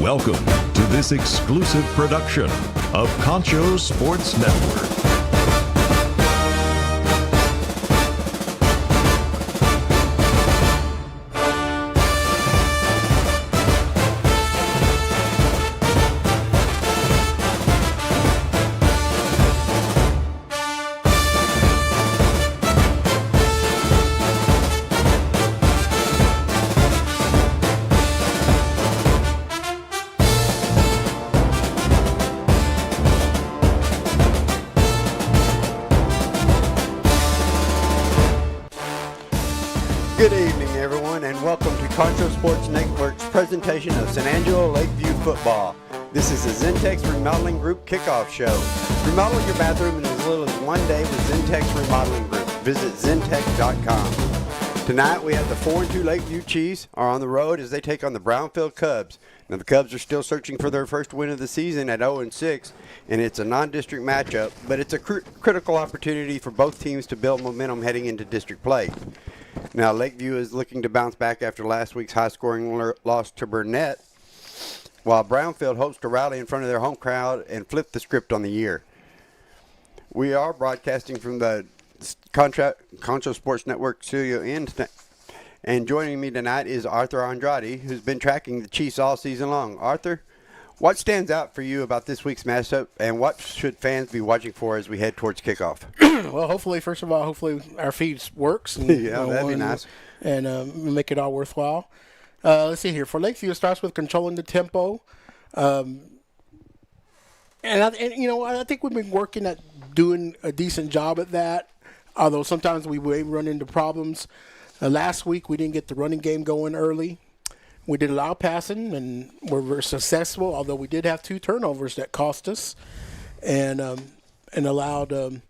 Welcome to this exclusive production of Concho Sports Network. Good evening, everyone, and welcome to Concho Sports Network's presentation of San Angelo Lakeview football. This is the Zentex Remodeling Group Kickoff Show. Remodel your bathroom in as little as one day with Zentex Remodeling Group. Visit Zentex.com. Tonight, we have the 4-2 Lakeview Chiefs are on the road as they take on the Brownfield Cubs. Now, the Cubs are still searching for their first win of the season at 0-6, and it's a non-district matchup, but it's a critical opportunity for both teams to build momentum heading into district play. Now, Lakeview is looking to bounce back after last week's high-scoring loss to Burnett, while Brownfield hopes to rally in front of their home crowd and flip the script on the year. We are broadcasting from the Concho Sports Network studio, and joining me tonight is Arthur Andrade, who's been tracking the Chiefs all season long. Arthur, what stands out for you about this week's matchup, and what should fans be watching for as we head towards kickoff? Well, hopefully our feed works. And, yeah, that'd be nice. And make it all worthwhile. Let's see here. For Lakeview, it starts with controlling the tempo. I think we've been working at doing a decent job at that, although sometimes we may run into problems. Last week, we didn't get the running game going early. We did allow passing, and we were successful, although we did have 2 turnovers that cost us and allowed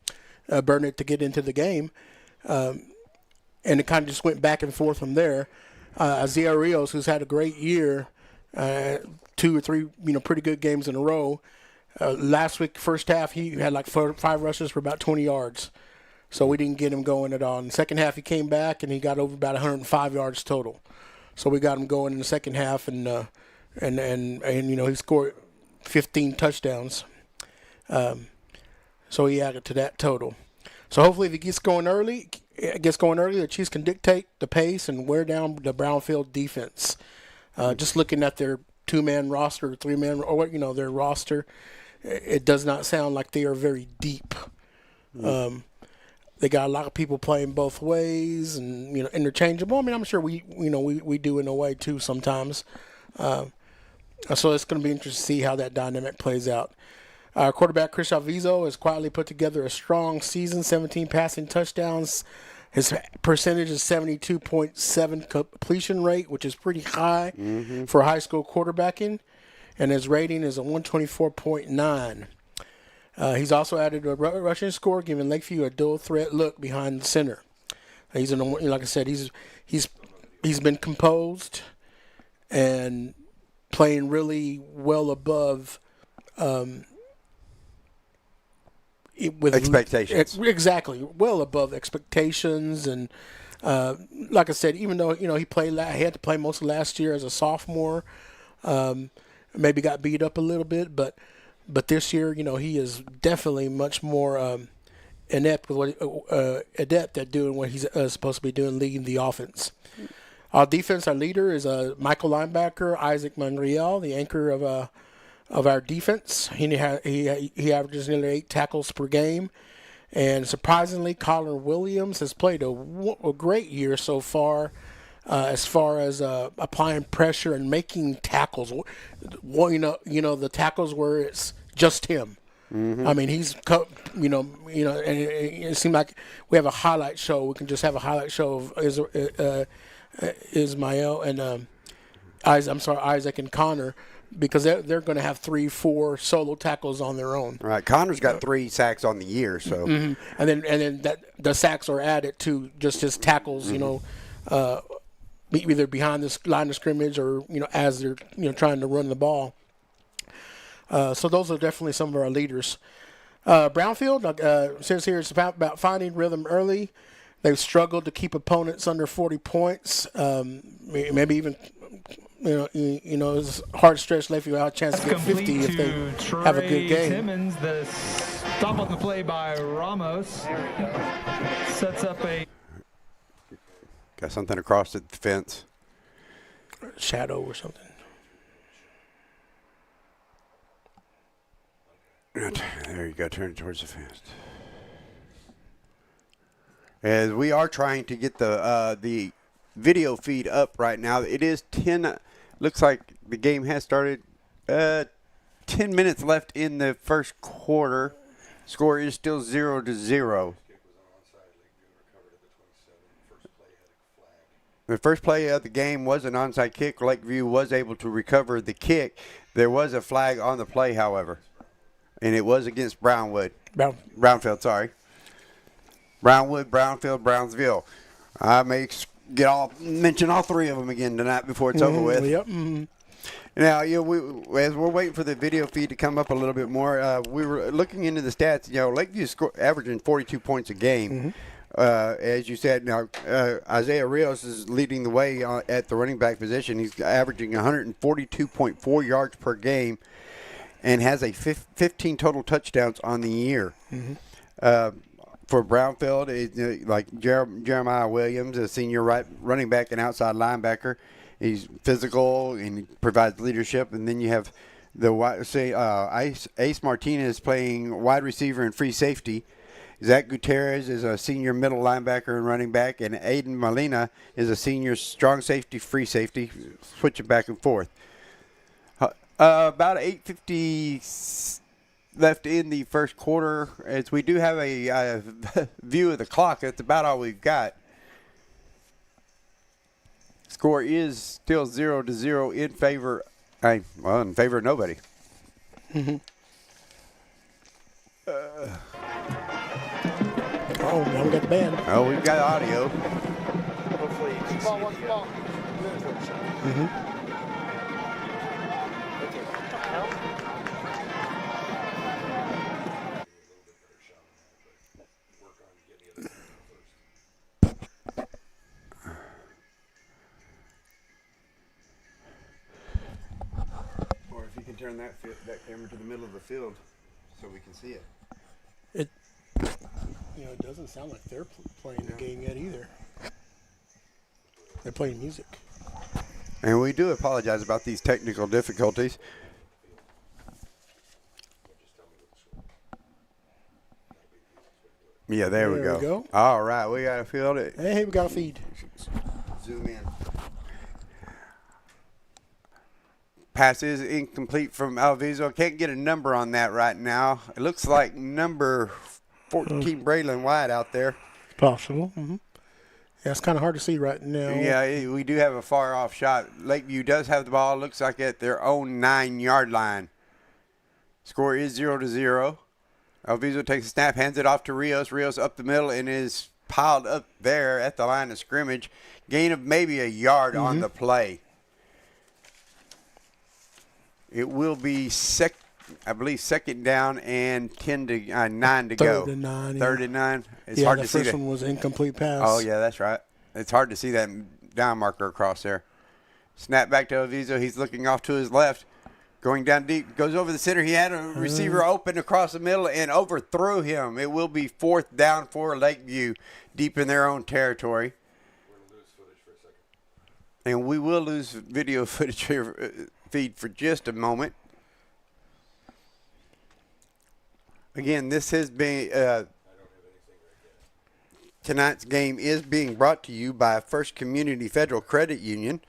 Burnett to get into the game. And it kind of just went back and forth from there. Isaiah Rios, who's had a great year, 2 or 3 pretty good games in a row. Last week, first half, he had like 5 rushes for about 20 yards. So we didn't get him going at all. In the second half, he came back, and he got over about 105 yards total. So we got him going in the second half, and he scored 15 touchdowns. So he added to that total. So hopefully if he gets going early, the Chiefs can dictate the pace and wear down the Brownfield defense. Just looking at their 2-man roster, 3-man, or their roster, it does not sound like they are very deep. They got a lot of people playing both ways and interchangeable. I mean, I'm sure we do in a way too sometimes. So it's going to be interesting to see how that dynamic plays out. Quarterback Chris Alviso has quietly put together a strong season, 17 passing touchdowns. His percentage is 72.7 completion rate, which is pretty high for high school quarterbacking, and his rating is a 124.9. He's also added a rushing score, giving Lakeview a dual threat look behind the center. He's like I said, he's been composed and playing really well above with expectations. Exactly, well above expectations, and like I said, even though he had to play most of last year as a sophomore, maybe got beat up a little bit, but this year, he is definitely much more adept at doing what he's supposed to be doing, leading the offense. Our defense, our leader is Michael linebacker Isaac Monreal, the anchor of our defense. He averages nearly 8 tackles per game, and surprisingly, Colin Williams has played a great year so far. As far as applying pressure and making tackles, the tackles where it's just him. I mean, he's, and it seemed like we have a highlight show. We can just have a highlight show of Ismael and Isaac and Connor, because they're going to have 3-4 solo tackles on their own. Right, Connor's got 3 sacks on the year, so and then that the sacks are added to just his tackles. Either behind this line of scrimmage or as they're trying to run the ball. So those are definitely some of our leaders. Brownfield says here it's about finding rhythm early. They've struggled to keep opponents under 40 points, maybe even you know, it's a hard stretch. Lakeview out a chance to get 50 if they have a good game. Timmons, the stop on the play by Ramos. Sets up a Got something across the fence. Shadow or something. There you go. Turn it towards the fence. As we are trying to get the video feed up right now. It is 10. Looks like the game has started. 10 minutes left in the first quarter. Score is still 0-0. The first play of the game was an onside kick. Lakeview was able to recover the kick. There was a flag on the play, however, and it was against Brownfield, sorry. Brownfield, Brownsville. I may mention all three of them again tonight before it's over with. Yep. Mm-hmm. Now, as we're waiting for the video feed to come up a little bit more, we were looking into the stats. Lakeview's averaging 42 points a game. Mm-hmm. As you said, now Isaiah Rios is leading the way at the running back position. He's averaging 142.4 yards per game and has a 15 total touchdowns on the year. Mm-hmm. For Brownfield, like Jeremiah Williams, a senior running back and outside linebacker. He's physical and he provides leadership. And then you have Ace Martinez playing wide receiver and free safety. Zach Gutierrez is a senior middle linebacker and running back, and Aiden Molina is a senior strong safety, free safety, switching back and forth. About 8:50 left in the first quarter, as we do have a view of the clock. That's about all we've got. Score is still 0-0 in favor of nobody. Mm-hmm. Oh, now we got the band. Oh, we've got audio. Hopefully you can see it. Mm-hmm. Or if you can turn that camera to the middle of the field so we can see it. It doesn't sound like they're playing the game yet either. They're playing music. And we do apologize about these technical difficulties. Yeah, there we go. All right, we got to field it. Hey, we got a feed. Zoom in. Pass is incomplete from Alviso. Can't get a number on that right now. It looks like number 14, Braylon White out there. Possible. Mm-hmm. Yeah, it's kind of hard to see right now. Yeah, we do have a far-off shot. Lakeview does have the ball. Looks like at their own 9-yard line. Score is 0-0. Alviso takes a snap, hands it off to Rios. Rios up the middle and is piled up there at the line of scrimmage. Gain of maybe a yard on the play. It will be second down and 9 to go. 3rd and 9. Third and 9. It's hard to see see that. The first that. one was an incomplete pass. Oh, yeah, that's right. It's hard to see that down marker across there. Snap back to Alviso. He's looking off to his left. Going down deep. Goes over the center. He had a receiver open across the middle and overthrew him. It will be 4th down for Lakeview deep in their own territory. We're going to lose footage for a second. And we will lose video footage feed for just a moment. Again, this has been tonight's game is being brought to you by First Community Federal Credit Union.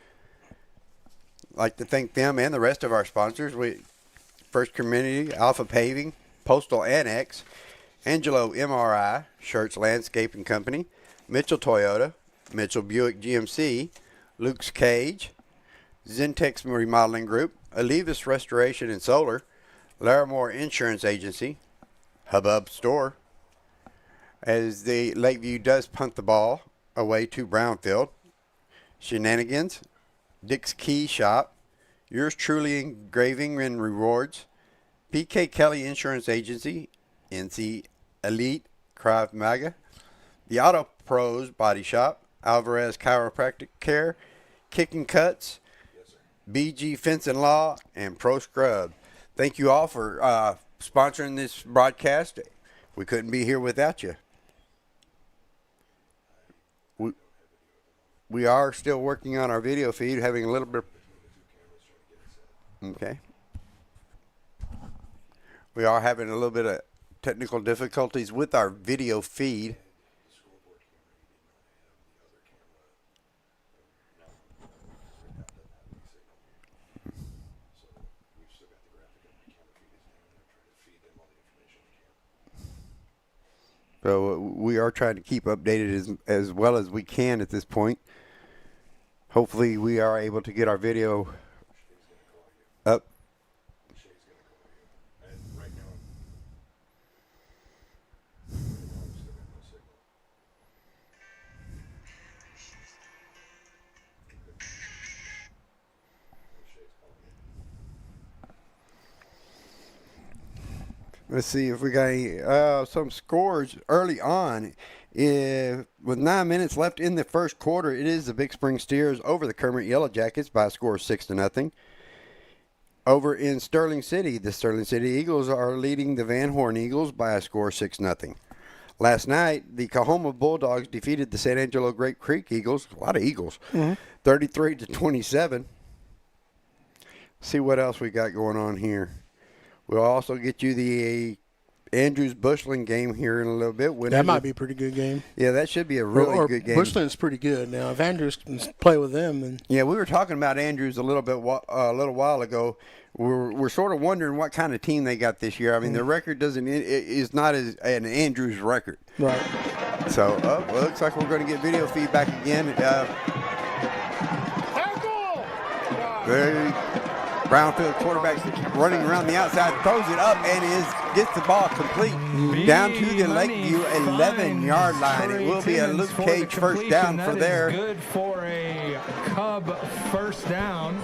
I'd like to thank them and the rest of our sponsors. First Community, Alpha Paving, Postal Annex, Angelo MRI, Shirts Landscaping Company, Mitchell Toyota, Mitchell Buick GMC, Luke's Cage, Zentex Remodeling Group, Alivas Restoration and Solar, Larimore Insurance Agency, Hubbub Store, as the Lakeview does punt the ball away to Brownfield. Shenanigans, Dick's Key Shop, Yours Truly Engraving and Rewards, PK Kelly Insurance Agency, NC Elite Krav Maga, the Auto Pros Body Shop, Alvarez Chiropractic Care, Kicking Cuts, BG Fence and Law, and Pro Scrub. Thank you all for sponsoring this broadcast. We couldn't be here without you. We are still working on our video feed, having a little bit. Okay. We are having a little bit of technical difficulties with our video feed. So we are trying to keep updated as well as we can at this point. Hopefully we are able to get our video up. Let's see if we got any, some scores early on. With 9 minutes left in the first quarter, it is the Big Spring Steers over the Kermit Yellow Jackets by a score of 6-0. Over in Sterling City, the Sterling City Eagles are leading the Van Horn Eagles by a score of 6-0. Last night, the Coahoma Bulldogs defeated the San Angelo Grape Creek Eagles, a lot of Eagles, 33-27. See what else we got going on here. We'll also get you the Andrews Bushland game here in a little bit. That might be a pretty good game. Yeah, that should be a really good game. Bushland's pretty good. Now, if Andrews can play with them, and yeah, we were talking about Andrews a little while ago. We're sort of wondering what kind of team they got this year. I mean, the record is not as an Andrews record. Right. So, looks like we're going to get video feedback again. Brownfield quarterback running around the outside, throws it up and gets the ball complete down to the Lakeview 11-yard line. It will be a Luke Cage first down for there. Good for a Cub first down.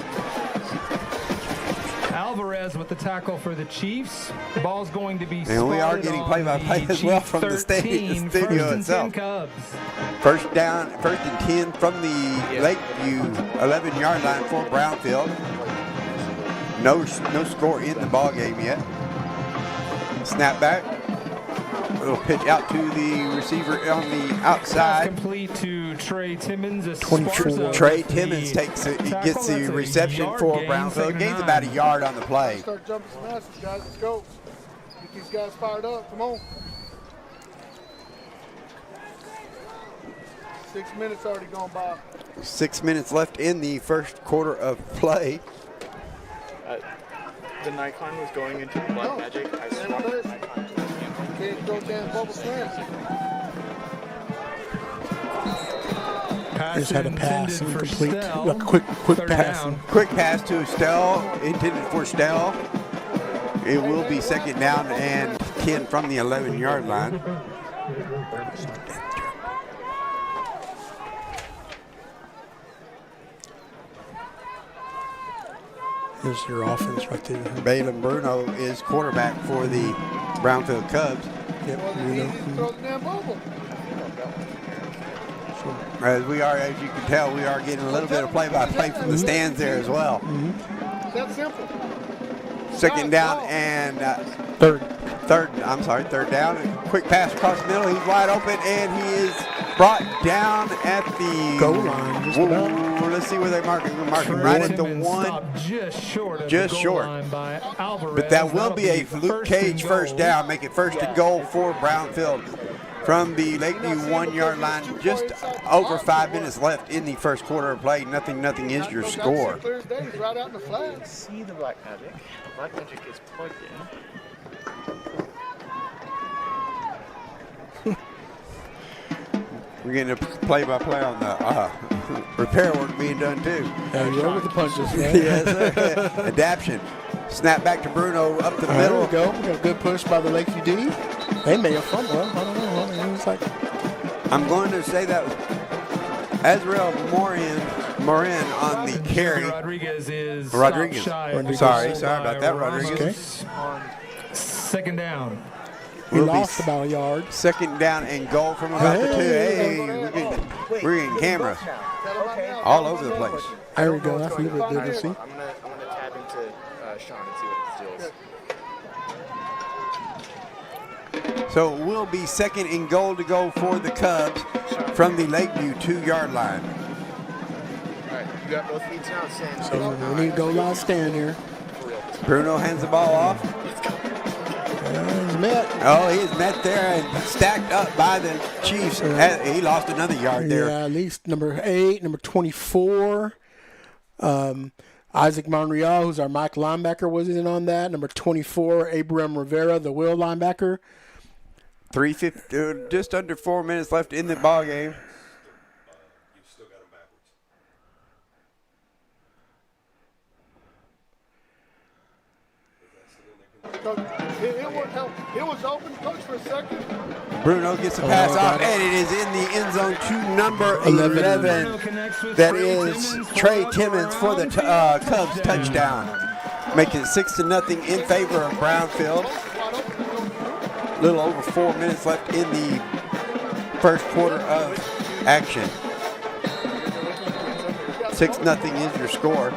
Alvarez with the tackle for the Chiefs. The ball's going to be spotted. And we are getting play-by-play as well from the studio itself. First down, 1st and 10 from the Lakeview 11-yard line for Brownfield. No score in the ball game yet. Snap back. A little pitch out to the receiver on the outside. Complete to Trey Timmons. Trey Timmons gets the reception for Brownfield. Gains about a yard on the play. Start jumping some asses, guys. Let's go. Get these guys fired up. Come on. 6 minutes already gone by. 6 minutes left in the first quarter of play. The Nikon was going into the Black Magic. I swapped the Nikon to the Nikon. Can't go down bubble swim. just had a pass incomplete. A quick pass. Quick pass to Stell, intended for Stell. It will be second down and 10 from the 11-yard line. Here's your offense right there. Balin Bruno is quarterback for the Brownfield Cubs. Yep, As you can tell, we are getting a little bit of play-by-play from the stands there as well. That's simple. Second down and third down. Quick pass across the middle. He's wide open, and he is brought down at the goal line. Let's see where they're marking. We're marking right at the one. Just short. By but that will be a Luke Cage first down. Make it first and goal for Brownfield from the Lakeview 1-yard line. Just over 5 minutes left in the first quarter of play. Nothing is your score. See the Black Magic. Black Magic is plugged in. We're getting a play-by-play on the repair work being done too. You roll with the punches, man. Yes, sir. Adaption. Snap back to Bruno up the middle. There we go. We got a good push by the Lakeview D. They may have fumbled. I don't know. It's like I'm going to say that was Azrael Morin on the carry. Rodriguez. Sorry about that, Rodriguez. okay. Second down. We lost about a yard. Second down and goal from about the 2. Hey, We're getting cameras Okay. all over the place. There we go. That's a little bit good to see. I'm gonna tab into Sean and see what his deal is. So it will be second and goal to go for the Cubs from the Lakeview 2-yard line. All right, you got both feet now. Sam. So we need to go line stand here. Bruno hands the ball off. He's met. Oh, he is met there and stacked up by the Chiefs. He lost another yard there. Yeah, at least number 8, number 24. Isaac Monreal, who's our Mike linebacker, was in on that. Number 24, Abraham Rivera, the Will linebacker. 3:50, just under 4 minutes left in the ball game. Coach, it was open, coach, for a second. Bruno gets the pass off, and it is in the end zone to number 11. That is Trey Timmons for the Cubs touchdown, making it 6-0 in favor of Brownfield. A little over 4 minutes left in the first quarter of action. 6-0 is your score.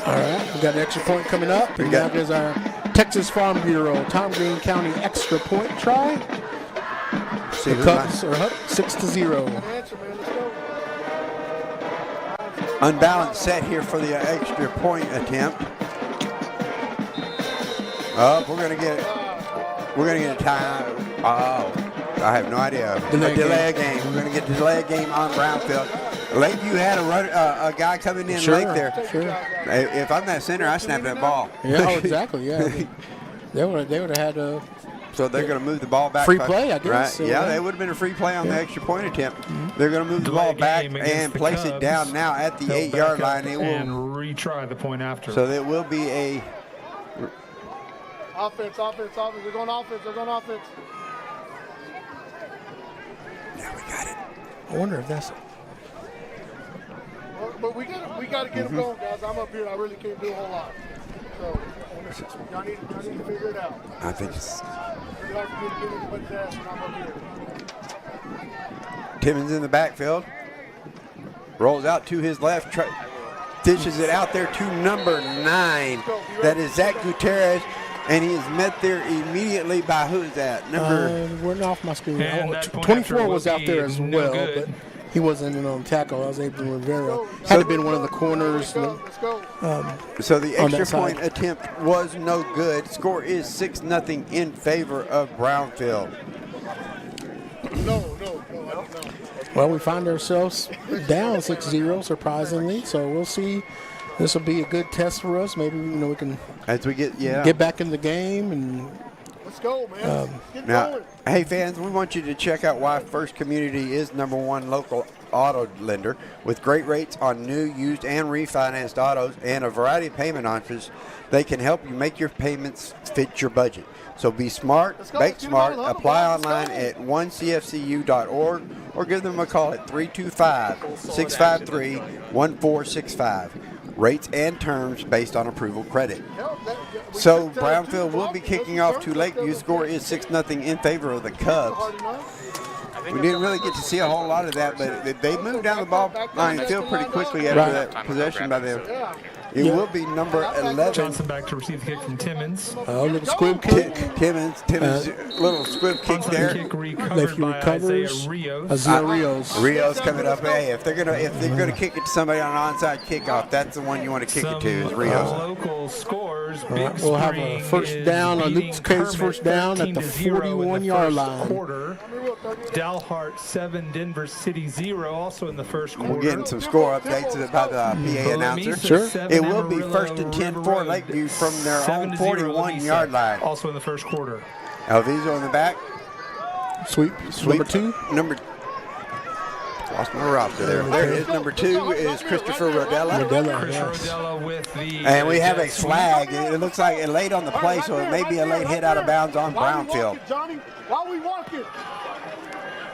All right, we got an extra point coming up. And that is our Texas Farm Bureau Tom Green County extra point try. The Cubs are up 6-0. Unbalanced set here for the extra point attempt. Oh, we're gonna get a time. Oh, I have no idea. Delay game. We're gonna get a delay game on Brownfield. Lakeview had a guy coming in late there. Sure. If I'm that center, I snap that ball. Yeah, exactly. Yeah, they would have had a. So they're going to move the ball back. Free play, I guess. Right? So, yeah, they would have been a free play on the extra point attempt. They're going to move the ball back and place it down now at the 8-yard line. It will retry the point after. So there will be a offense. They're going offense. Now we got it. I wonder if that's. But we got to get them going, guys. I'm up here. I really can't do a whole lot. So y'all need to figure it out. I think it's It's hard for me to get anybody's ass when I'm up here. Timmons in the backfield. Rolls out to his left. Dishes it out there to number 9. That is Zach Gutierrez. And he is met there immediately by who is that? Number. We're off my screen. 24 was out there as well, but he wasn't in on tackle. I was able to Rivera. Had to been one of the corners. Let's go. So the extra point attempt was no good. Score is 6-0 in favor of Brownfield. No. Well, we find ourselves down 6-0, surprisingly. So we'll see. This will be a good test for us. Maybe we can as we get back in the game and. Let's go, man. Get now, going. hey fans, we want you to check out why First Community is #1 local auto lender with great rates on new, used, and refinanced autos and a variety of payment options. They can help you make your payments fit your budget. So be smart, make smart, apply online at onecfcu.org or give them a call at 325-653-1465. Rates and terms based on approval credit. So Brownfield will be kicking off to Lakeview. Score is 6-0 in favor of the Cubs. We didn't really get to see a whole lot of that, but they moved down the ball line field pretty quickly after that possession by them. It will be number 11. Johnson back to receive the kick from Timmons. Little squib kick. Timmons, little squib kick there. Kick recovered by recovers. Isaiah Rios. Rios coming up. Hey, if they're gonna kick it to somebody on an onside kickoff, that's the one you want to kick it to is Rios. Local scores. Right, we'll have a first down, a Luke's case first down at the 41-yard line. Quarter. Dalhart 7, Denver City 0, also in the first quarter. We're getting some score updates by the PA announcer. Sure. It will be 1st and 10 for Lakeview from their own 41-yard line. Also in the first quarter. Alviso in the back. Sweep. Number 2. Lost my roster there. There it is. Number 2 is Christopher Rodella. Rodella with the. And we have a flag. It looks like it laid on the play, so it may be a late hit out of bounds on Brownfield. Johnny, while we walking.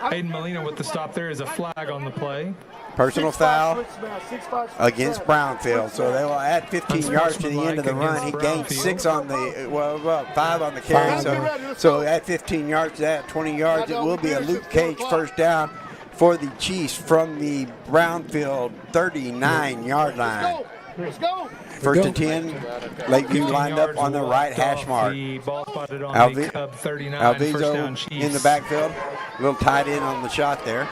Aiden Molina with the stop there is a flag on the play. Personal foul against Brownfield. So they will add 15 yards to the end of the run. He gained 6 on the, 5 on the carry. So add 15 yards to that, 20 yards. It will be a Luke Cage first down for the Chiefs from the Brownfield 39-yard line. Let's go. First and 10, Lakeview lined up on the right hash mark. The ball spotted on the Cub 39, first down Alviso Chiefs. in the backfield. A little tight end on the shot there.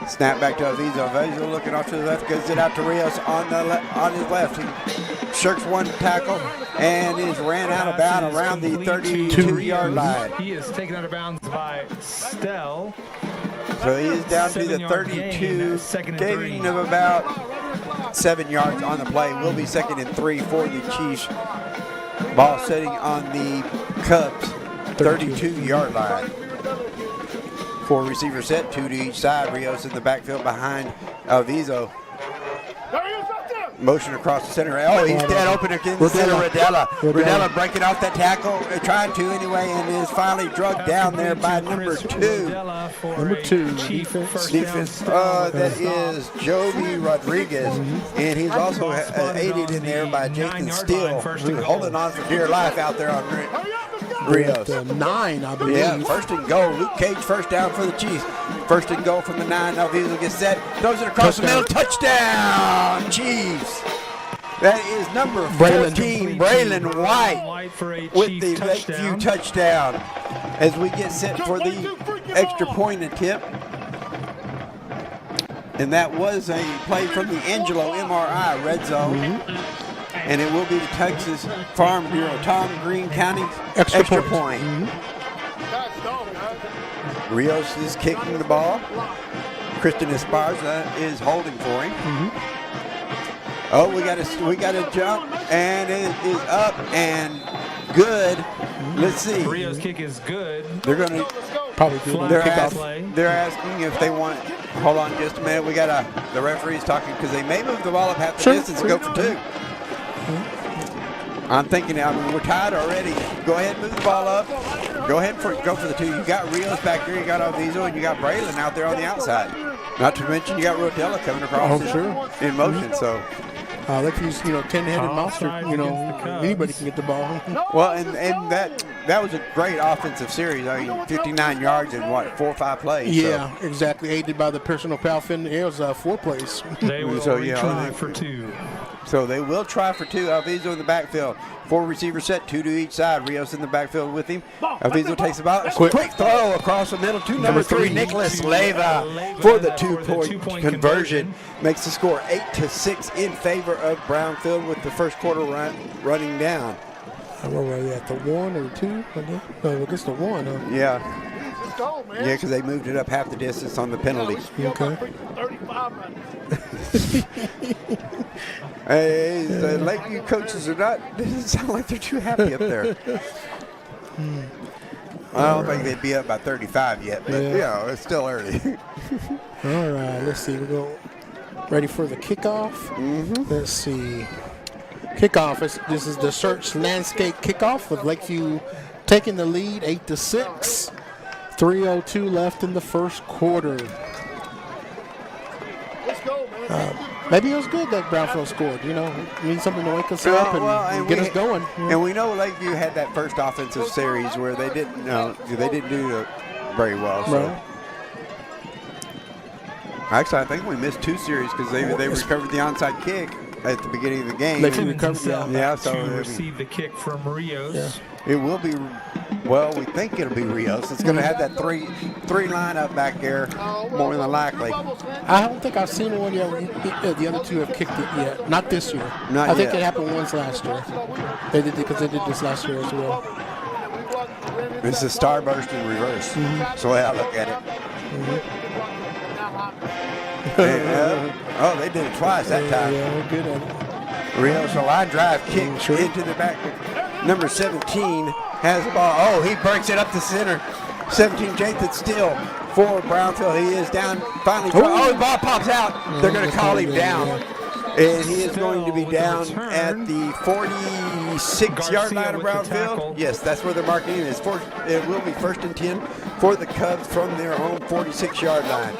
Snap back to Alviso. Alviso looking off to the left, gives it out to Rios on his left. He shirks one tackle and is ran out of bounds around the 32-yard line. He is taken out of bounds by Stell. So he is down to the 32, gaining of about 7 yards on the play. Will be 2nd and 3 for the Chiefs. Ball sitting on the Cubs 32-yard line. 4 receivers set, 2 to each side. Rios in the backfield behind Alviso. Motion across the center. Oh, he's dead open against the center. Rodella breaking off that tackle, trying to anyway, and is finally drugged down there by number 2. Number 2, Defense. That is Joby Rodriguez, and he's also aided in there by Jason Steele, who's holding on for dear life out there on Rios. 9, I believe. Yeah, first and goal. Luke Cage first down for the Chiefs. First and goal from the 9. Alviso gets set, throws it across the middle. Touchdown, Chiefs. That is number 14, Braylon White with the Lakeview touchdown. As we get set for the extra point attempt. And that was a play from the Angelo MRI red zone. And it will be the Texas Farm Bureau, Tom Green County extra point. Rios is kicking the ball. Kristen Esparza is holding for him. Oh, we got a jump, and it is up and good. Let's see. Rios' kick is good. They're going to probably do they're asking if they want. Hold on just a minute. We got the referee's talking because they may move the ball up half the distance and go for 2. I'm thinking, we're tied already. Go ahead and move the ball up. Go ahead and go for the 2. You got Rios back there, you got Alviso, and you got Braylon out there on the outside. Not to mention you got Rodella coming across in motion. So like these, 10-headed monster, anybody can get the ball. Well, and that was a great offensive series. I mean, 59 yards in 4 or 5 plays. Yeah, so. Exactly. Aided by the personal foul. It was 4 plays. They will try for 2. So they will try for 2. Alviso in the backfield. 4 receivers set, 2 to each side. Rios in the backfield with him. Alviso takes the ball. Quick throw across the middle to number 3, Nicholas Leyva for the 2-point conversion. Makes the score 8-6 in favor of Brownfield with the first quarter running down. Where were they at? The 1 or the 2? No, I guess the 1. Huh? Yeah. Yeah, because they moved it up half the distance on the penalty. Okay. Hey, the Lakeview coaches are not, it doesn't sound like they're too happy up there. I don't think they'd be up by 35 yet, but, it's still early. All right, let's see. We're going ready for the kickoff. Let's see. Kickoff. This is the Search Landscape kickoff with Lakeview taking the lead 8-6. 3:02 left in the first quarter. Let's go, man. Maybe it was good that Brownfield scored. It means something to wake us up and get us going. And we know Lakeview had that first offensive series where they didn't do very well. So. Actually, I think we missed 2 series because they recovered the onside kick at the beginning of the game. They recovered, so receive the kick from Rios. Yeah. It will be. Well, we think it'll be Rios. It's going to have that three lineup back there, more than likely. I don't think I've seen one yet. The other 2 have kicked it yet. Not this year. I think it happened once last year. They did because they did this last year as well. It's a starburst in reverse. That's the way I look at it. They did it twice that time. Yeah, we're good at it. Rios, a line drive kick into the back. Number 17 has the ball. Oh, he breaks it up the center. 17, Jathan Steele for Brownfield. He is down. Finally, the ball pops out. They're going to call him down. And he is going to be down at the 46-yard line of Brownfield. Yes, that's where they're marking it. It will be 1st and 10 for the Cubs from their own 46-yard line.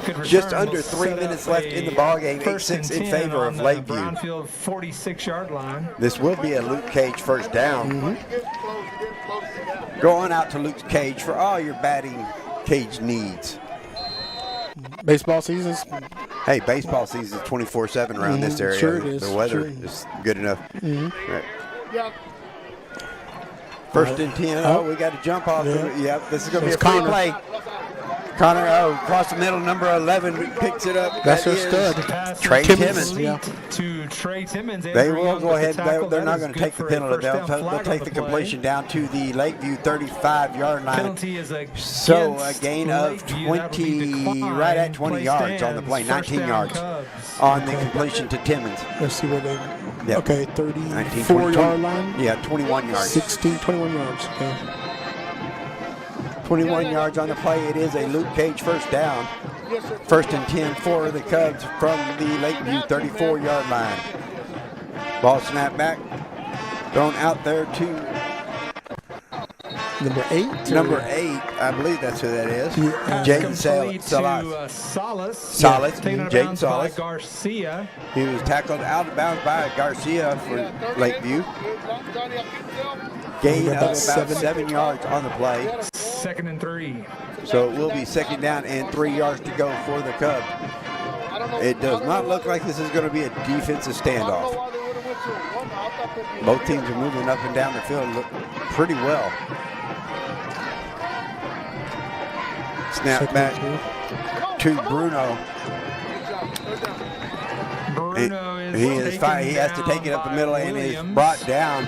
Good return Just under will 3 set minutes up left in the a ballgame, first and 8-6 in 10 favor on of the Lakeview. Brownfield 46-yard line. This will be a Luke Cage first down. When he gets close, he gets close to that. Go on out to Luke Cage for all your batting cage needs. Baseball season's Hey, baseball season is 24/7 around this area. Sure it is. The weather Sure. is good enough. Right. Yeah. First and 10. Oh, we got to jump off. Yeah. Yep, this is going to be a It's free Connor. play. Connor, across the middle, number 11 picks it up. That's That their is stud. Pass Trey Timmons. Timmons. Yeah. To Trey Timmons. They Andrew will Young go with the ahead. tackle. They're That not is going to good take the for a penalty. first down They'll flag take on the play. completion down to the Lakeview 35-yard line. Penalty is So a against gain of Lakeview. That would be 20, declined. right at 20 Play yards on the stands. play, First 19 down, yards Cubs. on the completion to Timmons. let's see where they. Yep. Okay, 19, 34-yard line. Yeah, 21 yards. 21 yards. Okay. 21 yards on the play. It is a Luke Cage first down. Yes, sir. First and 10 for the Cubs from the Lakeview 34-yard line. Ball snap back. Thrown out there to Number 8. number 8. I believe that's who that is. Yeah. Jaden Complete Salas. to Salas. Salas, Taken out of Jaden bounds by Salas. Garcia. He was tackled out of bounds by Garcia for Lakeview. Gain of about 7 yards on the play. Second and 3. So it will be second down and 3 yards to go for the Cubs. It does not look like this is going to be a defensive standoff. Both teams are moving up and down the field look pretty well. Snap back to Bruno. Bruno is He is taken fine. He has to down take it up the by middle and is Williams. brought down.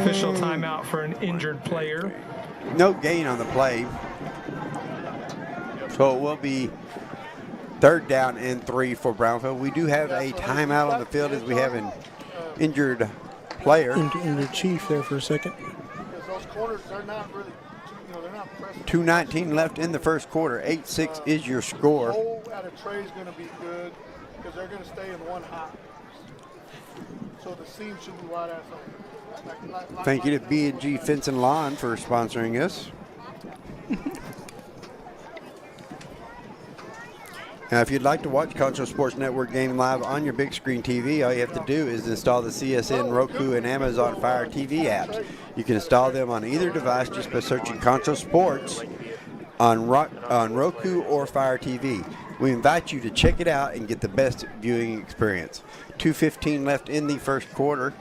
Official timeout for an injured player. No gain on the play. So it will be third down and 3 for Brownfield. We do have a timeout on the field as we have an injured player. Injured Chief there for a second. Because those corners, they're not really, they're not pressing. 2:19 left in the first quarter. 8-6 is your score. Hole out of Trey is going to be good because they're going to stay in one high. So the seam should be wide ass open. Thank you to B&G Fence and Lawn for sponsoring us. Now, if you'd like to watch Concho Sports Network game live on your big screen TV, all you have to do is install the CSN, Roku, and Amazon Fire TV apps. You can install them on either device just by searching Concho Sports on Roku or Fire TV. We invite you to check it out and get the best viewing experience. 2:15 left in the first quarter.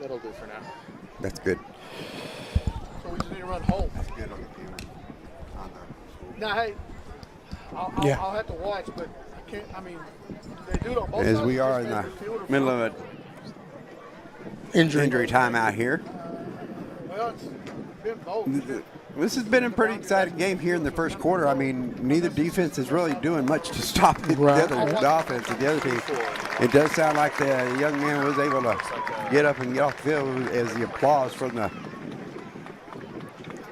That'll do for now. That's good. So we just need to run hole. Good on the camera. Now, hey, I'll have to watch, but I can't, they do it on both As sides. we are in the middle of an injury timeout here. Well, it's been both. This has been a pretty exciting game here in the first quarter. I mean, neither defense is really doing much to stop the other offense and the other team. It does sound like the young man was able to get up and get off the field as the applause from the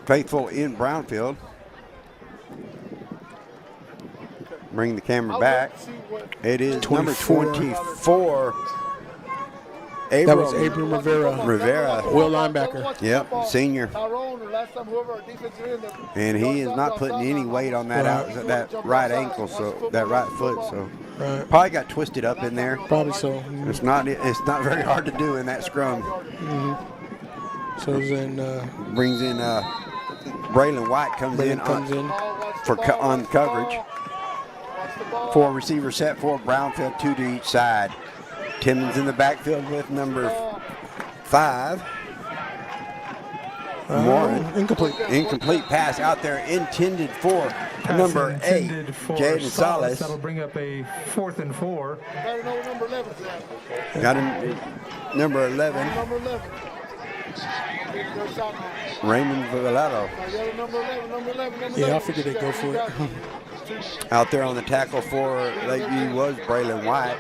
faithful in Brownfield. Bring the camera back. It is number 24. That was Abram Rivera. Will linebacker. Yep, senior. And he is not putting any weight on that that right ankle, so that right foot. So probably got twisted up in there. Probably so. It's not very hard to do in that scrum. So then Brings in Braylon White comes in on coverage. 4 receivers set for Brownfield, 2 to each side. Timmons in the backfield with number 5. Warren. Incomplete pass out there intended for number 8, Jaden Salas. That'll bring up a 4th and 4. Got him number 11. Raymond Valero. Yeah, I figured they'd go for it. Out there on the tackle for Lakeview was Braylon White.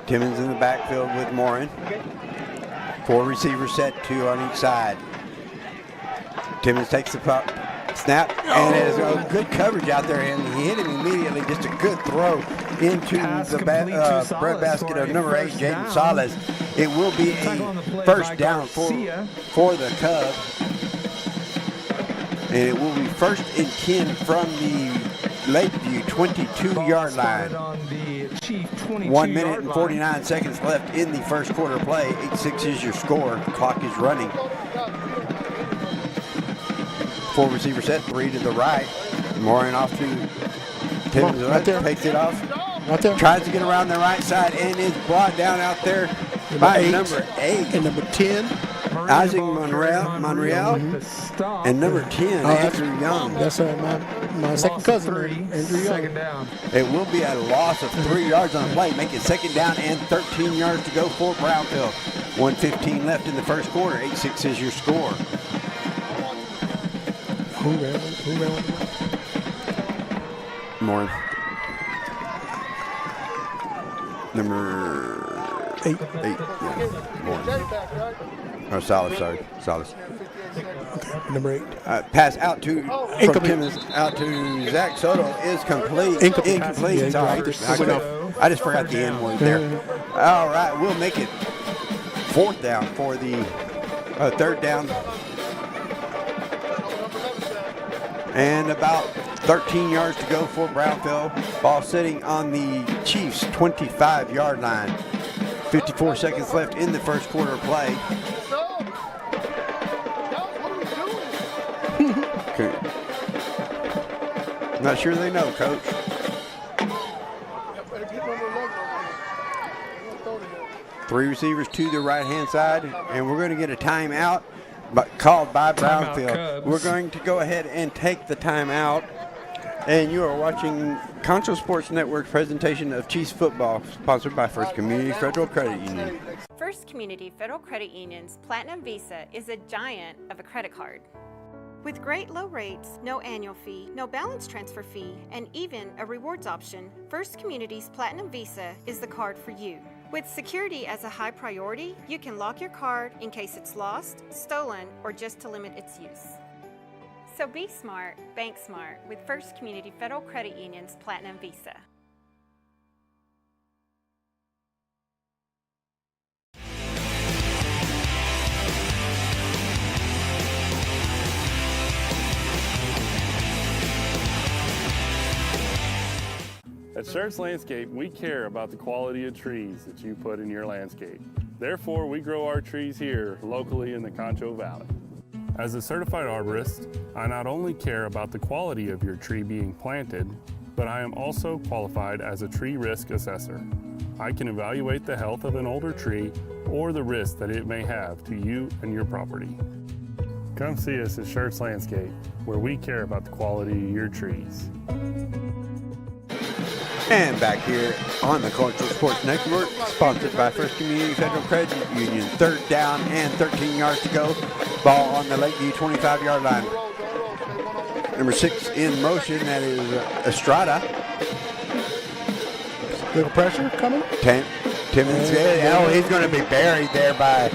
Timmons in the backfield with Morin. 4 receivers set, 2 on each side. Timmons takes the Snap, and there's a good coverage out there, and he hit him immediately. Just a good throw into the breadbasket of number 8, Jaden Salas. It will be a first down for the Cubs. And it will be 1st and 10 from the Lakeview 22-yard line. 1 minute and 49 seconds left in the first quarter play. 8-6 is your score. Clock is running. 4 receiver set, 3 to the right. Mooring off to Tim to the left, takes it off. Right there. Tries to get around the right side and is brought down out there by number 8 and number 10. Isaac Monreal, and number 10, Andrew Young. That's my second cousin, Andrew Young. Second down. It will be a loss of 3 yards on the play. Make it 2nd down and 13 yards to go for Brownfield. 1:15 left in the first quarter. 8-6 is your score. Who ran? More. Number 8. Yeah. More. Oh, Salas, sorry. Salas. Okay, number 8. Pass out to from Timmons out to Zach Soto is complete. Incomplete. Yeah, Sorry. I just forgot the N word there. All right, we'll make it 4th down for the 3rd down. And about 13 yards to go for Brownfield. Ball sitting on the Chiefs' 25-yard line. 54 seconds left in the first quarter of play. Okay. Not sure they know, Coach. 3 receivers to the right-hand side, and we're going to get a timeout called by Brownfield. We're going to go ahead and take the timeout, and you are watching Concho Sports Network's presentation of Chiefs football, sponsored by First Community Federal Credit Union. First Community Federal Credit Union's Platinum Visa is a giant of a credit card. With great low rates, no annual fee, no balance transfer fee, and even a rewards option, First Community's Platinum Visa is the card for you. With security as a high priority, you can lock your card in case it's lost, stolen, or just to limit its use. So be smart, bank smart with First Community Federal Credit Union's Platinum Visa. At Schertz Landscape, we care about the quality of trees that you put in your landscape. Therefore, we grow our trees here locally in the Concho Valley. As a certified arborist, I not only care about the quality of your tree being planted, but I am also qualified as a tree risk assessor. I can evaluate the health of an older tree or the risk that it may have to you and your property. Come see us at Schertz Landscape, where we care about the quality of your trees. And back here on the Concho Sports Network, sponsored by First Community Federal Credit Union. 3rd down and 13 yards to go. Ball on the Lakeview 25-yard line. Number 6 in motion, that is Estrada. Little pressure coming. Timmons, he's going to be buried there by,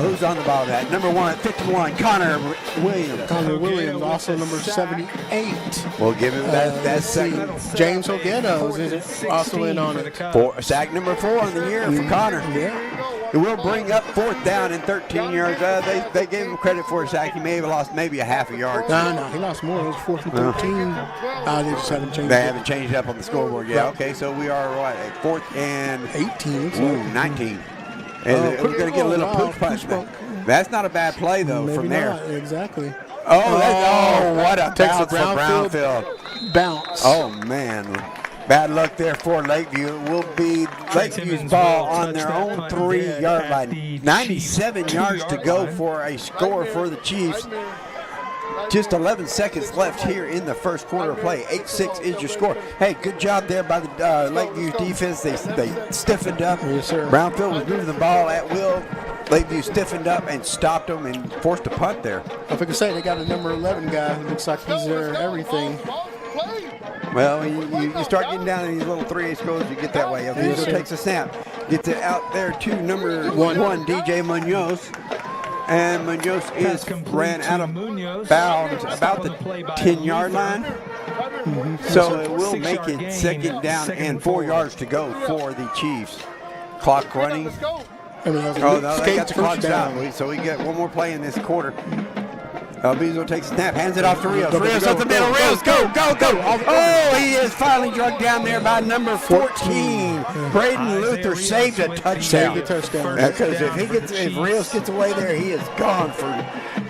who's on the ball that? Number 1, 51, Connor Williams. Connor Williams, also number 78. We'll give him that second. James Ogano is also in on it. Sack number 4 on the year for Connor. Yeah. It will bring up 4th down and 13 yards. They gave him credit for a sack. He may have lost maybe a half a yard. No, he lost more. It was 4th and 13. They just haven't changed They haven't changed it up on the scoreboard yet. Right. Okay, so we are at 4th and 18. 19. And we're going to get a little pooch punishment. That's not a bad play, though, Maybe from there. Not. Exactly. What a bounce for Brownfield. Bounce. Oh, man. Bad luck there for Lakeview. It will be Lakeview's ball on their own 3-yard line. 97 yards to go for a score for the Chiefs. Just 11 seconds left here in the first quarter of play. 8-6 is your score. Hey, good job there by the Lakeview defense. They stiffened up. Yes, sir. Brownfield was moving the ball at will. Lakeview stiffened up and stopped them and forced a punt there. If I could say, they got a number 11 guy who looks like he's there everything. Well, you start getting down in these little 3-8 scores, you get that way. Angelo takes a snap, gets it out there to number 1, DJ Munoz. And Munoz is ran out of bounds about the 10-yard line. So it will make it 2nd down and 4 yards to go for the Chiefs. Clock running. They got the clock down. So we get one more play in this quarter. Alviso takes a snap, hands it off to Rios. Rios up the middle. Rios, go. Oh, he is finally drugged down there by number 14. Braden Luther saved a touchdown. Because if Rios gets away there, he is gone for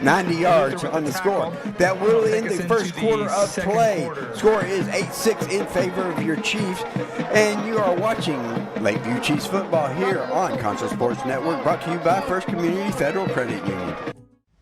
90 yards on the score. That will end the first quarter of play. Score is 8-6 in favor of your Chiefs. And you are watching Lakeview Chiefs football here on Concho Sports Network, brought to you by First Community Federal Credit Union.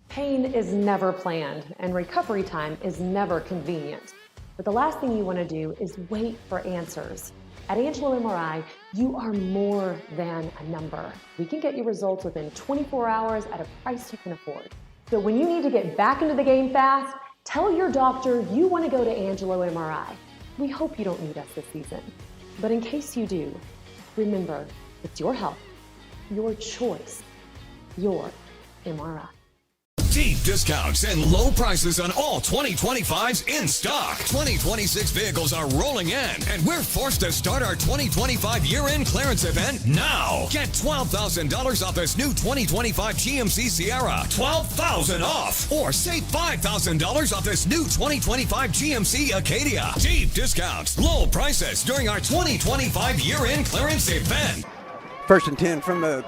Pain is never planned, and recovery time is never convenient. But the last thing you want to do is wait for answers. At Angelo MRI, you are more than a number. We can get you results within 24 hours at a price you can afford. So when you need to get back into the game fast, tell your doctor you want to go to Angelo MRI. We hope you don't need us this season. But in case you do, remember, it's your health, your choice, your MRI. Deep discounts and low prices on all 2025s in stock. 2026 vehicles are rolling in, and we're forced to start our 2025 year-end clearance event now. Get $12,000 off this new 2025 GMC Sierra. $12,000 off. Or save $5,000 off this new 2025 GMC Acadia. Deep discounts, low prices during our 2025 year-end clearance event. 1st and 10 from the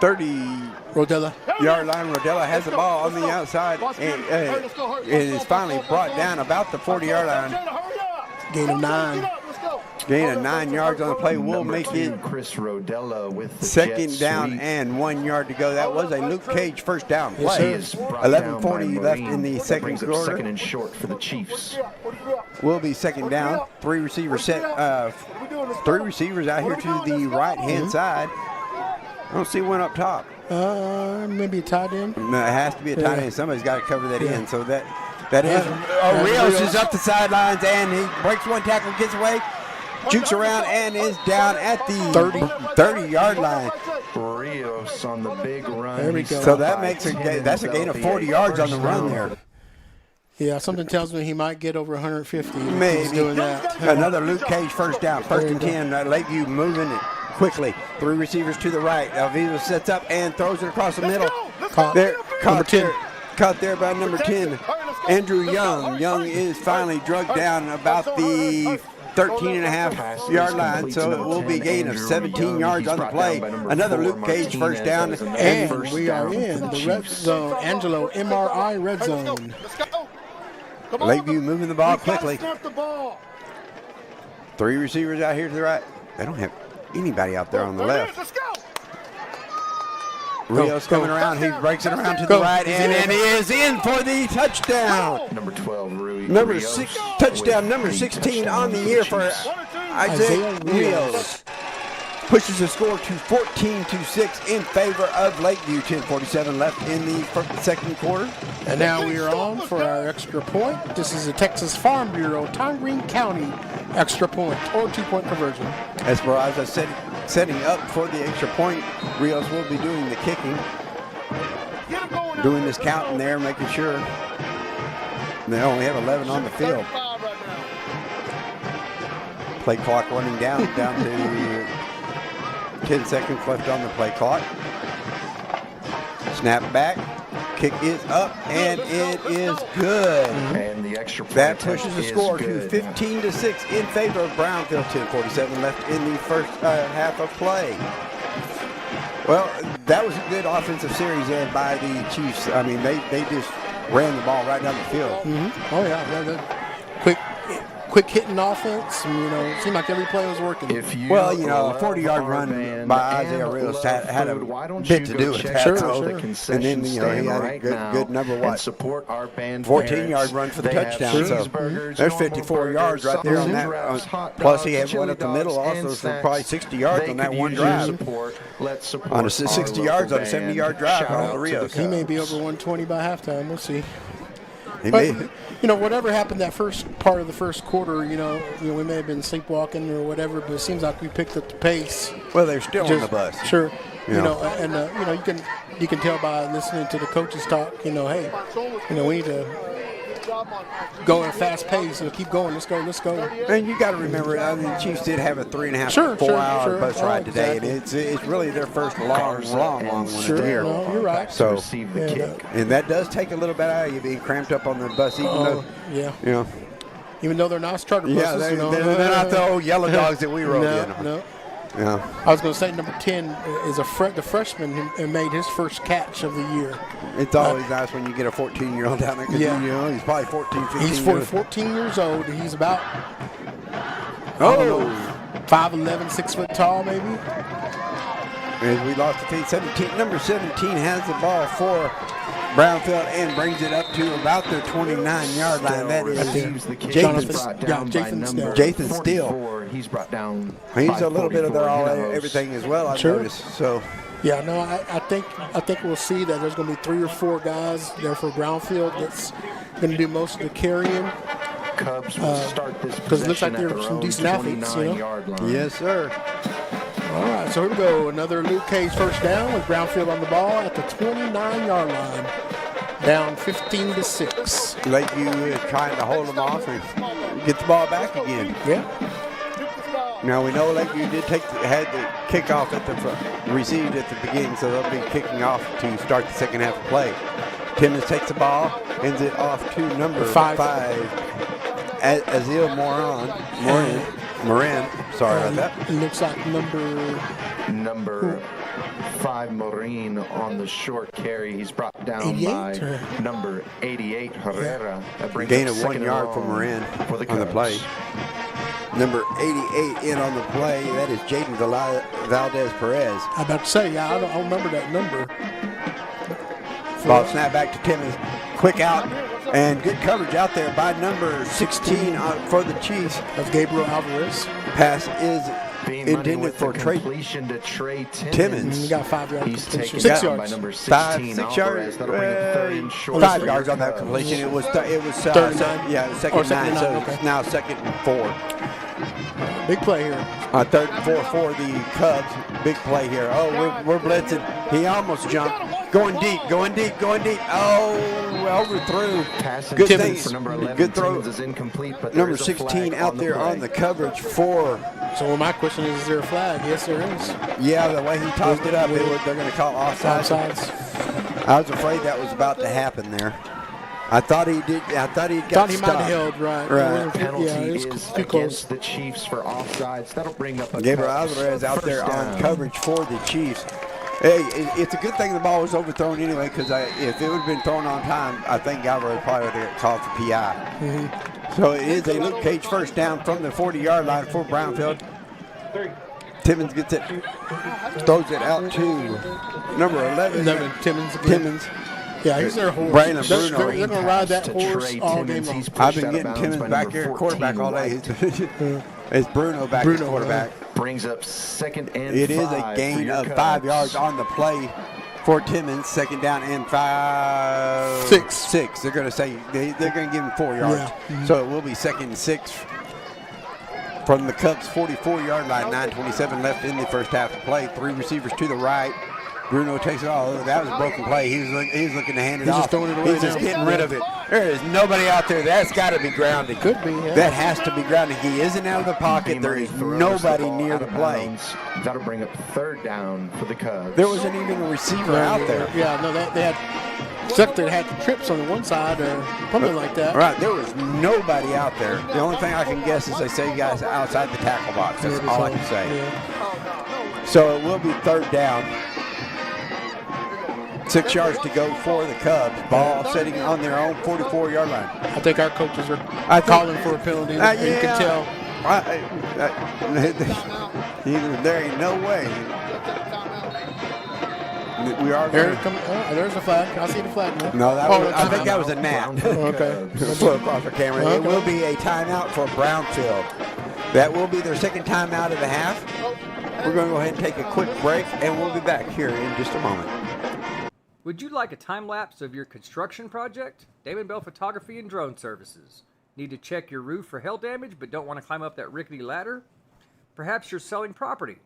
30-yard line. Rodella has the ball on the outside, and it is finally brought down about the 40-yard line. Gain of 9. Gain of 9 yards on the play will make it Chris Rodella with the 2nd down and 1 yard to go. That was a Luke Cage first down play. 11:40 left in the second quarter. 2nd and short for the Chiefs. Will be 2nd down. 3 receivers set. 3 receivers out here to the right-hand side. I don't see one up top. Maybe a tight end. No, it has to be a tight end. Somebody's got to cover that in. So that is. Rios is up the sidelines, and he breaks one tackle, gets away, jukes around, and is down at the 30-yard line. Rios on the big run. There we go. So that makes that's a gain of 40 yards on the run there. Yeah, something tells me he might get over 150. Maybe. He's doing that. Another Luke Cage first down. 1st and 10. Lakeview moving it quickly. 3 receivers to the right. Alviso sets up and throws it across the middle. Caught there by number 10, Andrew Young. Young is finally drugged down about the 13.5-yard line, so it will be a gain of 17 yards on the play. Another Luke Cage first down, and we are in the red zone. Angelo MRI red zone. Lakeview moving the ball quickly. 3 receivers out here to the right. They don't have anybody out there on the left. Rios coming around. He breaks it around to the right, and he is in for the touchdown. Number 12, Number 6, touchdown number 16 on the year for Isaiah Rios. Pushes the score to 14-6 in favor of Lakeview. 10:47 left in the second quarter. And now we are on for our extra point. This is the Texas Farm Bureau, Tongreen County extra point or 2-point conversion. Esperanza setting up for the extra point. Rios will be doing the kicking. Doing this counting there, making sure they only have 11 on the field. Play clock running down to 10 seconds left on the play clock. Snap back. Kick is up, and it is good. And the extra point that pushes the score to 15-6 in favor of Brownfield. 10:47 left in the first half of play. Well, that was a good offensive series led by the Chiefs. I mean, they just ran the ball right down the field. Mm-hmm. Oh, yeah. Quick hitting offense. And, it seemed like every play was working. A 40-yard run by Isaiah Rios had a bit to do with that. Sure. And then, he had a good number, 14-yard run for the touchdown. So there's 54 yards right there on that. Plus, he had one up the middle also for probably 60 yards on that one drive. On a 60 yards on a 70-yard drive on Rios. He may be over 120 by halftime. We'll see. Whatever happened that first part of the first quarter, we may have been sleepwalking or whatever, but it seems like we picked up the pace. Well, they're still on the bus. Sure. You know, and you know, you can tell by listening to the coaches talk. You know, hey, you know, we need to go at a fast pace. So keep going. Let's go. And you got to remember, I mean, the Chiefs did have a 3.5 to 4 hour bus ride today, and it's really their first long one here. No, you're right. So, receive the kick. and that does take a little bit out of you being cramped up on the bus, even though, you know. Even though they're not starter buses, Yeah, you know, they're not the old yellow dogs that we rode in. No. Yeah. I was going to say number 10 is the freshman who made his first catch of the year. It's always nice when you get a 14-year-old down there because, you know, he's probably 14, 15 He's 14 years old. He's about, 5'11", 6 foot tall, maybe. As we lost the feed, number 17 has the ball for Brownfield and brings it up to about their 29-yard line. That is Jathan Steele. He's brought down. He's a little bit of their everything as well, I've noticed. So, yeah, no, I think we'll see that there's going to be 3 or 4 guys there for Brownfield that's going to do most of the carrying. Cubs will start this because it looks like they're some decent athletes. You know? Yes, sir. All right, so here we go. Another Luke Cage first down with Brownfield on the ball at the 29-yard line. Down 15-6. Lakeview is trying to hold them off and get the ball back again. Yeah. Now we know Lakeview had the kickoff at the received at the beginning, so they'll be kicking off to start the second half of play. Timmons takes the ball, ends it off to number 5. Azil Morin. Sorry about that. It looks like number 5 Morin on the short carry. He's brought down by number 88 Herrera. That brings gain of 1 yard for Morin on the play. Number 88 in on the play. That is Jaden Valdez Perez. I'm about to say, I don't remember that number. Ball snap back to Timmons. Quick out. And good coverage out there by number 16 for the Chiefs. That's Gabriel Alvarez. Pass is intended for Trey Timmons. He got 5 yards. He's taken 6 down yards. by number 16. 6 yards. That'll bring it 3rd and short. 5 yards on that completion. It was second and 9. So it's now 2nd and 4. Big play here. 3rd and 4 for the Cubs. Big play here. Oh, we're blitzing. He almost jumped. Going deep. Oh, overthrew. Good thing for number 11. Good throw. Is incomplete, but number 16 out there on the coverage for. So my question is there a flag? Yes, there is. Yeah, the way he tossed it up, they're going to call offsides. I was afraid that was about to happen there. I thought he did. I thought he got he might have held right. Penalty is too against the Chiefs for offsides. That'll bring up a Gabriel Alvarez out there on coverage for the Chiefs. Hey, it's a good thing the ball was overthrown anyway, because if it would have been thrown on time, I think Alvarez probably would have got called for PI. So it is a Luke Cage first down from the 40-yard line for Brownfield. Timmons gets it, throws it out to number 11. Timmons. Yeah, he's their horse. Braylon Bruno. They're going to ride that horse all game long. I've been getting Timmons back here at quarterback all day. It's Bruno back at quarterback. Brings up 2nd and 5. It is a gain of 5 yards on the play for Timmons. 2nd down and 6. They're going to say they're going to give him 4 yards. Yeah. So it will be 2nd and 6 from the Cubs' 44-yard line. 9:27 left in the first half of play. 3 receivers to the right. Bruno takes it all. That was a broken play. He's looking to hand it off. He's just getting rid of it. There is nobody out there. That's got to be grounded. Could be, yeah. That has to be grounded. He isn't out of the pocket. There is nobody near the play. That'll bring up 3rd down for the Cubs. There wasn't even a receiver out there. Yeah, no, they had, except they had the trips on the one side or something like that. Right, there was nobody out there. The only thing I can guess is they say guys outside the tackle box. That's all I can say. Yeah. So it will be 3rd down. 6 yards to go for the Cubs. Ball sitting on their own 44-yard line. I think our coaches are calling for a penalty. You can tell. There ain't no way. We are there's a flag. I see the flag now. No, I think that was a gnat. Okay. Flip off the camera. It will be a timeout for Brownfield. That will be their 2nd timeout of the half. We're going to go ahead and take a quick break, and we'll be back here in just a moment. Would you like a time-lapse of your construction project? Damon Bell Photography and Drone Services. Need to check your roof for hail damage but don't want to climb up that rickety ladder? Perhaps you're selling property.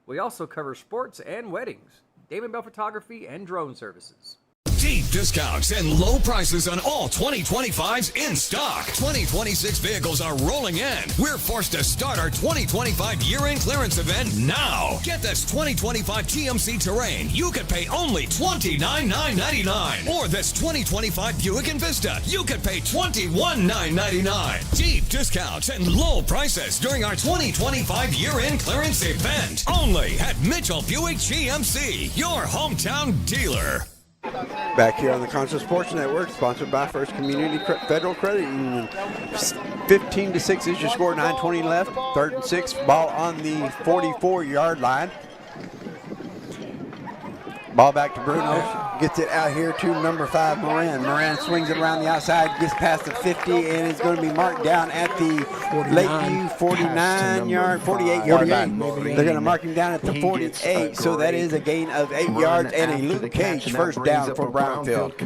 We also cover sports and weddings, Damon Bell Photography, and drone services. Deep discounts and low prices on all 2025s in stock. 2026 vehicles are rolling in. We're forced to start our 2025 year-end clearance event now. Get this 2025 GMC Terrain. You could pay only $29,999. Or this 2025 Buick Envista. You could pay $21,999. Deep discounts and low prices during our 2025 year-end clearance event. Only at Mitchell Buick GMC, your hometown dealer. Back here on the Concho Sports Network, sponsored by First Community Federal Credit Union. 15-6 is your score, 9:20 left. 3rd and 6, ball on the 44-yard line. Ball back to Bruno. Gets it out here to number 5, Moran. Moran swings it around the outside, gets past the 50, and is going to be marked down at the Lakeview 48-yard line. They're going to mark him down at the 48, so that is a gain of 8 yards and a Luke Cage first down for Brownfield.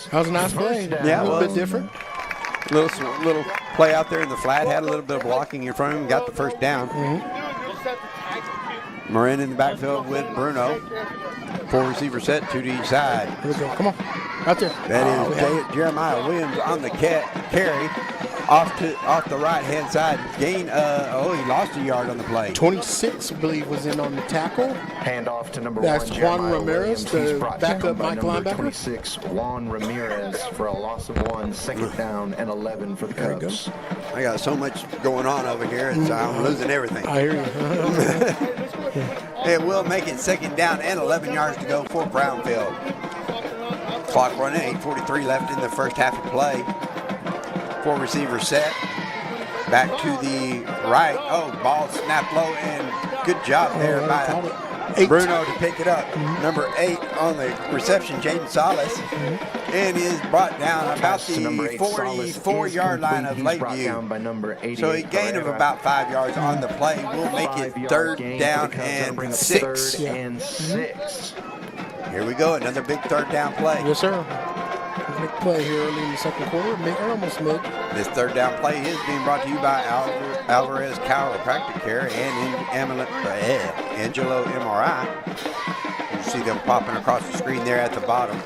That was a nice play. Yeah, a little bit different. Little play out there in the flat, had a little bit of blocking in front of him, got the first down. Moran in the backfield with Bruno. 4 receiver set, 2 to each side. Here we go. Come on. Out there. That is Jeremiah Williams on the carry. Off the right-hand side. Gain, he lost a yard on the play. 26, I believe, was in on the tackle. Handoff to number 1, That's Juan Ramirez, Williams. the backup Mike linebacker. 26, Juan Ramirez for a loss of 1, second down and 11 for the Cubs. I got so much going on over here, so I'm losing everything. I hear you. It will make it second down and 11 yards to go for Brownfield. Clock running, 8:43 left in the first half of play. 4 receivers set. Back to the right. Ball snapped low, and good job there by Bruno to pick it up. Number 8 on the reception, Jaden Salas, and is brought down about the 44-yard line of Lakeview. So a gain of about 5 yards on the play will make it 3rd down and 6. Here we go, another big 3rd down play. Yes, sir. Big play here early in the second quarter, almost mid. This 3rd down play is being brought to you by Alvarez Chiropractic Care and Angelo MRI. You see them popping across the screen there at the bottom.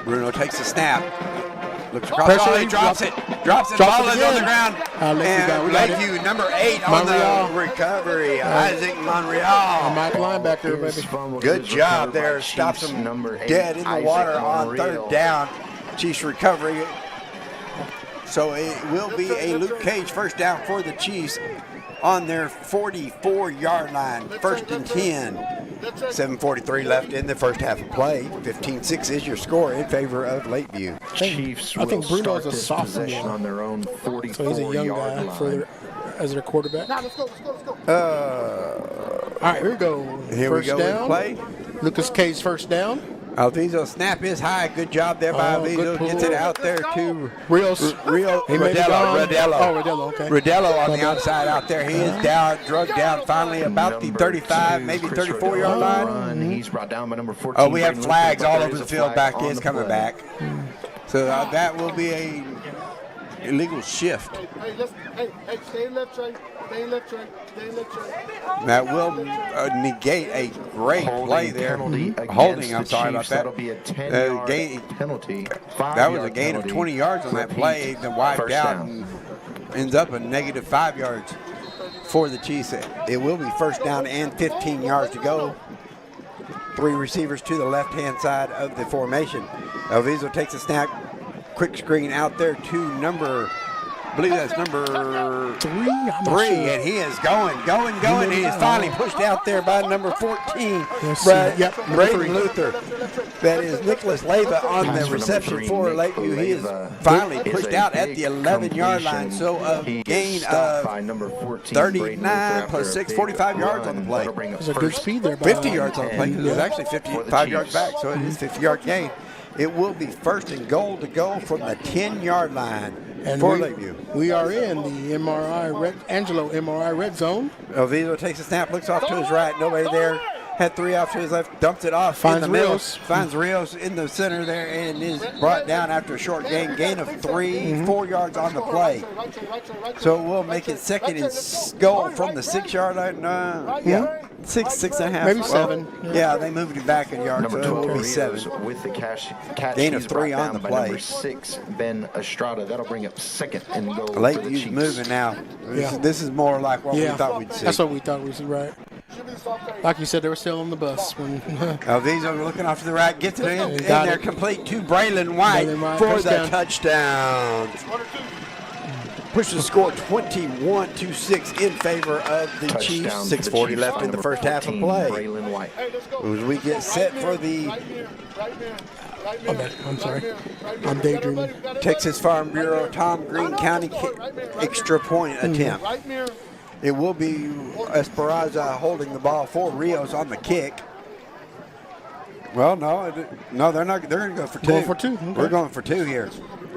Bruno takes the snap. Looks across. He drops it. Drops it. Ball is on the ground. And Lakeview, number 8 on the recovery. Isaac Monreal. Mike linebacker, baby. Good job there. Stops him dead in the water on 3rd down. Chiefs recovery. So it will be a Luke Cage first down for the Chiefs on their 44-yard line. 1st and 10. 7:43 left in the first half of play. 15-6 is your score in favor of Lakeview. Chiefs I think Bruno's a sophomore on their own 44-yard so he's a young guy as their quarterback. Let's go. All right, here we go. First down. Play. Lucas Cage first down. Alviso snap is high. Good job there by Alviso. Gets it out there to Rodello. Okay. Rodello on the outside out there. He is down, drugged down finally about the 35, maybe 34-yard line. He's brought down by number 14. We have flags all over the field back. He's coming back. So that will be a illegal shift. Stay left, Trey. That will negate a great play there. Holding, I'm sorry about that. That'll be a 10-yard penalty. That was a gain of 20 yards on that play. Then wiped out and ends up a negative 5 yards for the Chiefs. It will be first down and 15 yards to go. 3 receivers to the left-hand side of the formation. Alviso takes a snap. Quick screen out there to number, I believe that's number 3, and he is going. He is finally pushed out there by number 14, Braden Luther. That is Nicholas Leyva on the reception for Lakeview. He is finally pushed out at the 11-yard line, so a gain of 39 plus 6, 45 yards on the play. There's a good speed there. 50 yards on the play. It was actually 55 yards back, so it is 50-yard gain. It will be 1st and goal to go from the 10-yard line for Lakeview. We are in the Angelo MRI red zone. Alviso takes a snap, looks off to his right, nobody there. had 3 off to his left, dumps it off Finds in the middle, Rios. finds Rios in the center there, and is brought down after a short gain of 4 yards on the play. So we'll make it second and goal from the 6-yard line. Six and a half. Maybe 7. Yeah, they moved it back a yard, Number so 12, it will be Rios 7. with the catch. Gain of He's 3 brought on down the by play. Number 6, Ben Estrada. That'll bring up second and goal for the Lakeview's Chiefs. moving now. Yeah. This is more like what we thought we'd see. That's what we thought we'd see, right? Like you said, they were still on the bus. When these are looking off to the right, gets it in Got there, it. complete to Braylon White for the touchdown. Push the score 21-6 in favor of the Chiefs. 6:40 left in the first half of play. Braylon White. As we get set for the I'm sorry. I'm daydreaming. Texas Farm Bureau Tom Green County extra point attempt. It will be Esperanza holding the ball for Rios on the kick. Well, no, they're not. They're going to go for 2. Going for 2. Okay. We're going for 2 here.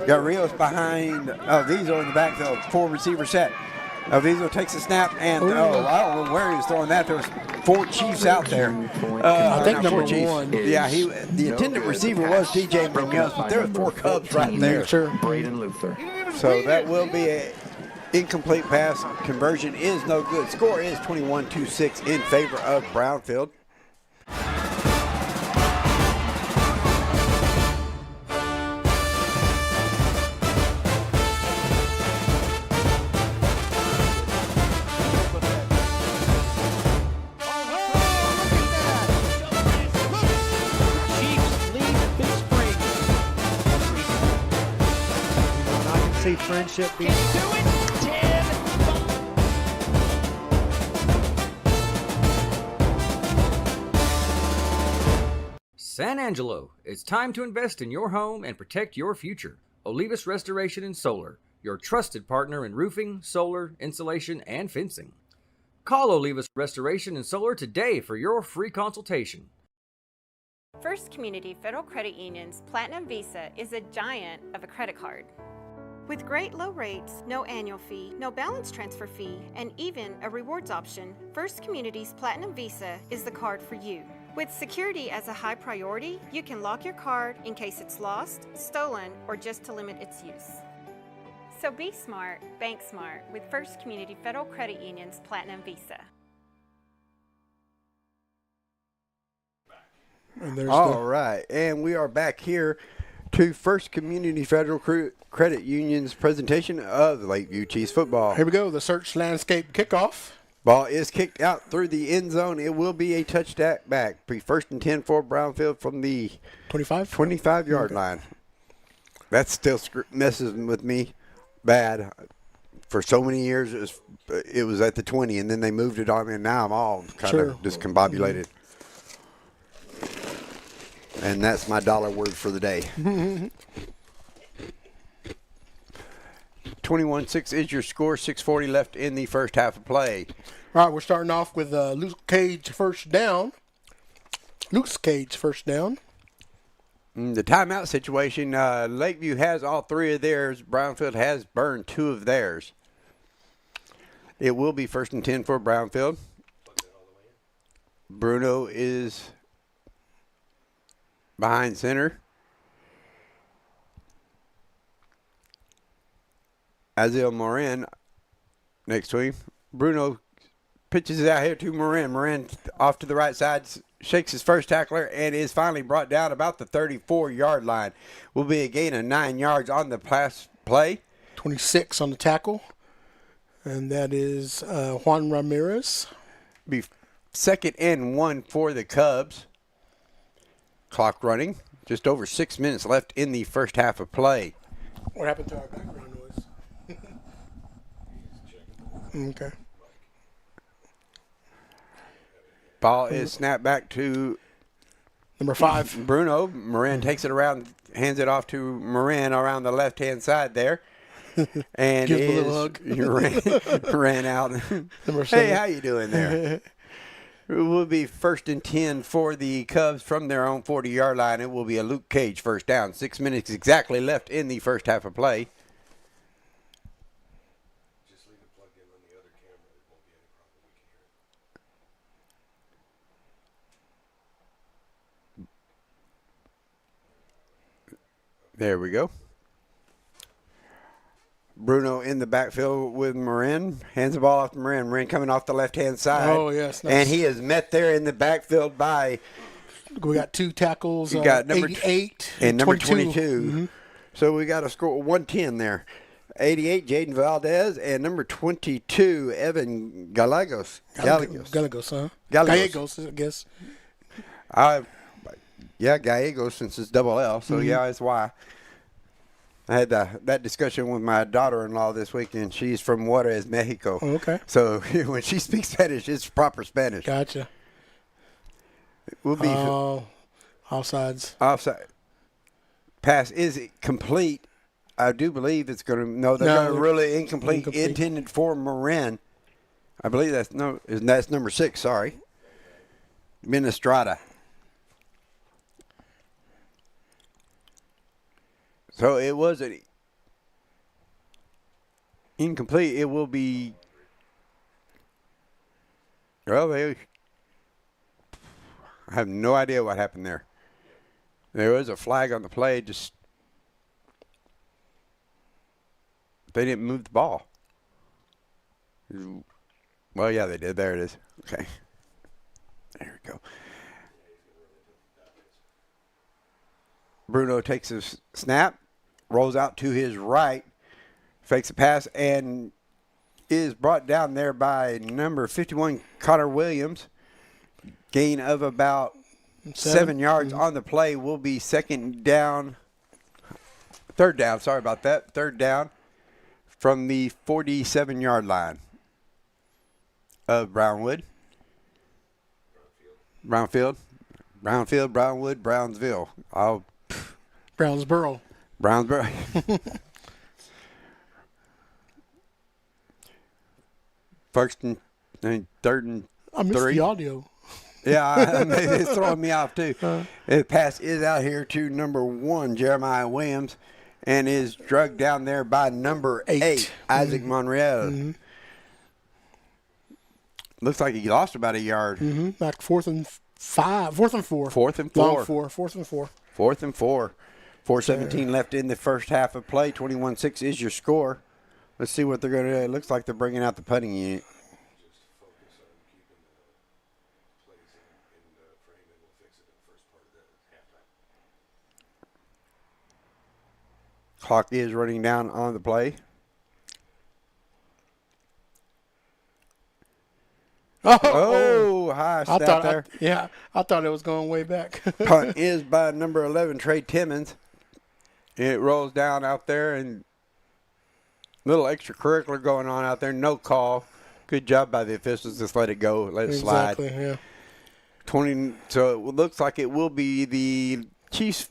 Got Rios behind. Oh, these are in the backfield. 4 receiver set. Alviso takes a snap, and I don't know where he was throwing that. There was 4 Chiefs out there. I think number 1. Yeah, the intended receiver was DJ Munoz, but there were 4 Cubs right there. Sure. Braden Luther. So that will be a incomplete pass. Conversion is no good. Score is 21-6 in favor of Brownfield. Friendship being San Angelo, it's time to invest in your home and protect your future. Olivas Restoration and Solar, your trusted partner in roofing, solar, insulation, and fencing. Call Olivas Restoration and Solar today for your free consultation. First Community Federal Credit Union's Platinum Visa is a giant of a credit card. With great low rates, no annual fee, no balance transfer fee, and even a rewards option, First Community's Platinum Visa is the card for you. With security as a high priority, you can lock your card in case it's lost, stolen, or just to limit its use. So be smart, bank smart with First Community Federal Credit Union's Platinum Visa. All right, and we are back here to First Community Federal Credit Union's presentation of Lakeview Chiefs football. Here we go, the search landscape kickoff. Ball is kicked out through the end zone. It will be a touchdown back. Be 1st and 10 for Brownfield from the 25-yard line. That still messes with me bad. For so many years, it was at the 20, and then they moved it on, and now I'm all kind of discombobulated. And that's my dollar word for the day. 21-6 is your score. 6:40 left in the first half of play. All right, we're starting off with Luke Cage first down. Luke's Cage first down. The timeout situation, Lakeview has all 3 of theirs. Brownfield has burned 2 of theirs. It will be 1st and 10 for Brownfield. Bruno is behind center. Aziel Morin next to him. Bruno pitches it out here to Morin. Morin off to the right side, shakes his first tackler, and is finally brought down about the 34-yard line. Will be a gain of 9 yards on the pass play. 26 on the tackle. And that is Juan Ramirez. Be 2nd and 1 for the Cubs. Clock running. Just over 6 minutes left in the first half of play. What happened to our background noise? Okay. Ball is snapped back to number 5. Bruno. Morin takes it around, hands it off to Morin around the left-hand side there. And give him a little hug. ran out. Number 7. Hey, how you doing there? It will be 1st and 10 for the Cubs from their own 40-yard line. It will be a Luke Cage first down. 6 minutes exactly left in the first half of play. Just leave it plugged in on the other camera. It won't be any problem. We can There we go. Bruno in the backfield with Marin. Hands the ball off to Marin. Marin coming off the left-hand side. Oh, yes. Nice. And he is met there in the backfield by... We got 2 tackles. We got number 88 and number 22. 22. Mm-hmm. So we got a score of 110 there. 88, Jaden Valdez, and number 22, Evan Gallegos. Gallegos, huh? Gallegos, I guess. Gallegos, since it's double L, so yeah, that's why. I had that discussion with my daughter-in-law this weekend. She's from Juarez, Mexico. Oh, okay. So when she speaks Spanish, it's proper Spanish. Gotcha. We'll be offsides. Offside. Pass is complete. I do believe it's going to. No, they're going to really incomplete. Intended for Marin. I believe that's number 6. Sorry, Minestrada. So it was an incomplete. It will be. Well, I have no idea what happened there. There was a flag on the play. Just they didn't move the ball. Well, yeah, they did. There it is. Okay. There we go. Bruno takes his snap, rolls out to his right, fakes a pass, and is brought down there by number 51, Connor Williams. Gain of about 7 yards on the play. Will be third down. Sorry about that. Third down from the 47-yard line of Brownwood. Brownfield, Brownwood, Brownsville. Brownsboro. First and third and I missed 3. the audio. Yeah, it's throwing me off too. The pass is out here to number 1, Jeremiah Williams, and is drugged down there by number 8, Isaac Monreal. Mm-hmm. Looks like he lost about a yard. Mm-hmm. Like 4th and 5. 4th and 4. 4th and 4. Long 4. 4th and 4. 4th and 4. 4:17 left in the first half of play. 21-6 is your score. Let's see what they're going to do. It looks like they're bringing out the punting unit. Clock is running down on the play. Oh, high snap there. I thought it was going way back. Punt is by number 11, Trey Timmons. It rolls down out there, and little extracurricular going on out there. No call. Good job by the officials. Just let it go. Let it slide. Exactly, yeah. 20. So it looks like it will be the Chiefs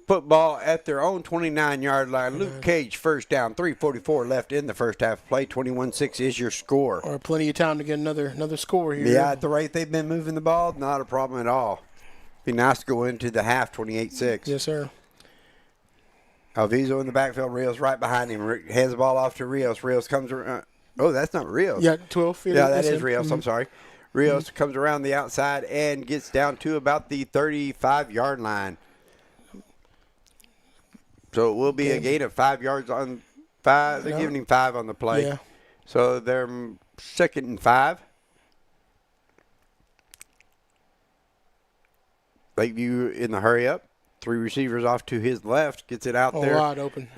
football at their own 29-yard line. Luke Cage, first down. 3:44 left in the first half of play. 21-6 is your score. Or plenty of time to get another score here. Yeah, at the rate they've been moving the ball, not a problem at all. Be nice to go into the half 28-6. Yes, sir. Alviso in the backfield. Rios right behind him. Hands the ball off to Rios. Rios comes around. Oh, that's not Rios. Yeah, 12. Yeah, that is Rios. I'm sorry. Rios comes around the outside and gets down to about the 35-yard line. So it will be a gain of 5 yards on 5. They're giving him 5 on the play. Yeah. So they're 2nd and 5. Lakeview in the hurry up. 3 receivers off to his left. Gets it out there.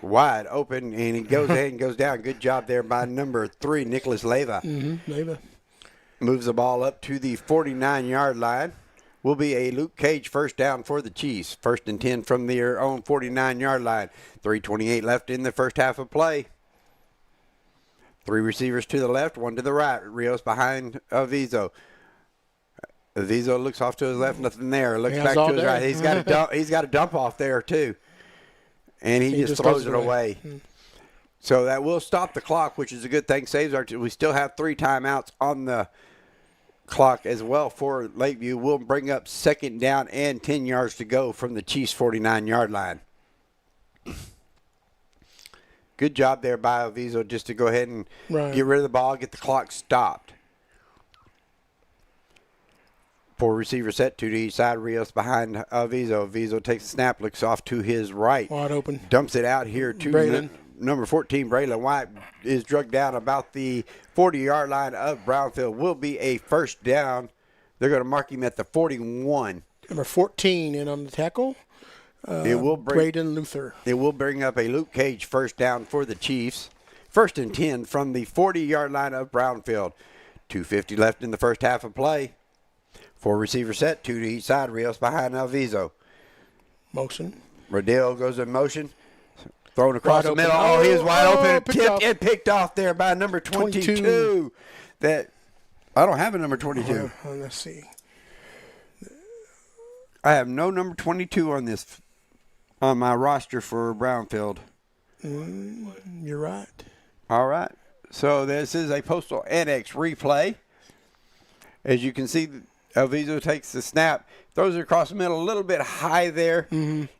Wide open. And he goes ahead and goes down. Good job there by number 3, Nicholas Leyva. Leyva. Moves the ball up to the 49-yard line. Will be a Luke Cage first down for the Chiefs. 1st and 10 from their own 49-yard line. 3:28 left in the first half of play. 3 receivers to the left, 1 to the right. Rios behind Avizo. Avizo looks off to his left, nothing there. Looks back to his right. He's got a dump off there too, and he just throws it away. So that will stop the clock, which is a good thing. Saves our. We still have 3 timeouts on the clock as well for Lakeview. We'll bring up 2nd down and 10 yards to go from the Chiefs' 49-yard line. Good job there by Avizo just to go ahead and get rid of the ball, get the clock stopped. 4 receiver set, 2 to each side. Rios behind Vizo. Vizo takes a snap, looks off to his right. Wide open. Dumps it out here to Braylon. Number 14, Braylon White, is drugged down about the 40-yard line of Brownfield. Will be a first down. They're going to mark him at the 41. Number 14 in on the tackle. Braden Luther. It will bring up a Luke Cage first down for the Chiefs. First and 10 from the 40-yard line of Brownfield. 2:50 left in the first half of play. 4 receiver set, 2 to each side. Rios behind Alviso. Motion. Rodell goes in motion. Thrown across Wide the middle. open. He is wide open. Picked off. Picked off there by number 22. That I don't have a number 22. Let's see. I have no number 22 on my roster for Brownfield. You're right. All right. So this is a Postal Annex replay. As you can see, Alviso takes the snap, throws it across the middle a little bit high there,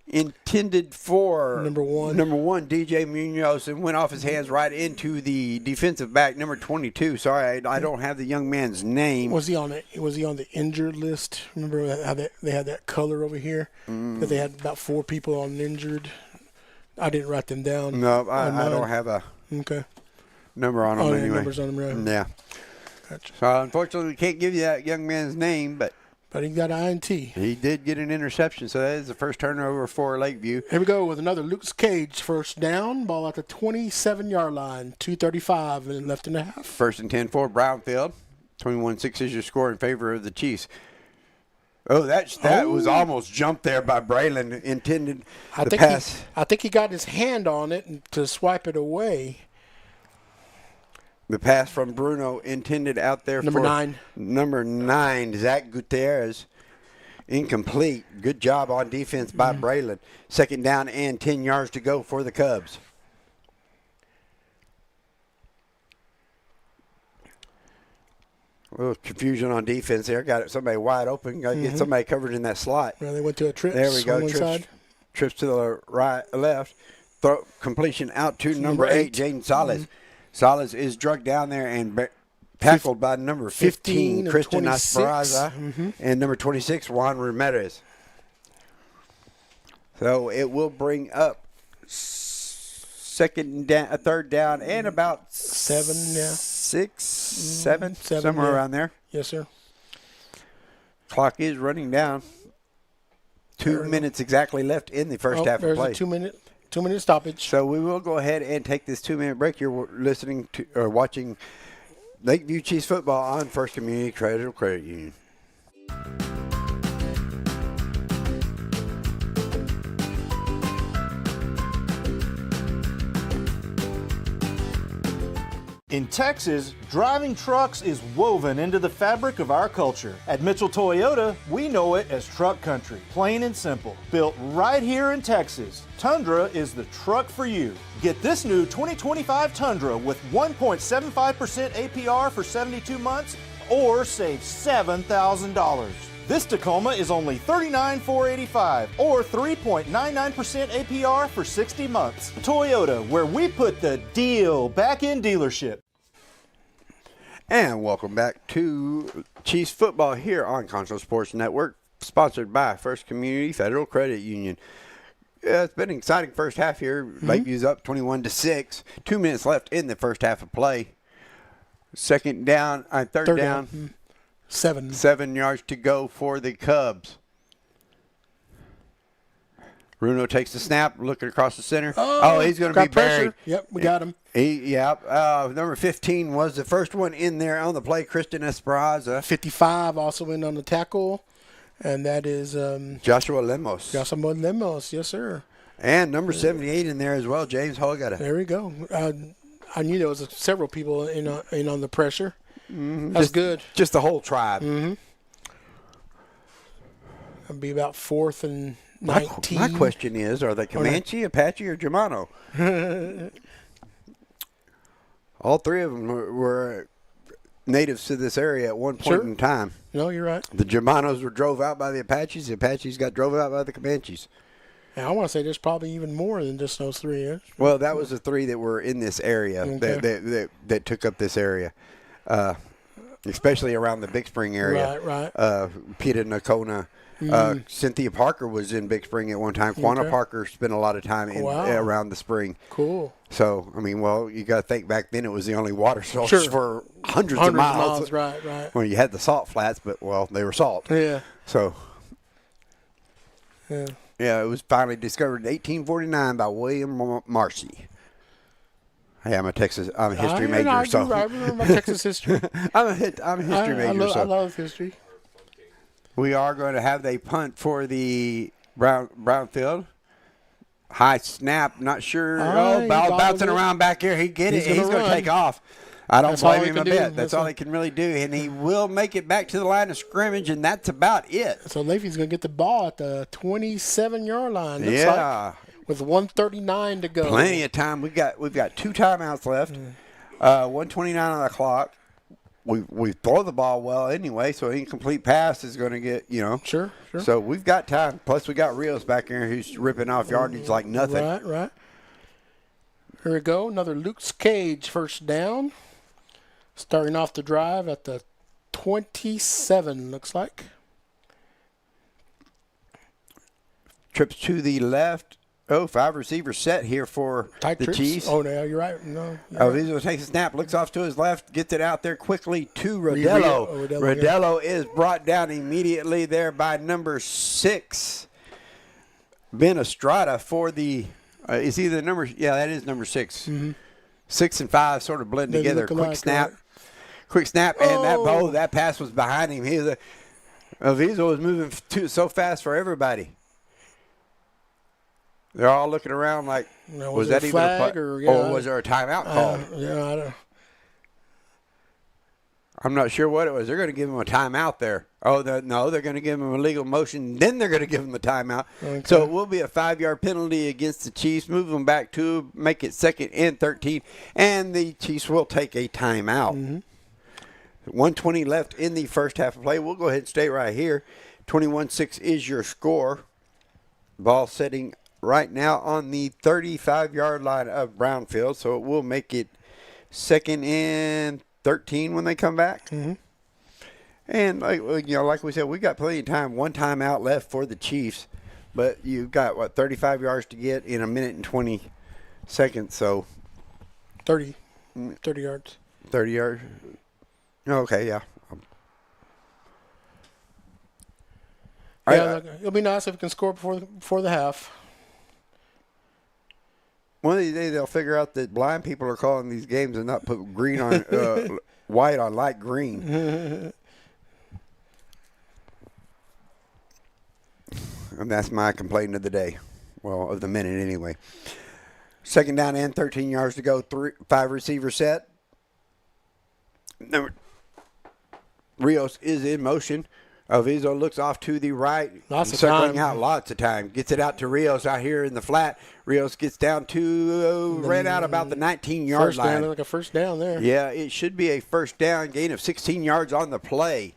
intended for number one, DJ Munoz, and went off his hands right into the defensive back, number 22. Sorry, I don't have the young man's name. Was he on the injured list? Remember how they had that color over here? That they had about 4 people on injured. I didn't write them down. No, I don't have a number on them anyway. Numbers on them, right? Yeah. Gotcha. So unfortunately, we can't give you that young man's name, but he got an INT. He did get an interception, so that is the first turnover for Lakeview. Here we go with another Luke Cage first down. Ball at the 27-yard line. 2:35 and left in the half. First and 10 for Brownfield. 21-6 is your score in favor of the Chiefs. Oh, that was almost jumped there by Braylon. Intended the pass. I think he got his hand on it to swipe it away. The pass from Bruno intended out there Number 9. Number 9, Zach Gutierrez. Incomplete. Good job on defense by Braylon. Second down and 10 yards to go for the Cubs. A little confusion on defense there. Got somebody wide open. Got to get somebody covered in that slot. Well, they went to a trip. There we go. Trips to the left. Completion out to number 8, Jaden Salas. Salas is drugged down there and tackled by number 15, Christian Asperanza, and number 26, Juan Ramirez. So it will bring up third down, and about 7, six, seven, somewhere around there. Yes, sir. Clock is running down. 2 minutes exactly left in the first half of play. There's a 2-minute stoppage. So we will go ahead and take this 2-minute break. You're listening to or watching Lakeview Chiefs football on First Community Credit Union. In Texas, driving trucks is woven into the fabric of our culture. At Mitchell Toyota, we know it as truck country, plain and simple. Built right here in Texas, Tundra is the truck for you. Get this new 2025 Tundra with 1.75% APR for 72 months or save $7,000. This Tacoma is only $39,485 or 3.99% APR for 60 months. Toyota, where we put the deal back in dealership. And welcome back to Chiefs football here on Concho Sports Network, sponsored by First Community Federal Credit Union. Yeah, it's been an exciting first half here. Lakeview's up 21-6. 2 minutes left in the first half of play. Third down. 7 yards to go for the Cubs. Bruno takes the snap, looking across the center. Oh, he's going to be buried. Yep, we got him. Number 15 was the first one in there on the play, Christian Esperanza. 55 also in on the tackle, and that is Joshua Lemos. Joshua Lemos, yes, sir. And number 78 in there as well, James Holgata. There we go. I knew there was several people in on the pressure. That's good. Just the whole tribe. It'll be about 4th and 19. My question is, are they Comanche, Apache, or Germano? All three of them were natives to this area at one point in time. No, you're right. The Germanos were drove out by the Apaches. The Apaches got drove out by the Comanches. And I want to say there's probably even more than just those 3. Yeah? Well, that was the 3 that were in this area that took up this area. especially around the Big Spring area. Right. Peta Nocona. Cynthia Parker was in Big Spring at one time. Quanah Parker spent a lot of time around the spring. Cool. So, I mean, well, you got to think back then it was the only water source for hundreds of miles. Right. Well, you had the salt flats, but, well, they were salt. Yeah. So, yeah, it was finally discovered in 1849 by William Marcy. Hey, I'm a history major, so I remember my Texas history. I'm a history major. I love history. We are going to have the punt for the Brownfield. High snap, not sure. Ball bouncing around back here. He's going to take off. I don't blame him a bit. That's all he can really do, and he will make it back to the line of scrimmage, and that's about it. So Leafy's going to get the ball at the 27-yard line. Looks like, with 1:39 to go. Plenty of time. We've got 2 timeouts left. 1:29 on the clock. We throw the ball well anyway, so an incomplete pass is going to get, Sure. So we've got time. Plus, we got Rios back here who's ripping off yardage like nothing. Right. Here we go. Another Luke's Cage first down. Starting off the drive at the 27, looks like. Trips to the left. 5 receivers set here for the Chiefs. Oh, no, you're right. No. Vizo takes a snap, looks off to his left, gets it out there quickly to Rodello. Rodello is brought down immediately there by number 6, Ben Estrada for the is he the number? Yeah, that is number 6. 6 and 5 sort of blend together. Quick snap, and that pass was behind him. Vizo was moving so fast for everybody. They're all looking around like, was that even a flag, or was there a timeout called? I don't. I'm not sure what it was. They're going to give him a timeout there. They're going to give him a legal motion. Then they're going to give him a timeout. Okay. So it will be a 5-yard penalty against the Chiefs. Move them back to make it 2nd and 13. And the Chiefs will take a timeout. 1:20 left in the first half of play. We'll go ahead and stay right here. 21-6 is your score. Ball setting right now on the 35-yard line of Brownfield. So it will make it 2nd and 13 when they come back. And like we said, we got plenty of time. 1 timeout left for the Chiefs, but you've got 35 yards to get in 1 minute and 20 seconds. So 30 yards. 30 yards. Okay, yeah. It'll be nice if we can score before the half. One of these days they'll figure out that blind people are calling these games and not put green on white on light green. And that's my complaint of the day. Well, of the minute anyway. 2nd down and 13 yards to go. 5 receiver set. Rios is in motion. Vizo looks off to the right. Circling out lots of time. Gets it out to Rios out here in the flat. Rios gets down to, ran out about the 19-yard line. Like a first down there. Yeah, it should be a first down, gain of 16 yards on the play.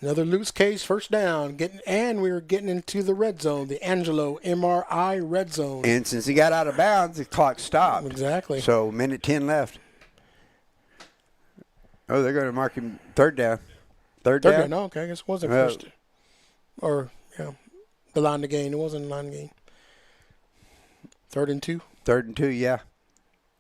Another Luke's Cage first down. We were getting into the red zone, the Angelo MRI red zone. And since he got out of bounds, the clock stopped. Exactly. So, 1:10 left. They're going to mark him 3rd down. Third down? No, okay. I guess it wasn't first. Or, the line to gain. It wasn't a line to gain. 3rd and 2? 3rd and 2, yeah.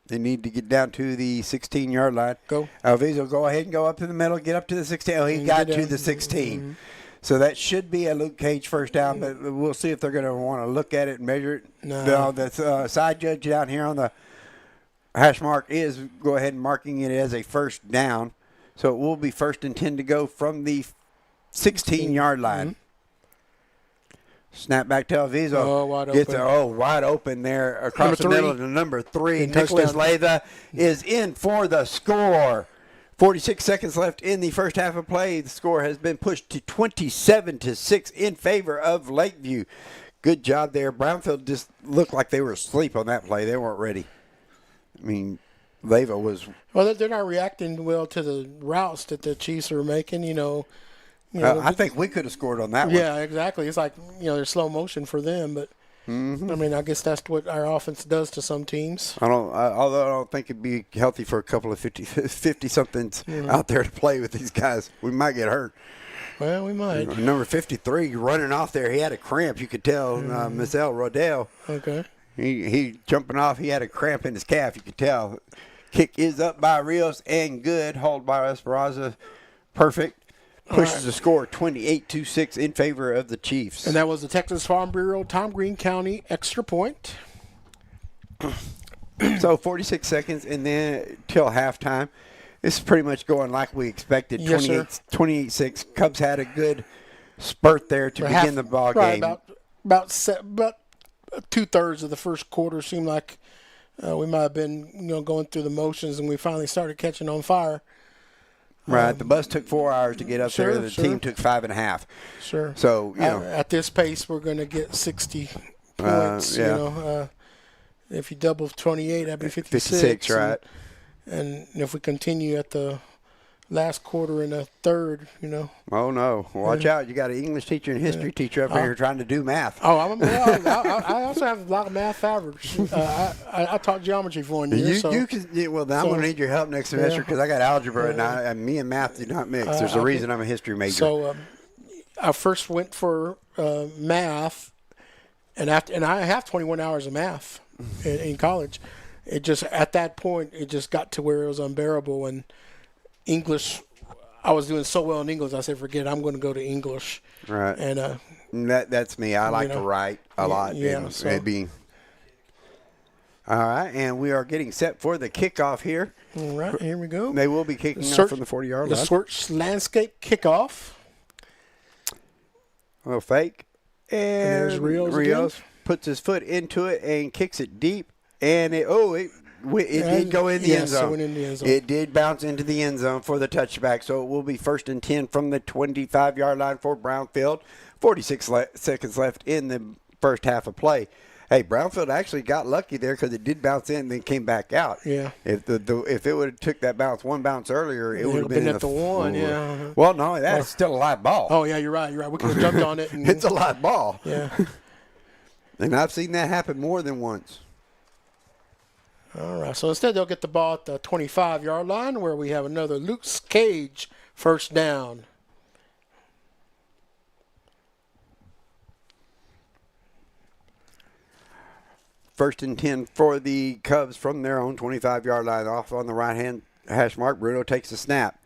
They need to get down to the 16-yard line. Go. Vizo, go ahead and go up to the middle, get up to the 16. He got to the 16. So that should be a Luke Cage first down, but we'll see if they're going to want to look at it and measure it. No, the side judge down here on the hash mark is go ahead and marking it as a first down. So it will be 1st and 10 to go from the 16-yard line. Snap back to Vizo. Wide open there across the middle to number 3. Nicholas Latha is in for the score. 46 seconds left in the first half of play. The score has been pushed to 27-6 in favor of Lakeview. Good job there. Brownfield just looked like they were asleep on that play. They weren't ready. I mean, Leva was. Well, they're not reacting well to the routes that the Chiefs are making. I think we could have scored on that one. Yeah, exactly. It's like there's slow motion for them, but Mm-hmm. I mean, I guess that's what our offense does to some teams. Although I don't think it'd be healthy for a couple of 50-somethings out there to play with these guys. We might get hurt. Well, we might. Number 53 running off there, he had a cramp. You could tell, Michelle Rodell. Okay. He jumping off, he had a cramp in his calf. You could tell. Kick is up by Rios and good. Hold by Esperanza. Perfect. Pushes the score 28-6 in favor of the Chiefs. And that was the Texas Farm Bureau, Tom Green County extra point. So 46 seconds and then till halftime. This is pretty much going like we expected. Yes, 28-6. Cubs had a good spurt there to begin the ball game. About 2/3 of the first quarter seemed like we might have been going through the motions, and we finally started catching on fire. Right, the bus took 4 hours to get up there. The team took 5.5. Sure. So at this pace, we're going to get 60 points. If you double 28, that'd be 56. Right. And if we continue at the last quarter and a third, Oh no! Watch out! You got an English teacher and history teacher up here trying to do math. Oh, I also have a lot of math average. I taught geometry for 1 year. I'm going to need your help next semester because I got algebra and me and math do not mix. There's a reason I'm a history major. So I first went for math, and I have 21 hours of math in college. It just at that point it just got to where it was unbearable, and English. I was doing so well in English, I said, forget it, I'm going to go to English. Right. And that's me. I like to write a lot. Yeah. All right, and we are getting set for the kickoff here. All right, here we go. They will be kicking off from the 40-yard line. The Search Landscape kickoff. A little fake. And there's Rios puts his foot into it and kicks it deep. And it did go in the end zone. It went in the end zone. It did bounce into the end zone for the touchback. So it will be 1st and 10 from the 25-yard line for Brownfield. 46 seconds left in the first half of play. Hey, Brownfield actually got lucky there because it did bounce in and then came back out. Yeah. If it would have took that one bounce earlier, it would have been at the one. Yeah. Well, no, that's still a live ball. Oh yeah, you're right. We could have jumped on it. It's a live ball. Yeah. And I've seen that happen more than once. All right. So instead, they'll get the ball at the 25-yard line, where we have another Luke Cage first down. First and 10 for the Cubs from their own 25-yard line. Off on the right-hand hash mark. Bruno takes the snap.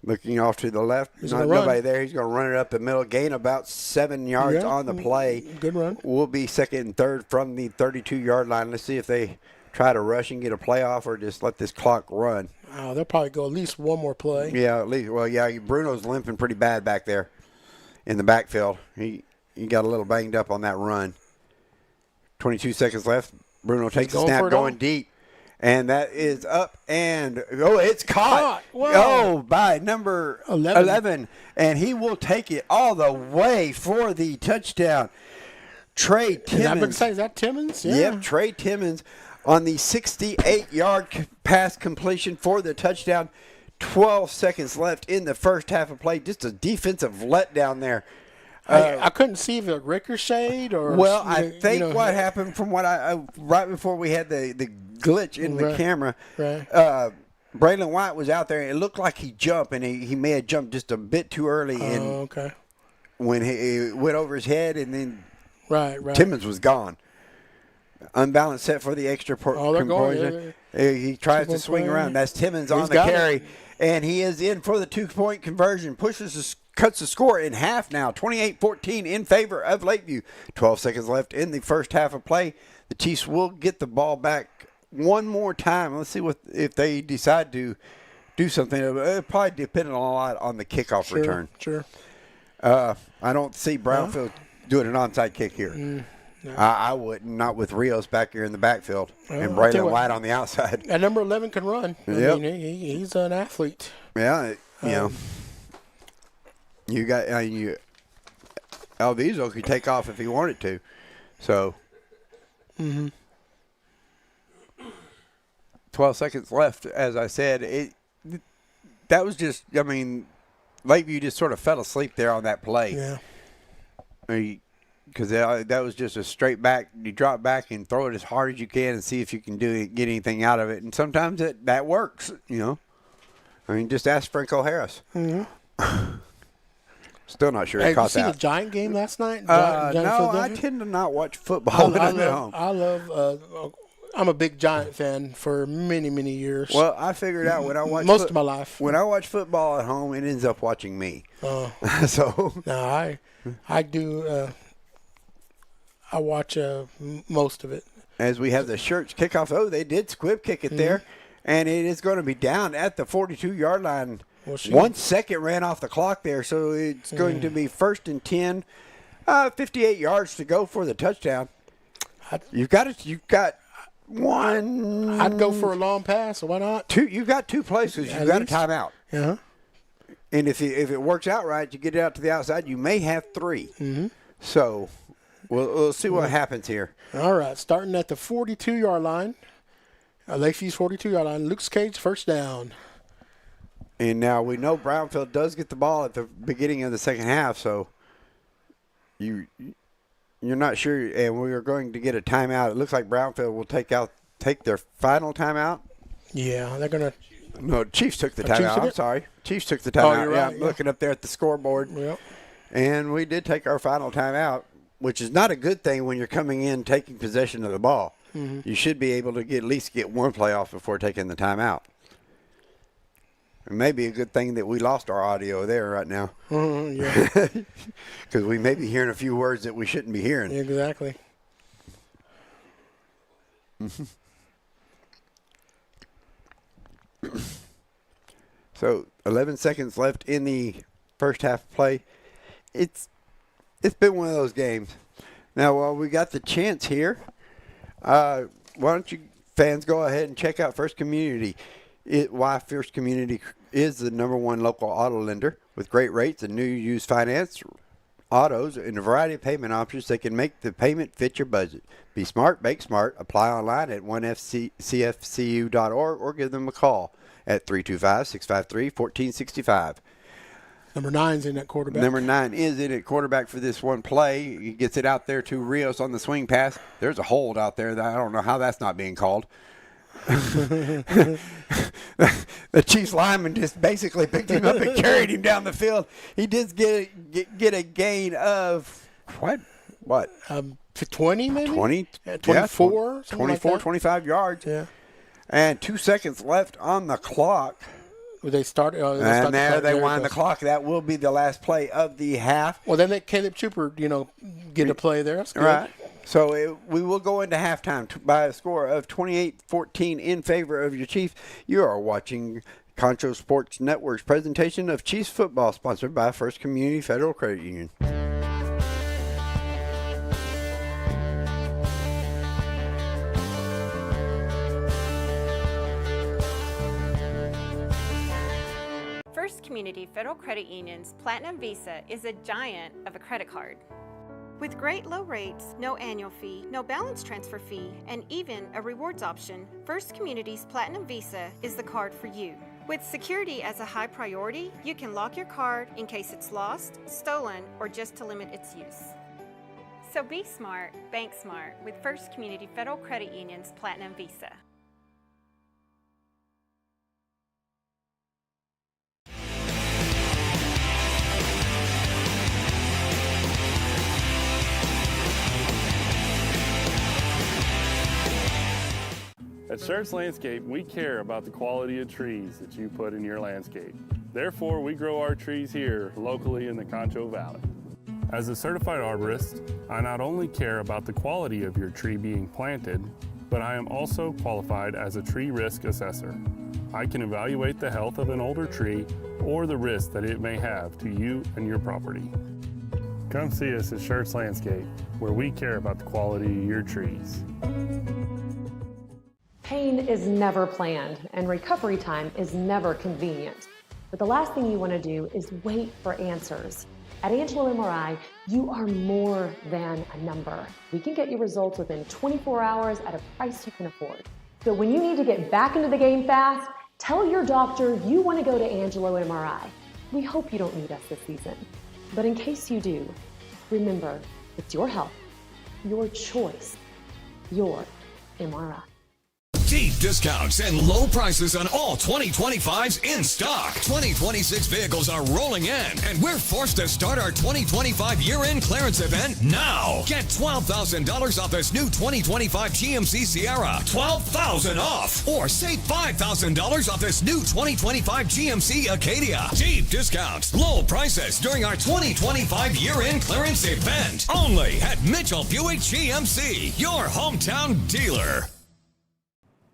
Looking off to the left. Nobody there. He's going to run it up the middle. Gain about 7 yards on the play. Good run. Will be 2nd and 3rd from the 32-yard line. Let's see if they try to rush and get a playoff or just let this clock run. Oh, they'll probably go at least one more play. Yeah, at least. Well, yeah, Bruno's limping pretty bad back there in the backfield. He got a little banged up on that run. 22 seconds left. Bruno takes the snap, going deep. And that is up and, it's caught. By number 11. And he will take it all the way for the touchdown. Trey Timmons. Is that Timmons? Yeah. Yep, Trey Timmons on the 68-yard pass completion for the touchdown. 12 seconds left in the first half of play. Just a defensive letdown there. I couldn't see if it ricocheted or. Well, I think what happened from what I right before we had the glitch in the camera. Right. Braylon White was out there, and it looked like he jumped, and he may have jumped just a bit too early. Okay. When he went over his head, and then right. Timmons was gone. Unbalanced set for the extra point. He tries to swing around. That's Timmons on the carry, and he is in for the 2-point conversion. Cuts the score in half now, 28-14 in favor of Lakeview. 12 seconds left in the first half of play. The Chiefs will get the ball back one more time. Let's see if they decide to do something. It'll probably depend a lot on the kickoff return. Sure. I don't see Brownfield doing an onside kick here. No. I wouldn't, not with Rios back here in the backfield and Braylon White on the outside. And number 11 can run. Yep. I mean, he's an athlete. Yeah, you got Alviso could take off if he wanted to. So 12 seconds left, as I said. That was just, Lakeview just sort of fell asleep there on that play. Yeah. because that was just a straight back. You drop back and throw it as hard as you can and see if you can get anything out of it. And sometimes that works, I mean, just ask Franco Harris. Mm-hmm. Still not sure Hey, he caught you see that. the Giant game last night? No, I tend to not watch football when I'm at home. I love. I'm a big Giant fan for many, many years. Well, I figured out when I watch most of my life. When I watch football at home, it ends up watching me. So no, I do. I watch most of it. As we have the shirts kickoff. Oh, they did squib kick it there, and it is going to be down at the 42-yard line. 1 second ran off the clock there, so it's going to be 1st and 10, 58 yards to go for the touchdown. You've got one. I'd go for a long pass. Why not? You've got 2 places. You've got a timeout. Yeah. And if it works out right, you get it out to the outside, you may have 3. Mm-hmm. So we'll see what happens here. All right, starting at the 42-yard line. Lakeview's 42-yard line. Luke's Cage, first down. And now we know Brownfield does get the ball at the beginning of the second half, so you're not sure. And we are going to get a timeout. It looks like Brownfield will take their final timeout. Yeah, they're going to. No, Chiefs took the timeout. I'm sorry. Chiefs took the timeout. You're right, I'm looking up there at the scoreboard. Yep. And we did take our final timeout, which is not a good thing when you're coming in taking possession of the ball. Mm-hmm. You should be able to at least get one play off before taking the timeout. It may be a good thing that we lost our audio there right now. Yeah. Because we may be hearing a few words that we shouldn't be hearing. Exactly. So 11 seconds left in the first half of play. It's been one of those games. Now, while we got the chance here, why don't you fans go ahead and check out First Community. Why First Community is the #1 local auto lender with great rates and new used finance autos and a variety of payment options that can make the payment fit your budget. Be smart, make smart. Apply online at 1fcfcu.org or give them a call at 325-653-1465. Number 9's in at quarterback. Number 9 is in at quarterback for this one play. He gets it out there to Rios on the swing pass. There's a hold out there that I don't know how that's not being called. The Chiefs lineman just basically picked him up and carried him down the field. He did get a gain of what? 20 maybe? 20? 24? 24, 25 yards. Yeah. And 2 seconds left on the clock. They start. And there they wind the clock. That will be the last play of the half. Well, then let Caleb Trooper, get a play there. That's good. Right. So we will go into halftime by a score of 28-14 in favor of your Chiefs. You are watching Concho Sports Network's presentation of Chiefs football, sponsored by First Community Federal Credit Union. First Community Federal Credit Union's Platinum Visa is a giant of a credit card. With great low rates, no annual fee, no balance transfer fee, and even a rewards option, First Community's Platinum Visa is the card for you. With security as a high priority, you can lock your card in case it's lost, stolen, or just to limit its use. So be smart, bank smart with First Community Federal Credit Union's Platinum Visa. At Schertz Landscape, we care about the quality of trees that you put in your landscape. Therefore, we grow our trees here locally in the Concho Valley. As a certified arborist, I not only care about the quality of your tree being planted, but I am also qualified as a tree risk assessor. I can evaluate the health of an older tree or the risk that it may have to you and your property. Come see us at Schertz Landscape, where we care about the quality of your trees. Pain is never planned, and recovery time is never convenient. But the last thing you want to do is wait for answers. At Angelo MRI, you are more than a number. We can get you results within 24 hours at a price you can afford. So when you need to get back into the game fast, tell your doctor you want to go to Angelo MRI. We hope you don't need us this season. But in case you do, remember, It's your health, your choice, your MRI. Deep discounts and low prices on all 2025s in stock. 2026 vehicles are rolling in, and we're forced to start our 2025 year-end clearance event now. Get $12,000 off this new 2025 GMC Sierra. $12,000 off. Or save $5,000 off this new 2025 GMC Acadia. Deep discounts, low prices during our 2025 year-end clearance event. Only at Mitchell Buick GMC, your hometown dealer.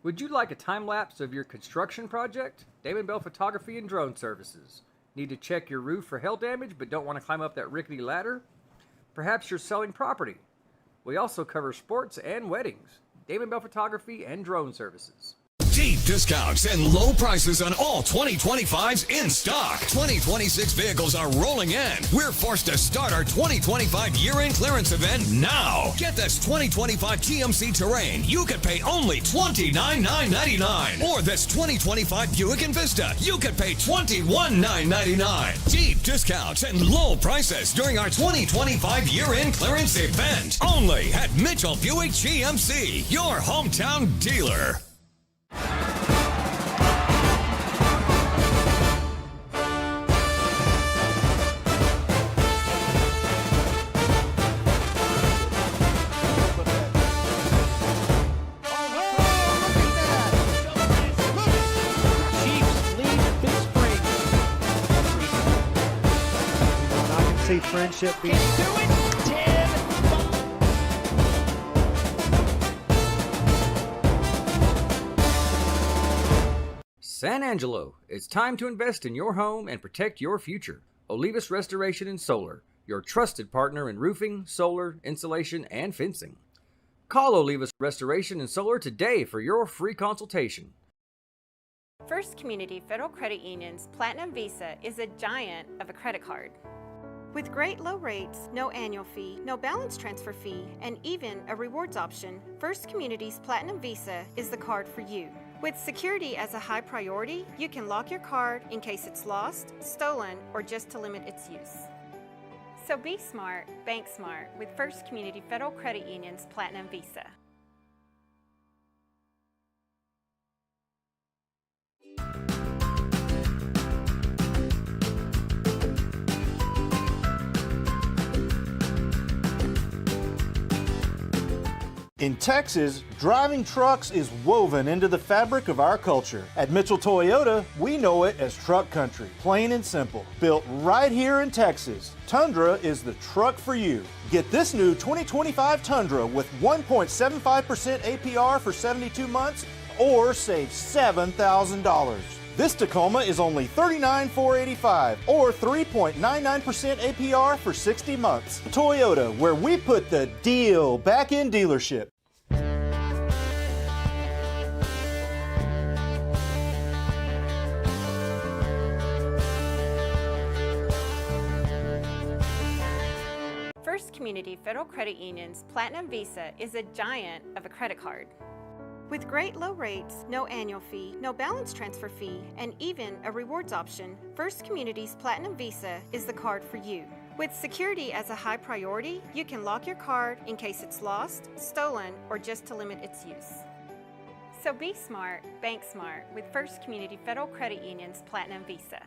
Would you like a time-lapse of your construction project? Damon Bell Photography and Drone Services. Need to check your roof for hail damage but don't want to climb up that rickety ladder? Perhaps you're selling property. We also cover sports and weddings. Damon Bell Photography and Drone Services. Deep discounts and low prices on all 2025s in stock. 2026 vehicles are rolling in. We're forced to start our 2025 year-end clearance event now. Get this 2025 GMC Terrain. You could pay only $29,999. Or this 2025 Buick Envista. You could pay $21,999. Deep discounts and low prices during our 2025 year-end clearance event. Only at Mitchell Buick GMC, your hometown dealer. See friendship being San Angelo, it's time to invest in your home and protect your future. Olivas Restoration and Solar, your trusted partner in roofing, solar, insulation, and fencing. Call Olivas Restoration and Solar today for your free consultation. First Community Federal Credit Union's Platinum Visa is a giant of a credit card. With great low rates, no annual fee, no balance transfer fee, and even a rewards option, First Community's Platinum Visa is the card for you. With security as a high priority, you can lock your card in case it's lost, stolen, or just to limit its use. So be smart, bank smart with First Community Federal Credit Union's Platinum Visa. In Texas, driving trucks is woven into the fabric of our culture. At Mitchell Toyota, we know it as truck country, plain and simple. Built right here in Texas, Tundra is the truck for you. Get this new 2025 Tundra with 1.75% APR for 72 months or save $7,000. This Tacoma is only $39,485 or 3.99% APR for 60 months. Toyota, where we put the deal back in dealership. First Community Federal Credit Union's Platinum Visa is a giant of a credit card. With great low rates, no annual fee, no balance transfer fee, and even a rewards option, First Community's Platinum Visa is the card for you. With security as a high priority, you can lock your card in case it's lost, stolen, or just to limit its use. So be smart, bank smart with First Community Federal Credit Union's Platinum Visa.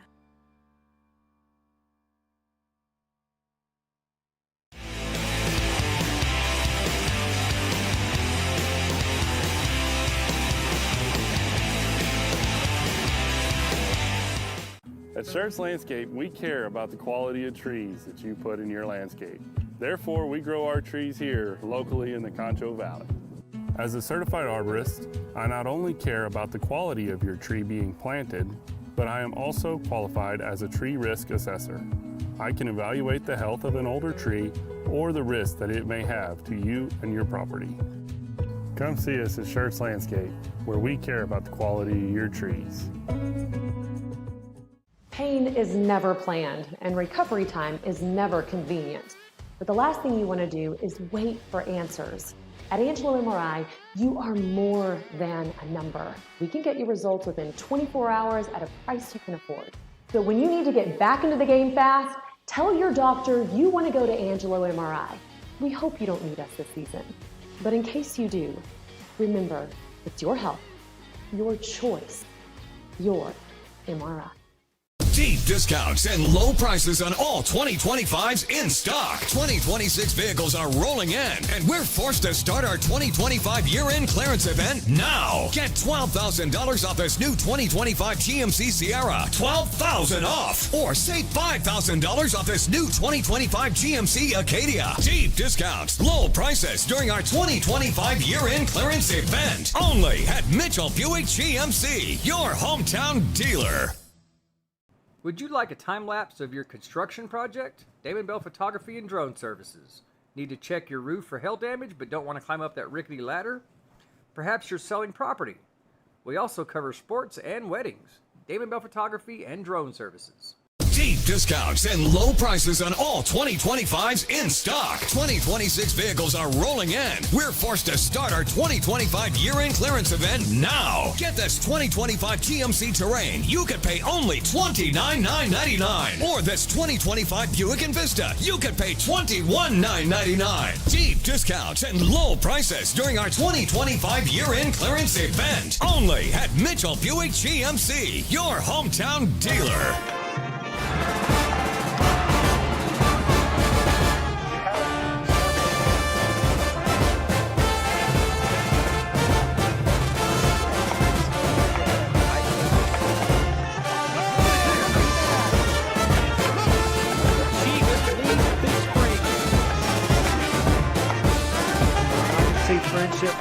At Schertz Landscape, we care about the quality of trees that you put in your landscape. Therefore, we grow our trees here locally in the Concho Valley. As a certified arborist, I not only care about the quality of your tree being planted, but I am also qualified as a tree risk assessor. I can evaluate the health of an older tree or the risk that it may have to you and your property. Come see us at Schertz Landscape, where we care about the quality of your trees. Pain is never planned, and recovery time is never convenient. But the last thing you want to do is wait for answers. At Angelo MRI, you are more than a number. We can get you results within 24 hours at a price you can afford. So when you need to get back into the game fast, tell your doctor you want to go to Angelo MRI. We hope you don't need us this season. But in case you do, remember, it's your health, your choice, your MRI. Deep discounts and low prices on all 2025s in stock. 2026 vehicles are rolling in, and we're forced to start our 2025 year-end clearance event now. Get $12,000 off this new 2025 GMC Sierra. $12,000 off. Or save $5,000 off this new 2025 GMC Acadia. Deep discounts, low prices during our 2025 year-end clearance event. Only at Mitchell Buick GMC, your hometown dealer. Would you like a time-lapse of your construction project? Damon Bell Photography and Drone Services. Need to check your roof for hail damage but don't want to climb up that rickety ladder? Perhaps you're selling property. We also cover sports and weddings. Damon Bell Photography and Drone Services. Deep discounts and low prices on all 2025s in stock. 2026 vehicles are rolling in. We're forced to start our 2025 year-end clearance event now. Get this 2025 GMC Terrain. You could pay only $29,999. Or this 2025 Buick Envista. You could pay $21,999. Deep discounts and low prices during our 2025 year-end clearance event. Only at Mitchell Buick GMC, your hometown dealer. Friendship.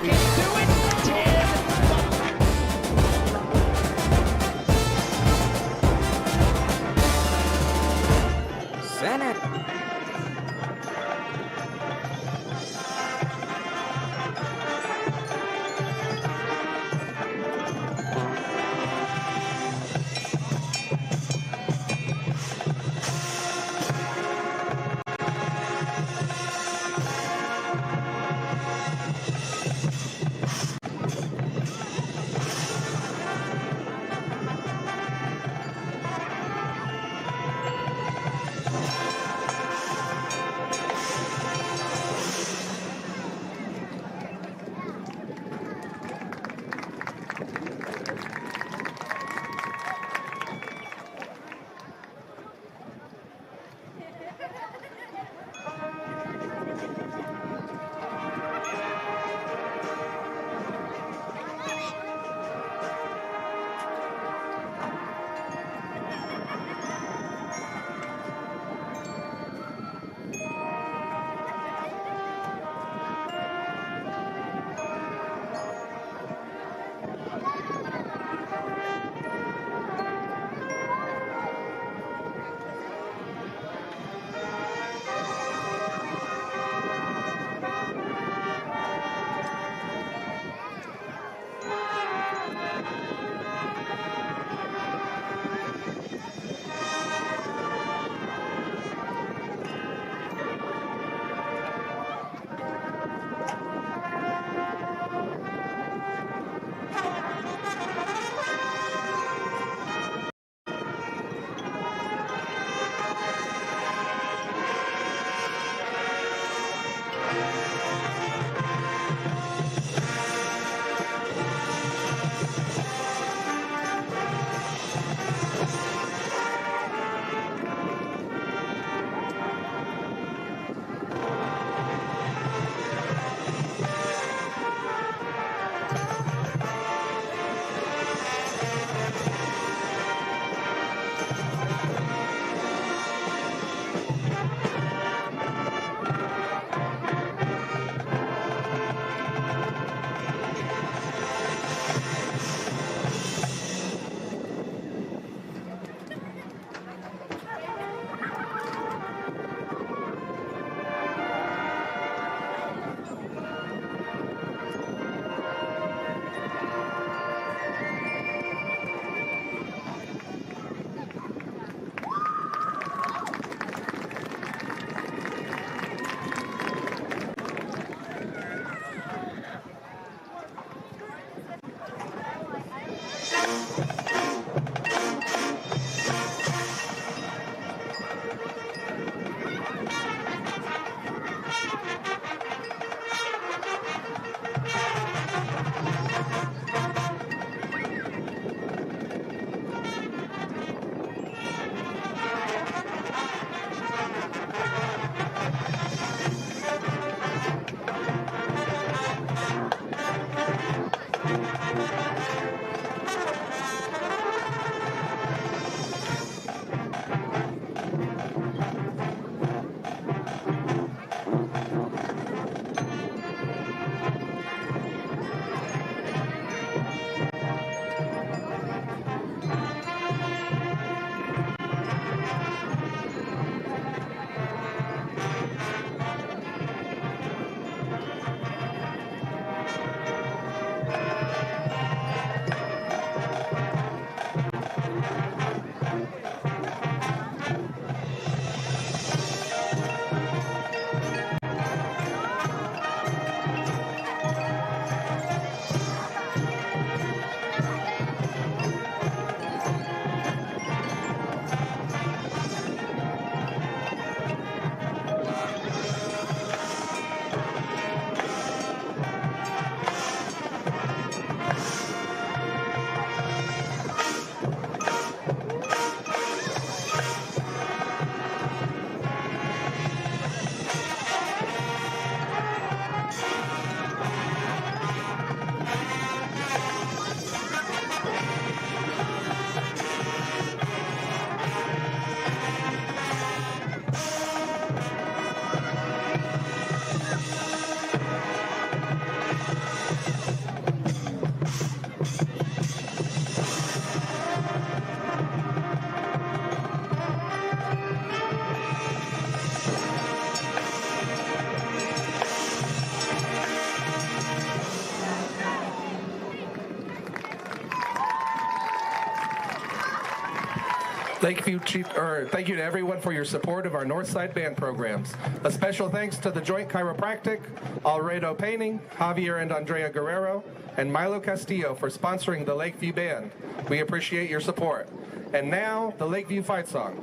Thank you to everyone for your support of our Northside Band programs. A special thanks to the Joint Chiropractic, Alredo Painting, Javier and Andrea Guerrero, and Milo Castillo for sponsoring the Lakeview Band. We appreciate your support. And now, the Lakeview Fight Song.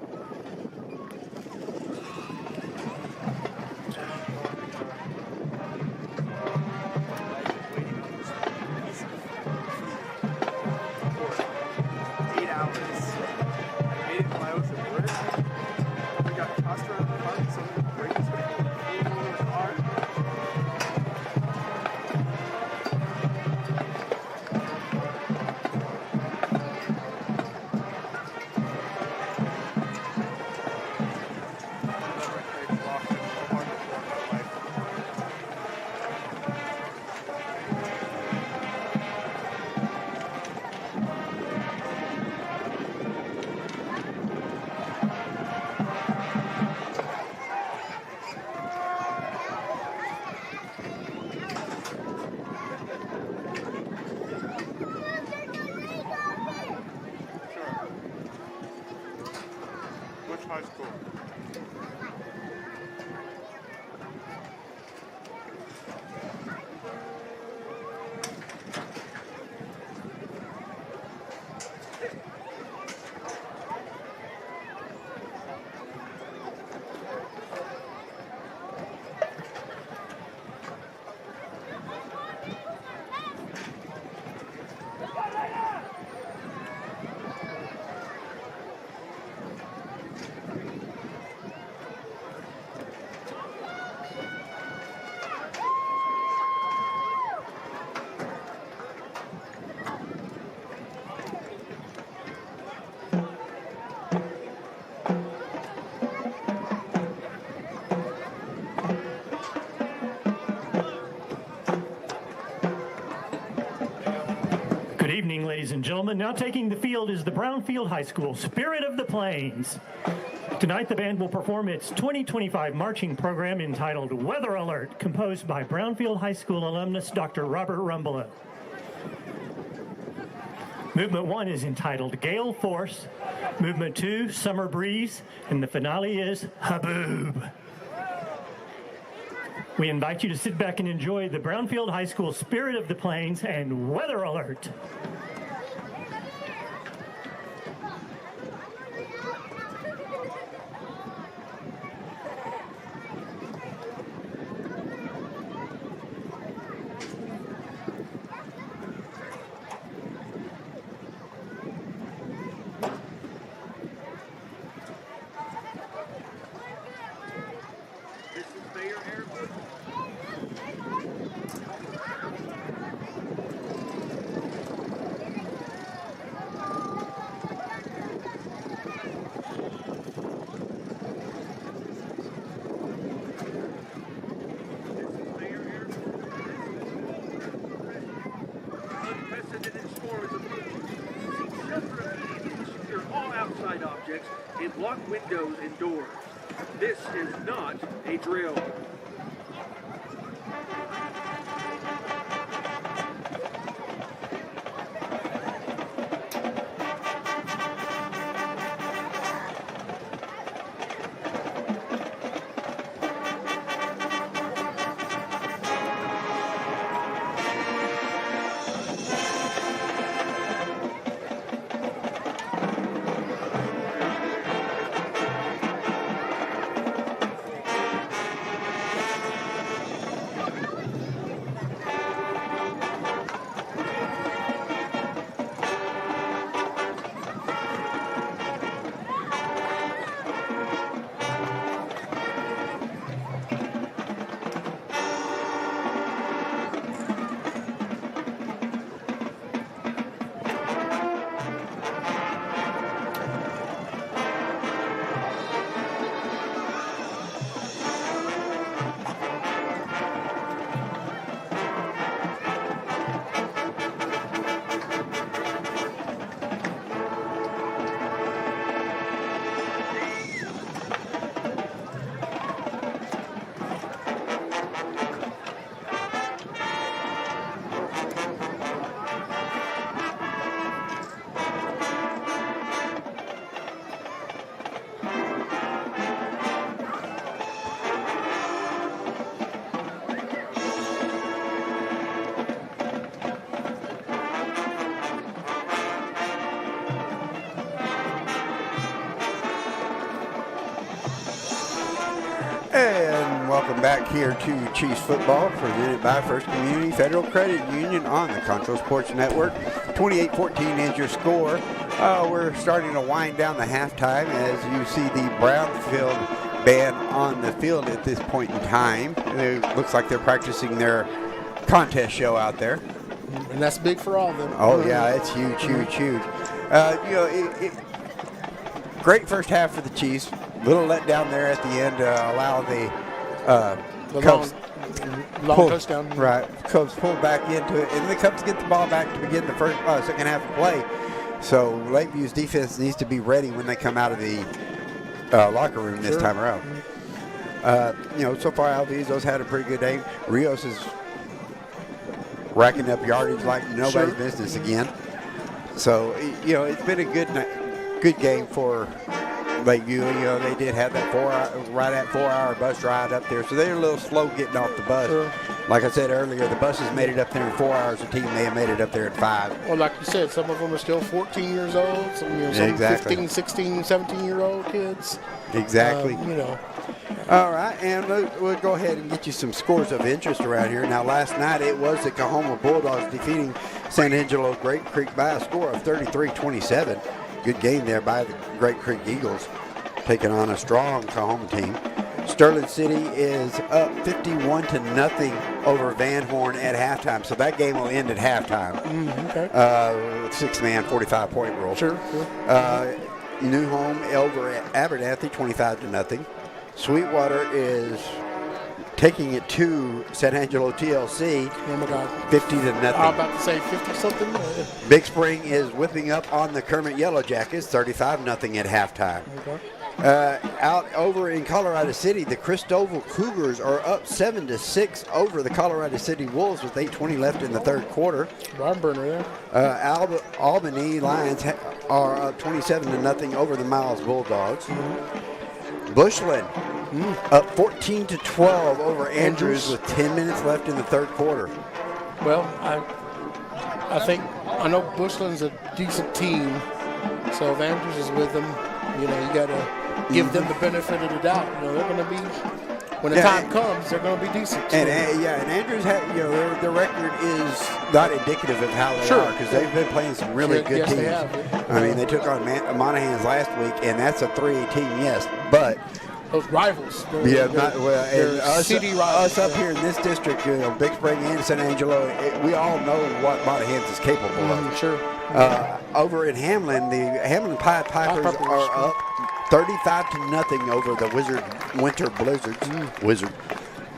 High school. Good evening, ladies and gentlemen. Now taking the field is the Brownfield High School Spirit of the Plains. Tonight, the band will perform its 2025 marching program entitled Weather Alert, composed by Brownfield High School alumnus Dr. Robert Rumbelow. Movement 1 is entitled Gale Force, Movement 2, Summer Breeze, and the finale is Haboob. We invite you to sit back and enjoy the Brownfield High School Spirit of the Plains and Weather Alert. Objects and block windows and doors. This is not a drill. And welcome back here to Chiefs football, presented by First Community Federal Credit Union on the Concho Sports Network. 28-14 is your score. We're starting to wind down the halftime as you see the Brownfield band on the field at this point in time. It looks like they're practicing their contest show out there. And that's big for all of them. Oh, yeah, it's huge, huge, huge. Great first half for the Chiefs. Little let down there at the end to allow the Cubs long touchdown. Right, Cubs pulled back into it, and the Cubs get the ball back to begin the second half of play. So Lakeview's defense needs to be ready when they come out of the locker room this time around. So far Alvizo's had a pretty good day. Rios is racking up yardage like nobody's business again. So it's been a good game for Lakeview. They did have that 4-hour bus ride up there, so they're a little slow getting off the bus. Like I said earlier, the buses made it up there in 4 hours. The team may have made it up there in 5. Well, like you said, some of them are still 14 years old. Some 15, 16, 17-year-old kids. Exactly. All right, and we'll go ahead and get you some scores of interest around here. Now, last night it was the Cahoma Bulldogs defeating San Angelo Great Creek by a score of 33-27. Good game there by the Great Creek Eagles, taking on a strong Cahoma team. Sterling City is up 51-0 over Van Horn at halftime, so that game will end at halftime. Okay. 6-man, 45-point rule. Sure. New Home over at Abernathy, 25-0. Sweetwater is taking it to San Angelo TLC. Oh my God. 50-0. I'm about to say 50-something. Big Spring is whipping up on the Kermit Yellow Jackets, 35-0 at halftime. Okay. Out over in Colorado City, the Christoval Cougars are up 7-6 over the Colorado City Wolves with 8:20 left in the third quarter. Barn burner there. Albany Lions are up 27-0 over the Miles Bulldogs. Bushland up 14-12 over Andrews with 10 minutes left in the third quarter. Well, I know Bushland's a decent team, so if Andrews is with them, you got to give them the benefit of the doubt. They're going to be, when the time comes, they're going to be decent. And Andrews, their record is not indicative of how they are, because they've been playing some really good teams. They have. I mean, they took on Monahans last week, and that's a 3A team, yes, but those rivals. City rivals. Us up here in this district, Big Spring and San Angelo, we all know what Monahans is capable of. Sure. Over in Hamlin, the Hamlin Pied Pipers are up 35-0 over the Winter Blizzards.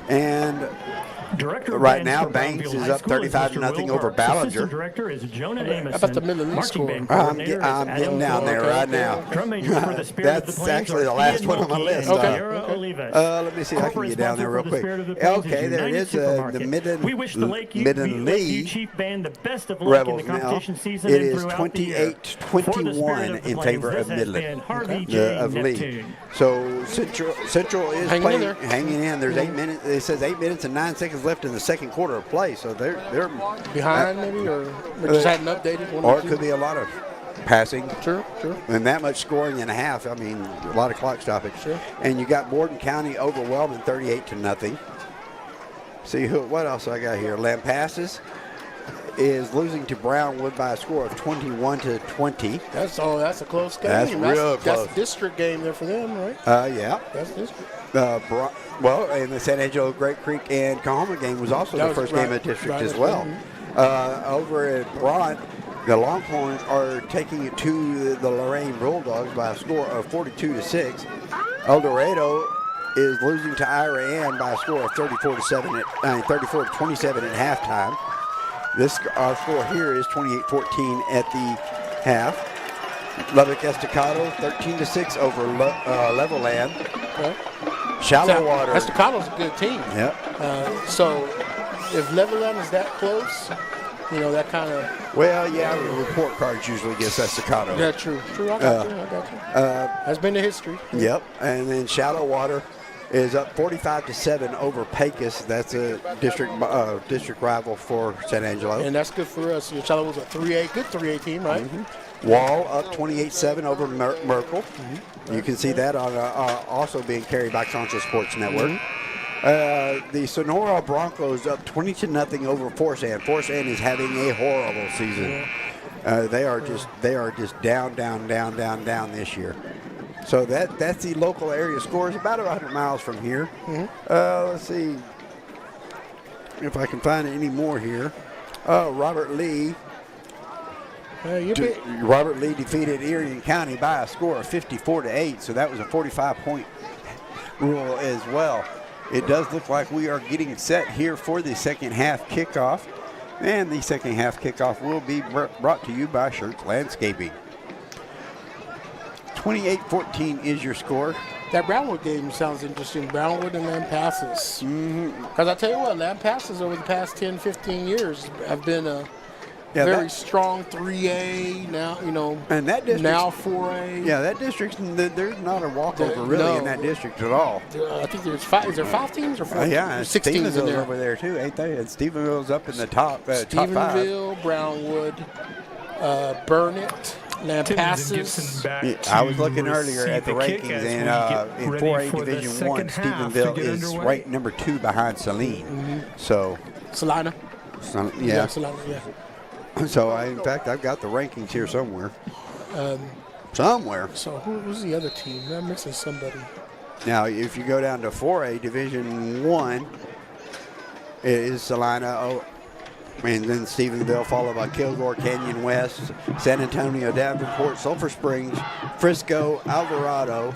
And right now, Banks is up 35-0 over Ballinger. Director is Jonah Amison. How about the Middle East score? I'm getting down there right now. That's actually the last one on my list. Let me see if I can get down there real quick. Okay, there it is. The Midland League Chief Band the best of luck Rebels in the competition now. season It is 28-21 in favor of Midland of Lee. So Central is hanging in. There's 8 minutes. It says 8 minutes and 9 seconds left in the second quarter of play, so they're behind maybe, or just hadn't updated. Or it could be a lot of passing. Sure. And that much scoring in a half. I mean, a lot of clock stoppage. Sure. And you got Borden County overwhelming 38-0. See what else I got here. Lampasas is losing to Brownwood by a score of 21-20. That's a close game. That's real close. That's a district game there for them, right? Yeah. That's district. And the San Angelo Great Creek and Cahoma game was also the first game of district as well. Over at Bront, the Longhorns are taking it to the Lorain Bulldogs by a score of 42-6. El Dorado is losing to Ira Ann by a score of 34-27 at halftime. Our score here is 28-14 at the half. Lubbock Estacado 13-6 over Levelland. Okay. Shallow Water. Estacado's a good team. Yep. So if Levelland is that close, that kind of. Well, yeah, the report cards usually gets Estacado. Yeah, true. I got you. That's been the history. Yep. And then Shallow Water is up 45-7 over Pecos. That's a district rival for San Angelo. And that's good for us. Shallow was a 3A, good 3A team, right? Wall up 28-7 over Merkel. You can see that on also being carried by Concho Sports Network. The Sonora Broncos up 20-0 over Forsan. Forsan is having a horrible season. They are just down this year. So that's the local area scores, about 100 miles from here. Let's see if I can find any more here. Robert Lee. Robert Lee defeated Erie County by a score of 54-8, so that was a 45-point rule as well. It does look like we are getting set here for the second half kickoff, and the second half kickoff will be brought to you by Shirts Landscaping. 28-14 is your score. That Brownwood game sounds interesting. Brownwood and Lampasas. Because I tell you what, Lampasas over the past 10, 15 years have been a very strong 3A now, and that district, now 4A. Yeah, that district, there's not a walkover really in that district at all. I think there's 5. Is there 5 teams or 4? Yeah, 6 teams in there. Over there too, ain't they? And Stephenville's up in the top. Stephenville, top 5. Brownwood, Burnett, Lampasas. I was looking earlier at the rankings, and in 4A Division 1, Stephenville is ranked number 2 behind Saline. So Salina. Yeah, Salina. Yeah. So, in fact, I've got the rankings here somewhere. So, who's the other team? I'm missing somebody. Now, if you go down to 4A Division 1, it is Salina, and then Stephenville, followed by Kilgore, Canyon West, San Antonio, Davenport, Sulphur Springs, Frisco, Alvarado,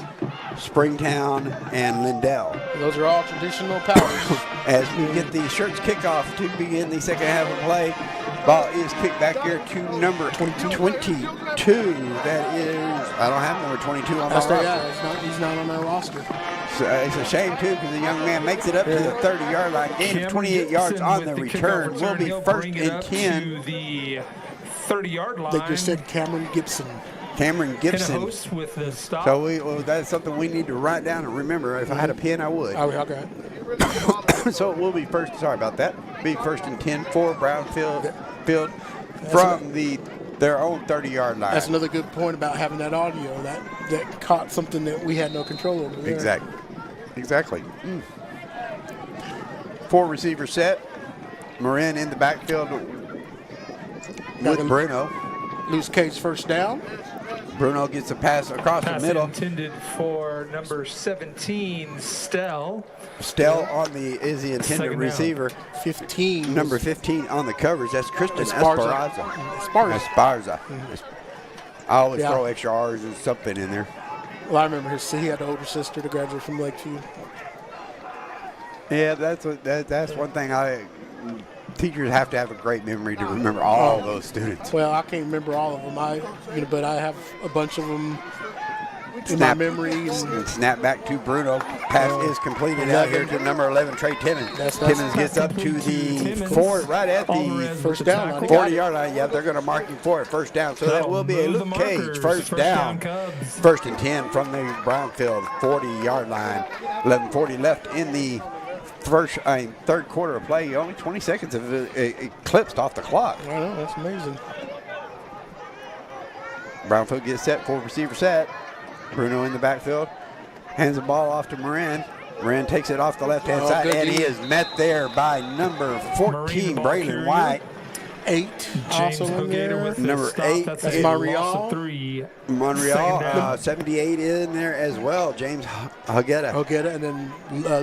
Springtown, and Lindell. Those are all traditional powers. As we get the Shirts kickoff to begin the second half of play, ball is kicked back here to number 22. That is, I don't have number 22 on my roster. Yeah, he's not on our roster. So it's a shame, too, because the young man makes it up to the 30-yard line. Gain of 28 yards on the return. Will be first and 10. To the 30-yard line. They just said Cameron Gibson. With the stop. So that's something we need to write down and remember. If I had a pen, I would. Oh, okay. So it will be first. Sorry about that. Be first and 10 for Brownfield from their own 30-yard line. That's another good point about having that audio that caught something that we had no control over. Exactly. 4 receiver set. Marin in the backfield with Bruno. Loose cage first down. Bruno gets a pass across the middle. Intended for number 17, Stell. Stell is the intended receiver. 15. Number 15 on the covers. That's Christian Esparza. I always throw extra R's and something in there. Well, I remember he had an older sister to graduate from Lakeview. Yeah, that's one thing teachers have to have a great memory to remember all those students. Well, I can't remember all of them. But I have a bunch of them in my memory. And snap back to Bruno. Pass is completed out here to number 11, Trey Timmons. Timmons gets up to the right at the first down 40-yard line. Yeah, they're going to mark him for it first down. So that will be a Luke Cage first down. First and 10 from the Brownfield 40-yard line. 11:40 left in the third quarter of play. Only 20 seconds have eclipsed off the clock. I know, that's amazing. Brownfield gets set, 4 receiver set. Bruno in the backfield. Hands the ball off to Marin. Marin takes it off the left-hand side, and he is met there by number 14, Braylon White. 8 also in there. With number 8. That's Monreal. Monreal, 78 in there as well. James Hugetta. And then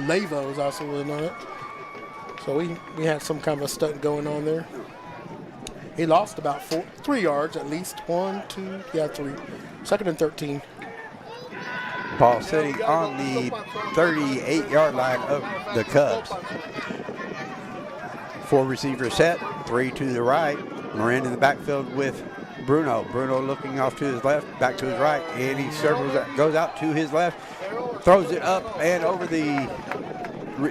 Lavo is also in on it. So we had some kind of a stunt going on there. He lost about 3 yards at least. 1, 2, 3. Second and 13. Ball sitting on the 38-yard line of the Cubs. 4 receivers set, 3 to the right. Marin in the backfield with Bruno. Bruno looking off to his left, back to his right, and he goes out to his left, throws it up and over the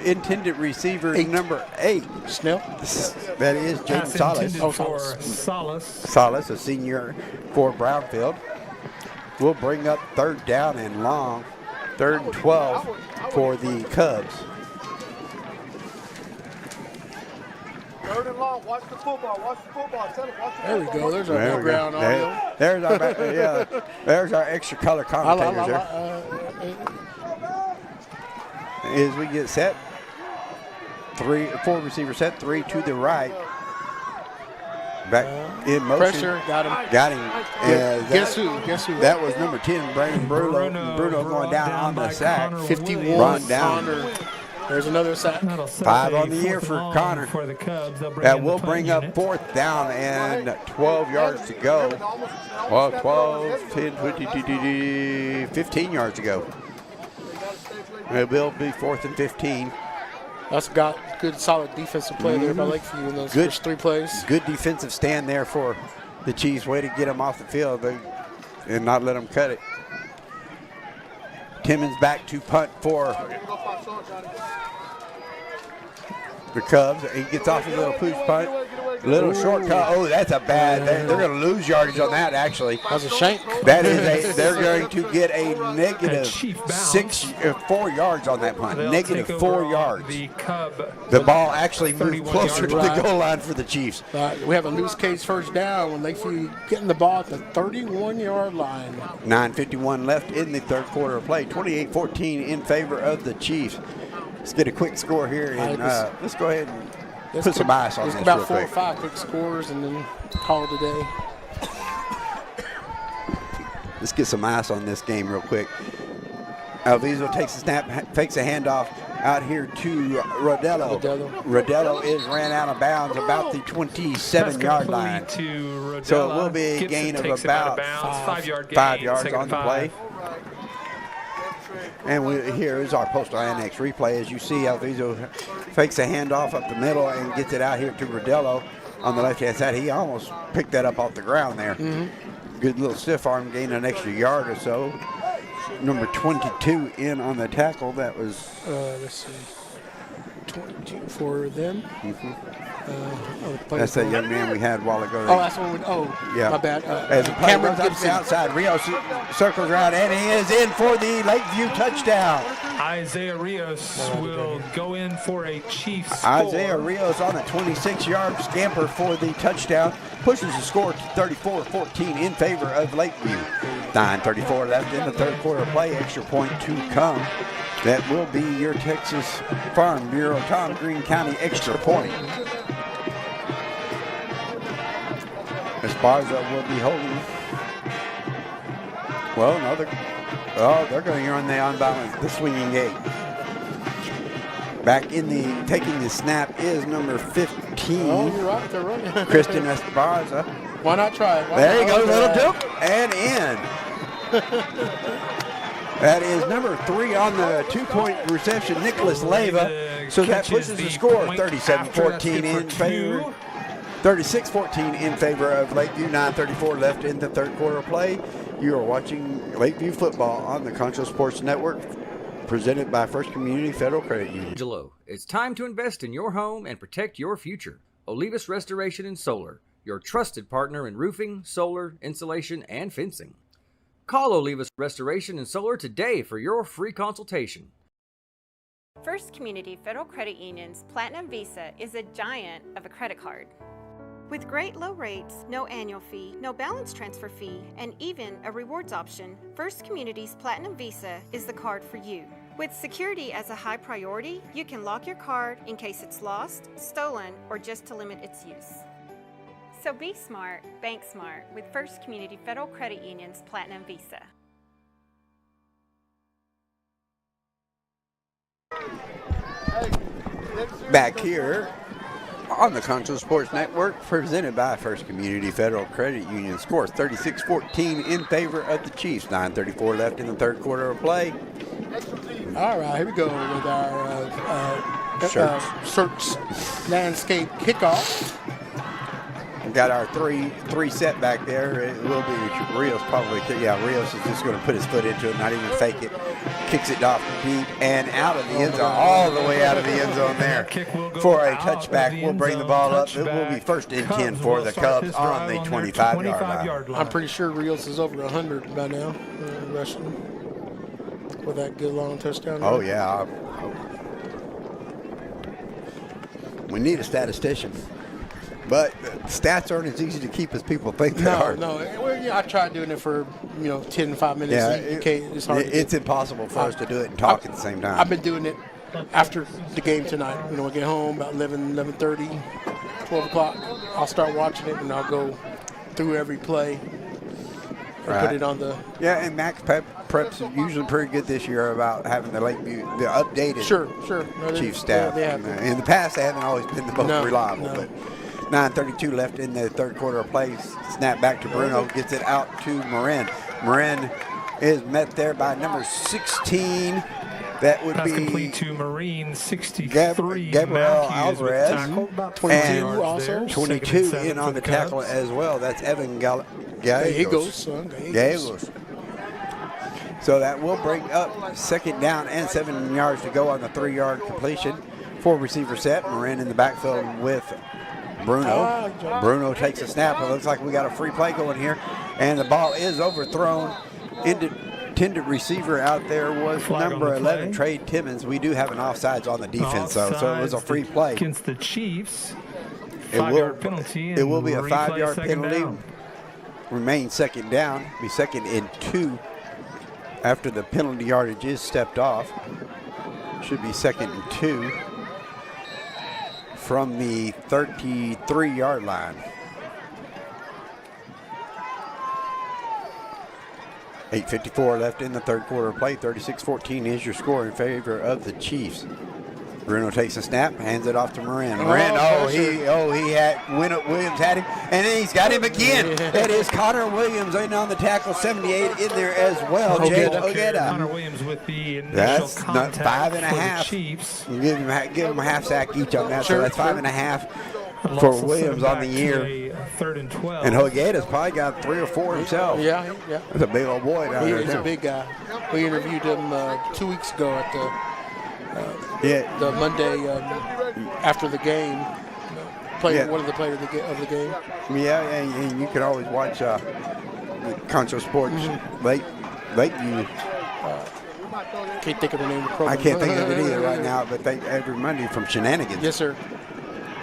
intended receiver, number 8. Snell. That is James Salas, a senior for Brownfield. Will bring up third down and long, 3rd and 12 for the Cubs. 3rd and long. Watch the football. Watch the football. Tell him, watch the There we football. go. There's our background audio. There's our extra color commentators there. As we get set, 4 receiver set, 3 to the right. Back in motion. Pressure, got him. Guess who? That was number 10, Brandon Bruno. Bruno going down on the sack. 51. Run down. Connor. There's another sack. 5 on the year for Connor. That will bring up 4th down and 12 yards to go. Well, 12, 10, 20, 15 yards to go. It will be 4th and 15. That's got good, solid defensive play there by Lakeview in those first 3 plays. Good defensive stand there for the Chiefs. Way to get them off the field and not let them cut it. Timmons back to punt for the Cubs. He gets off his little pooch punt. Little shortcut. Oh, that's a bad. They're going to lose yardage on that, actually. That's a shank. That is they're going to get a negative 4 yards on that punt. Negative 4 yards. The ball actually moved closer to the goal line for the Chiefs. We have a loose cage first down when Lakeview getting the ball at the 31-yard line. 9:51 left in the third quarter of play. 28-14 in favor of the Chiefs. Let's get a quick score here, and let's go ahead and put some ice on this real quick. About 4 or 5 quick scores, and then call it a day. Let's get some ice on this game real quick. Alviso takes a snap, fakes a handoff out here to Rodello. Rodello is ran out of bounds about the 27-yard line. So it will be a gain of about 5 yards on the play. And here is our Postal Annex replay. As you see, Alviso fakes a handoff up the middle and gets it out here to Rodello on the left-hand side. He almost picked that up off the ground there. Good little stiff arm, gain an extra yard or so. Number 22 in on the tackle. That was... let's see. 22 for them. That's that young man we had a while ago. Oh, that's one. Yeah. My bad. As the play runs up the outside, Rios circles around, and he is in for the Lakeview touchdown. Isaiah Rios will go in for a Chiefs score. Isaiah Rios on a 26-yard scamper for the touchdown. Pushes the score to 34-14 in favor of Lakeview. 9:34 left in the third quarter play. Extra point to come. That will be your Texas Farm Bureau Tom Green County extra point. Esparza will be holding. Well, no, they're going to run the unbalance, the swinging gate. Back in taking the snap is number 15. Oh, you're right, they're running. Kristen Esparza. Why not try it? There you go, little dip and in. That is number 3 on the 2-point reception, Nicholas Leyva. So that pushes the score 37-14 in favor. 36-14 in favor of Lakeview. 9:34 left in the third quarter play. You are watching Lakeview football on the Concho Sports Network, presented by First Community Federal Credit Union. Angelo, it's time to invest in your home and protect your future. Olivas Restoration and Solar, your trusted partner in roofing, solar, insulation, and fencing. Call Olivas Restoration and Solar today for your free consultation. First Community Federal Credit Union's Platinum Visa is a giant of a credit card. With great low rates, no annual fee, no balance transfer fee, and even a rewards option, First Community's Platinum Visa is the card for you. With security as a high priority, you can lock your card in case it's lost, stolen, or just to limit its use. So be smart, bank smart with First Community Federal Credit Union's Platinum Visa. Back here on the Concho Sports Network, presented by First Community Federal Credit Union. Scores 36-14 in favor of the Chiefs. 9:34 left in the third quarter of play. All right, here we go with our search landscape kickoff. We've got our three set back there. It will be Rios probably. Yeah, Rios is just going to put his foot into it, not even fake it. Kicks it off deep and out of the end zone, all the way out of the end zone there for a touchback. We'll bring the ball up. It will be 1st and 10 for the Cubs on the 25-yard line. I'm pretty sure Rios is over 100 by now, rushing with that good long touchdown. Oh, yeah. We need a statistician. But stats aren't as easy to keep as people think they are. No. Well, yeah, I tried doing it for 10 to 5 minutes. Yeah, It's hard. It's impossible for us to do it and talk at the same time. I've been doing it after the game tonight. I get home about 11:30, 12 o'clock. I'll start watching it and I'll go through every play and put it on the. Yeah, and Max Prep's usually pretty good this year about having the updated Chief staff. In the past, they haven't always been the most reliable, but 9:32 left in the third quarter of play. Snap back to Bruno, gets it out to Marin. Marin is met there by number 16. That would be complete to Marine 63. Gabriel Alvarez. 22 also. 22 in on the tackle as well. That's Evan Gallegos. So that will bring up second down and 7 yards to go on the 3-yard completion. 4 receiver set. Marin in the backfield with Bruno. Bruno takes a snap. It looks like we got a free play going here. And the ball is overthrown. Intended receiver out there was number 11, Trey Timmons. We do have an offsides on the defense, though, so it was a free play. Against the Chiefs. It will be a 5-yard penalty. Down. Remain second down. Be second and 2 after the penalty yardage is stepped off. Should be second and 2 from the 33-yard line. 8:54 left in the third quarter of play. 36-14 is your score in favor of the Chiefs. Bruno takes a snap, hands it off to Marin. Williams had him, and then he's got him again. That is Connor Williams in on the tackle, 78 in there as well. Connor Williams with the initial that's not contact 5.5. for the Chiefs. Give him a half sack each on that, so that's 5.5 for Williams on the year. 3rd and 12. And Hogueda's probably got 3 or 4 himself. Yeah. That's a big old boy down there. He's a big guy. We interviewed him 2 weeks ago at the Monday after the game. One of the players of the game. Yeah, and you can always watch Concho Sports Lakeview. Can't think of the name of the program. I can't think of it either right now, but every Monday from Shenanigans. Yes, sir.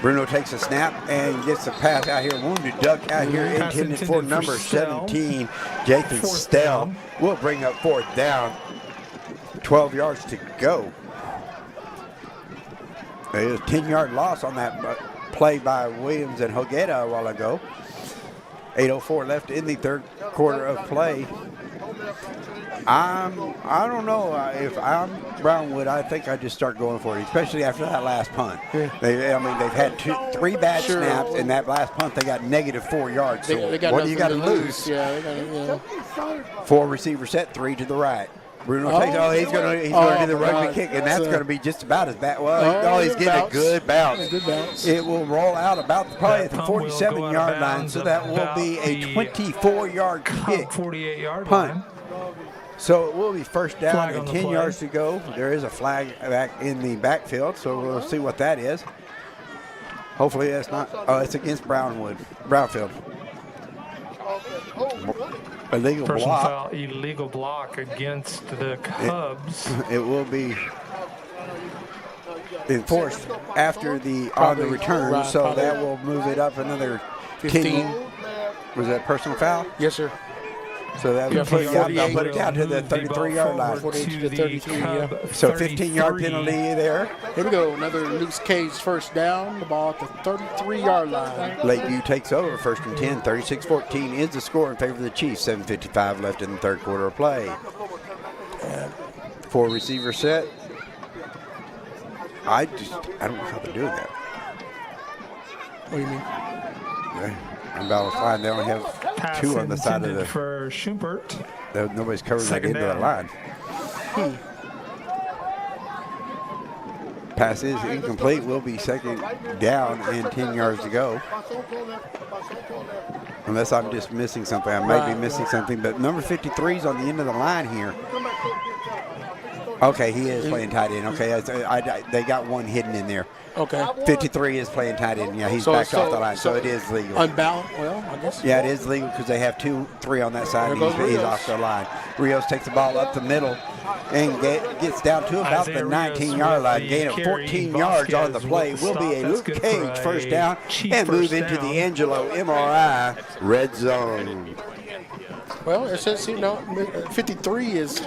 Bruno takes a snap and gets a pass out here. Wounded duck out here intended for number 17, Jathan Stell. Will bring up 4th down. 12 yards to go. There's a 10-yard loss on that play by Williams and Hogueda a while ago. 8:04 left in the third quarter of play. I don't know if I'm Brownwood. I think I just start going for it, especially after that last punt. Yeah. They've had 3 bad snaps, and that last punt they got -4 yards. So they got what do you got to lose? Yeah, they got 4 receiver set, 3 to the right. Bruno takes. He's going to do the rugby kick, and that's going to be just about as bad. Well, he's getting a good bounce. It will roll out probably at the 47-yard line, so that will be a 24-yard kick. 48-yard punt. line. So it will be first down and 10 yards to go. There is a flag back in the backfield, so we'll see what that is. Hopefully that's not. It's against Brownfield. Illegal block. Illegal block against the Cubs. It will be enforced after the return, so that will move it up another 15. Was that personal foul? Yes, sir. So that will put it down to the 33-yard line. 48 to the 33, yeah. So 15-yard penalty there. Here we go. Another loose cage first down. The ball at the 33-yard line. Lakeview takes over first and 10. 36-14 is the score in favor of the Chiefs. 7:55 left in the third quarter of play. 4 receiver set. I don't know how they're doing that. What do you mean? I'm about to find they only have Pass 2 on the side of the. For Schumpert. Nobody's covering that end of the line. Pass is incomplete. Will be second down and 10 yards to go. Unless I'm just missing something. I might be missing something, but number 53 is on the end of the line here. Okay, he is playing tight end. Okay, they got one hidden in there. Okay. 53 is playing tight end. Yeah, he's backed off the line, so it is legal. Unbalanced, well, I guess. Yeah, it is legal because they have 2-3 on that side. He's off the line. Rios takes the ball up the middle and gets down to about the 19-yard line. Gain of 14 yards on the play. Will be a Luke Cage first down and move into the Angelo MRI red zone. Well, it says 53 is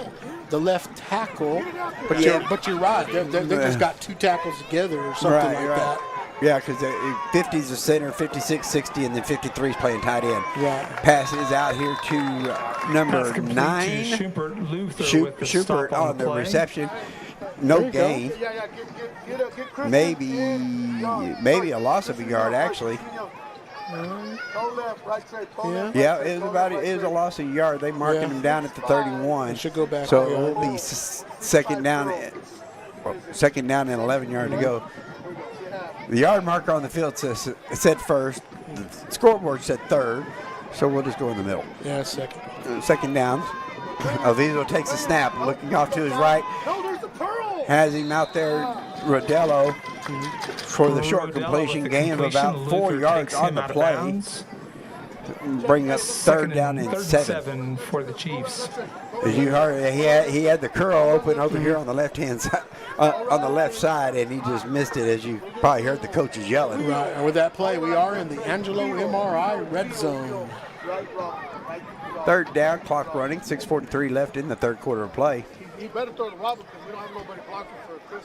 the left tackle, but you're right. They just got 2 tackles together or something that. Yeah, because 50 is the center, 56, 60, and then 53 is playing tight end. Right. Passes out here to number 9. Schubert on the reception. No gain. Maybe a loss of a yard, actually. Yeah, it was a loss of a yard. They marked him down at the 31. Should go back. So it will be second down and 11 yards to go. The yard marker on the field said first. The scoreboard said third. So we'll just go in the middle. Yeah, second. Second down. Avizo takes a snap, looking off to his right. Has him out there, Rodello, for the short completion. Gain of about 4 yards on the play. Bring up third down and 7 for the Chiefs. As you heard, he had the curl open over here on the left-hand side, on the left side, and he just missed it, as you probably heard the coaches yelling. Right, and with that play, we are in the Angelo MRI red zone. Third down, clock running, 6:43 left in the third quarter of play. He better throw to Robert because we don't have nobody blocking for Chris.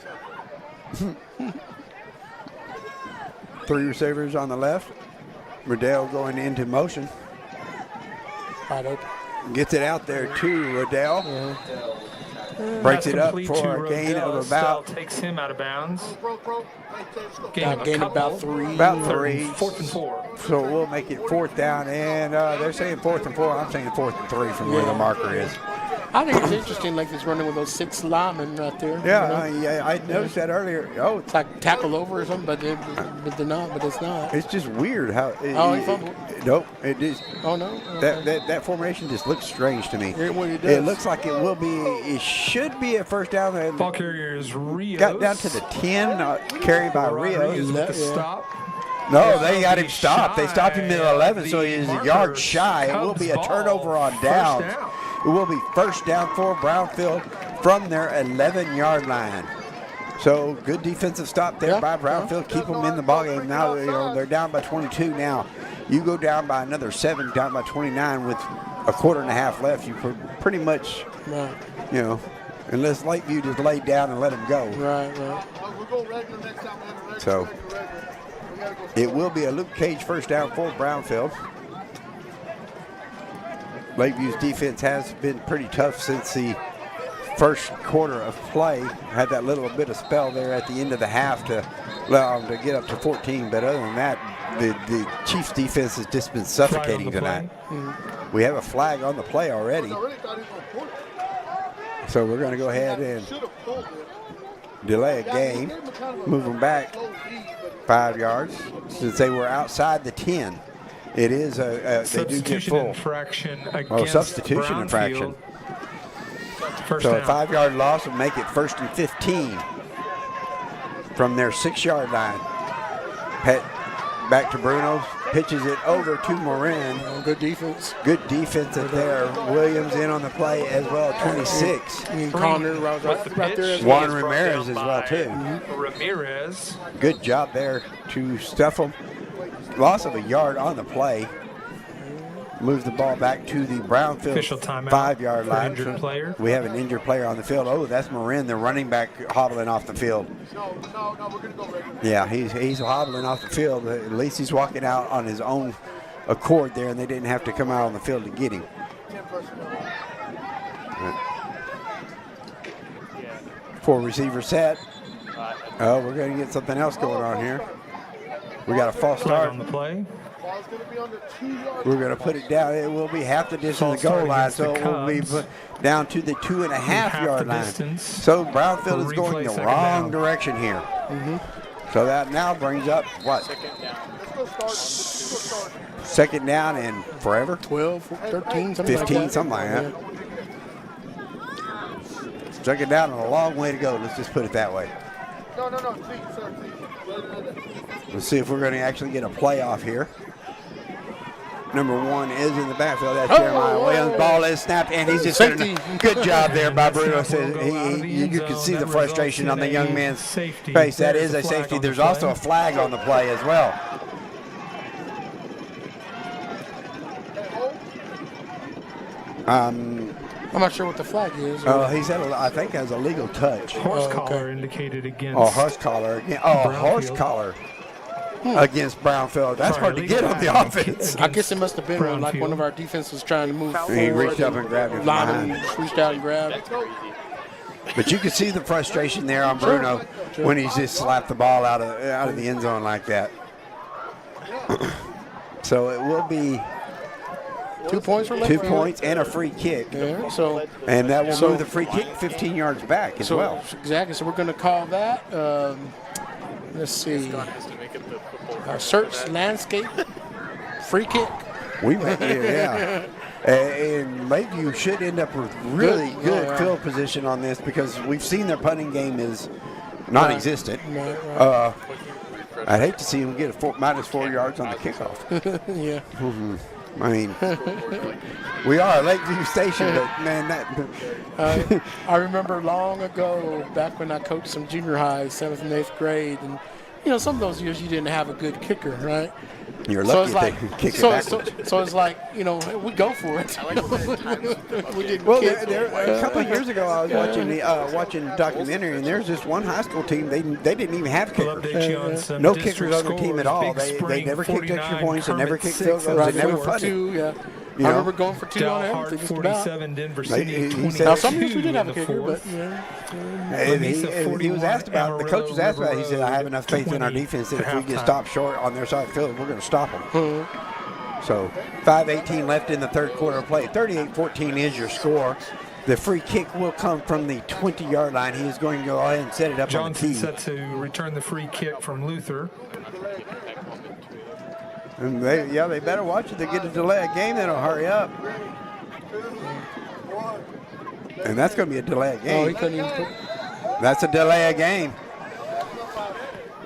3 receivers on the left. Riddell going into motion. Wide open. Gets it out there to Riddell. Breaks it up for a gain of about. Takes him out of bounds. Gain about 3. About 3. 4th and 4. So we'll make it 4th down, and they're saying 4th and 4. I'm saying 4th and 3 from where the marker is. I think it's interesting, like he's running with those 6 linemen right there. Yeah, I noticed that earlier. Oh, it's like tackle over or something, but they're not. But it's not. It's just weird how. He fumbled. Nope, it is. Oh no. That formation just looks strange to me. It looks like it will be. It should be a first down. Ball carrier is Rios. Got down to the 10, carried by Rios. With the stop. No, they got him stopped. They stopped him at 11, so he's a yard shy. It will be a turnover on downs. It will be first down for Brownfield from their 11-yard line. So good defensive stop there by Brownfield. Keep them in the ballgame. Now they're down by 22 now. You go down by another 7, down by 29 with a quarter and a half left. You pretty much, unless Lakeview just laid down and let them go. Right. So it will be a Luke Cage first down for Brownfield. Lakeview's defense has been pretty tough since the first quarter of play. Had that little bit of spell there at the end of the half to allow them to get up to 14. But other than that, the Chiefs' defense has just been suffocating tonight. We have a flag on the play already. So we're going to go ahead and delay a game, move them back 5 yards since they were outside the 10. It is they do get full. Substitution infraction. So a 5-yard loss will make it 1st and 15 from their 6-yard line. Back to Bruno, pitches it over to Morin. Good defense. Good defense there. Williams in on the play as well, 26. Connor right there. Juan Ramirez as well too. Ramirez. Good job there to stuff them. Loss of a yard on the play. Moves the ball back to the Brownfield 5-yard line. Injured player. We have an injured player on the field. Oh, that's Marin, the running back, hobbling off the field. No, we're going to go right. Yeah, he's hobbling off the field. At least he's walking out on his own accord there, and they didn't have to come out on the field to get him. 4 receiver set. Oh, we're going to get something else going on here. We got a false start on the play. We're going to put it down. It will be half the distance to the goal line, so it will be put down to the 2.5-yard line. So Brownfield is going the wrong direction here. So that now brings up what? Second down and forever? 12, 13, something 15, like that. something like that. Second down and a long way to go. Let's just put it that way. No, please, sir, please. Let's see if we're going to actually get a playoff here. Number 1 is in the backfield. That's Jeremiah Williams. Ball is snapped, and he's just doing a good job there by Bruno. You can see the frustration on the young man's face. That is a safety. There's also a flag on the play as well. I'm not sure what the flag is. He said, I think it has a legal touch. Horse collar indicated against. Oh, horse collar again. Oh, horse collar against Brownfield. That's hard to get on the offense. I guess it must have been like one of our defenses was trying to move forward. He reached up and grabbed him from behind. Reached out and grabbed. But you can see the frustration there on Bruno when he's just slapped the ball out of the end zone like that. So it will be 2 points for 2 points and a free kick. Yeah, and that will move the free kick 15 yards back as well. Exactly. So we're going to call that. Let's see. Our search landscape free kick. Yeah. And Lakeview should end up with really good field position on this because we've seen their punting game is non-existent. I'd hate to see them get a minus 4 yards on the kickoff. Yeah. Mm-hmm. I mean, we are a Lakeview station, but man, I remember long ago, back when I coached some junior high, 7th and 8th grade, and some of those years you didn't have a good kicker, right? You're lucky if they kick it backwards. So it's like, we go for it. We didn't a couple of years ago, I was watching a documentary, and there's this one high school team. They didn't even have kickers. No kickers on their team at all. They never kicked extra points. They never kicked field goals. They never punted. I remember going for 2 on everything. 47, Denver City 20. Now some years we did have a kicker, but he was asked about. The coach was asked about. He said, "I have enough faith in our defense that if we get stopped short on their side of the field, we're going to stop them." So 5:18 left in the third quarter of play. 38-14 is your score. The free kick will come from the 20-yard line. He is going to go ahead and set it up on the tee. Johnson set to return the free kick from Luther. And they better watch it. They get a delay of game, then they'll hurry up. And that's going to be a delay of game. Oh, he couldn't even That's a delay of game.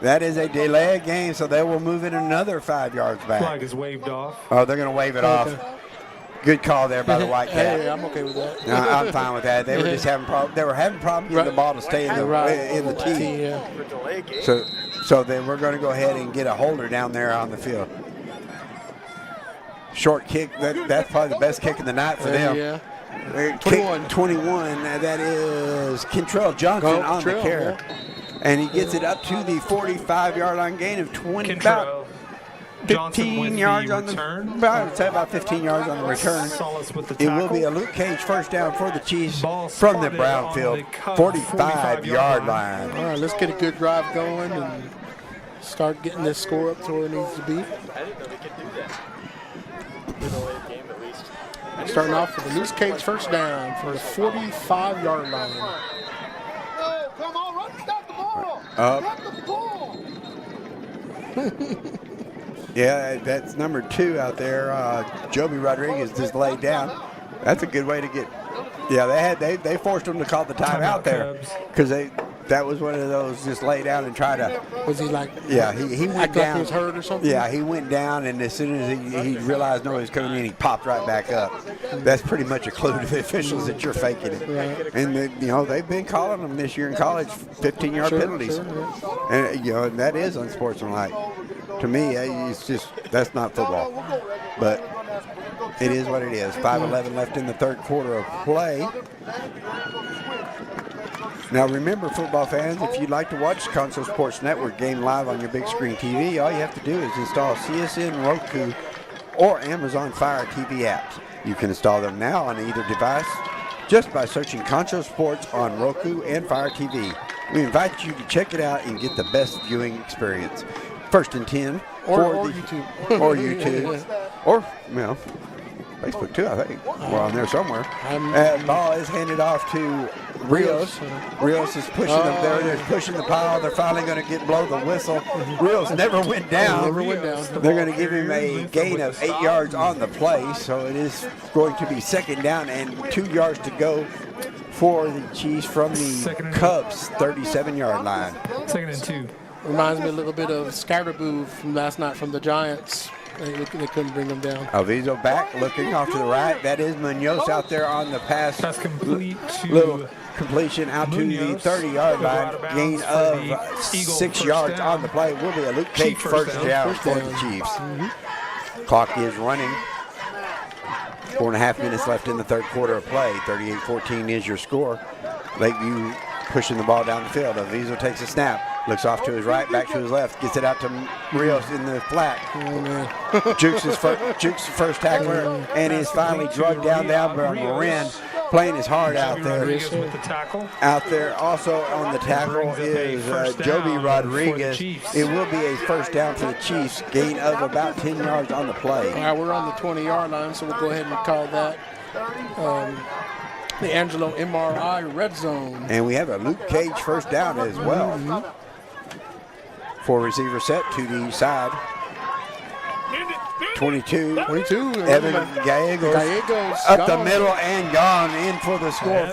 That is a delay of game, so they will move it another 5 yards back. Flag is waved off. Oh, they're going to wave it off. Good call there by the White Cat. Hey, I'm okay with that. No, I'm fine with that. They were just having problems. They were having problems getting the ball to stay in the tee. So then we're going to go ahead and get a holder down there on the field. Short kick. That's probably the best kick of the night for them. Yeah. 21. That is Kentrell Johnson on the carry. And he gets it up to the 45-yard line gain of 20. About 15 yards on the return. About 15 yards on the return. It will be a Luke Cage first down for the Chiefs from the Brownfield 45-yard line. All right, let's get a good drive going and start getting this score up to where it needs to be. Starting off with the Luke Cage first down for the 45-yard line. Come on, run, stop the ball. Stop the ball. Yeah, that's number 2 out there. Joby Rodriguez just laid down. That's a good way to get. Yeah, they forced them to call the timeout there because that was one of those just lay down and try to. Was he like? Yeah, he went down. Like he was hurt or something? Yeah, he went down, and as soon as he realized no one was coming in, he popped right back up. That's pretty much a clue to the officials that you're faking it. Right. And they've been calling them this year in college 15-yard penalties, and that is unsportsmanlike. To me, it's just that's not football, but it is what it is. 5:11 left in the third quarter of play. Now remember, football fans, if you'd like to watch Concho Sports Network game live on your big screen TV, all you have to do is install CSN, Roku, or Amazon Fire TV apps. You can install them now on either device just by searching Concho Sports on Roku and Fire TV. We invite you to check it out and get the best viewing experience. First and 10 or YouTube. Or YouTube. Or, Facebook too, I think. We're on there somewhere. Ball is handed off to Rios. Rios is pushing them there. They're pushing the pile. They're finally going to blow the whistle. Rios never went down. They're going to give him a gain of 8 yards on the play. So it is going to be second down and 2 yards to go for the Chiefs from the Cubs 37-yard line. 2nd and 2. Reminds me a little bit of Scatterboo from last night from the Giants. They couldn't bring them down. Alviso back, looking off to the right. That is Munoz out there on the pass. That's complete to little completion out Munoz, to the 30-yard line. Gain of Eagle 6 first yards down. on the play. Will be a Luke Cage Chief first down First for down. the Chiefs. Clock is running. 4.5 minutes left in the third quarter of play. 38-14 is your score. Lakeview pushing the ball down the field. Alviso takes a snap. Looks off to his right, back to his left. Gets it out to Rios in the flat. Jukes the first tackler and is finally drugged down by Marin. Playing his heart out there. Rodriguez with the tackle. Out there also on the tackle is Joby Rodriguez. It will be a first down for the Chiefs. Gain of about 10 yards on the play. All right, we're on the 20-yard line, so we'll go ahead and call that the Angelo MRI red zone. And we have a Luke Cage first down as well. 4 receiver set to the side. 22. Evan Gallegos up the middle and gone in for the score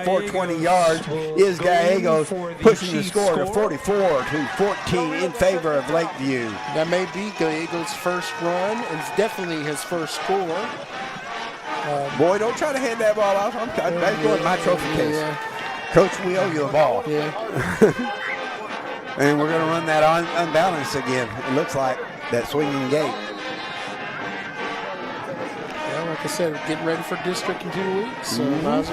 for 20 yards. Is Gallegos pushing the score to 44-14 in favor of Lakeview. That may be Gallegos' first run. It's definitely his first score. Boy, don't try to hand that ball off. That's going my trophy case. Yeah. Coach, we owe you a ball. Yeah. And we're going to run that unbalanced again. It looks like that swinging gate. Well, like I said, we're getting ready for district in 2 weeks, so might as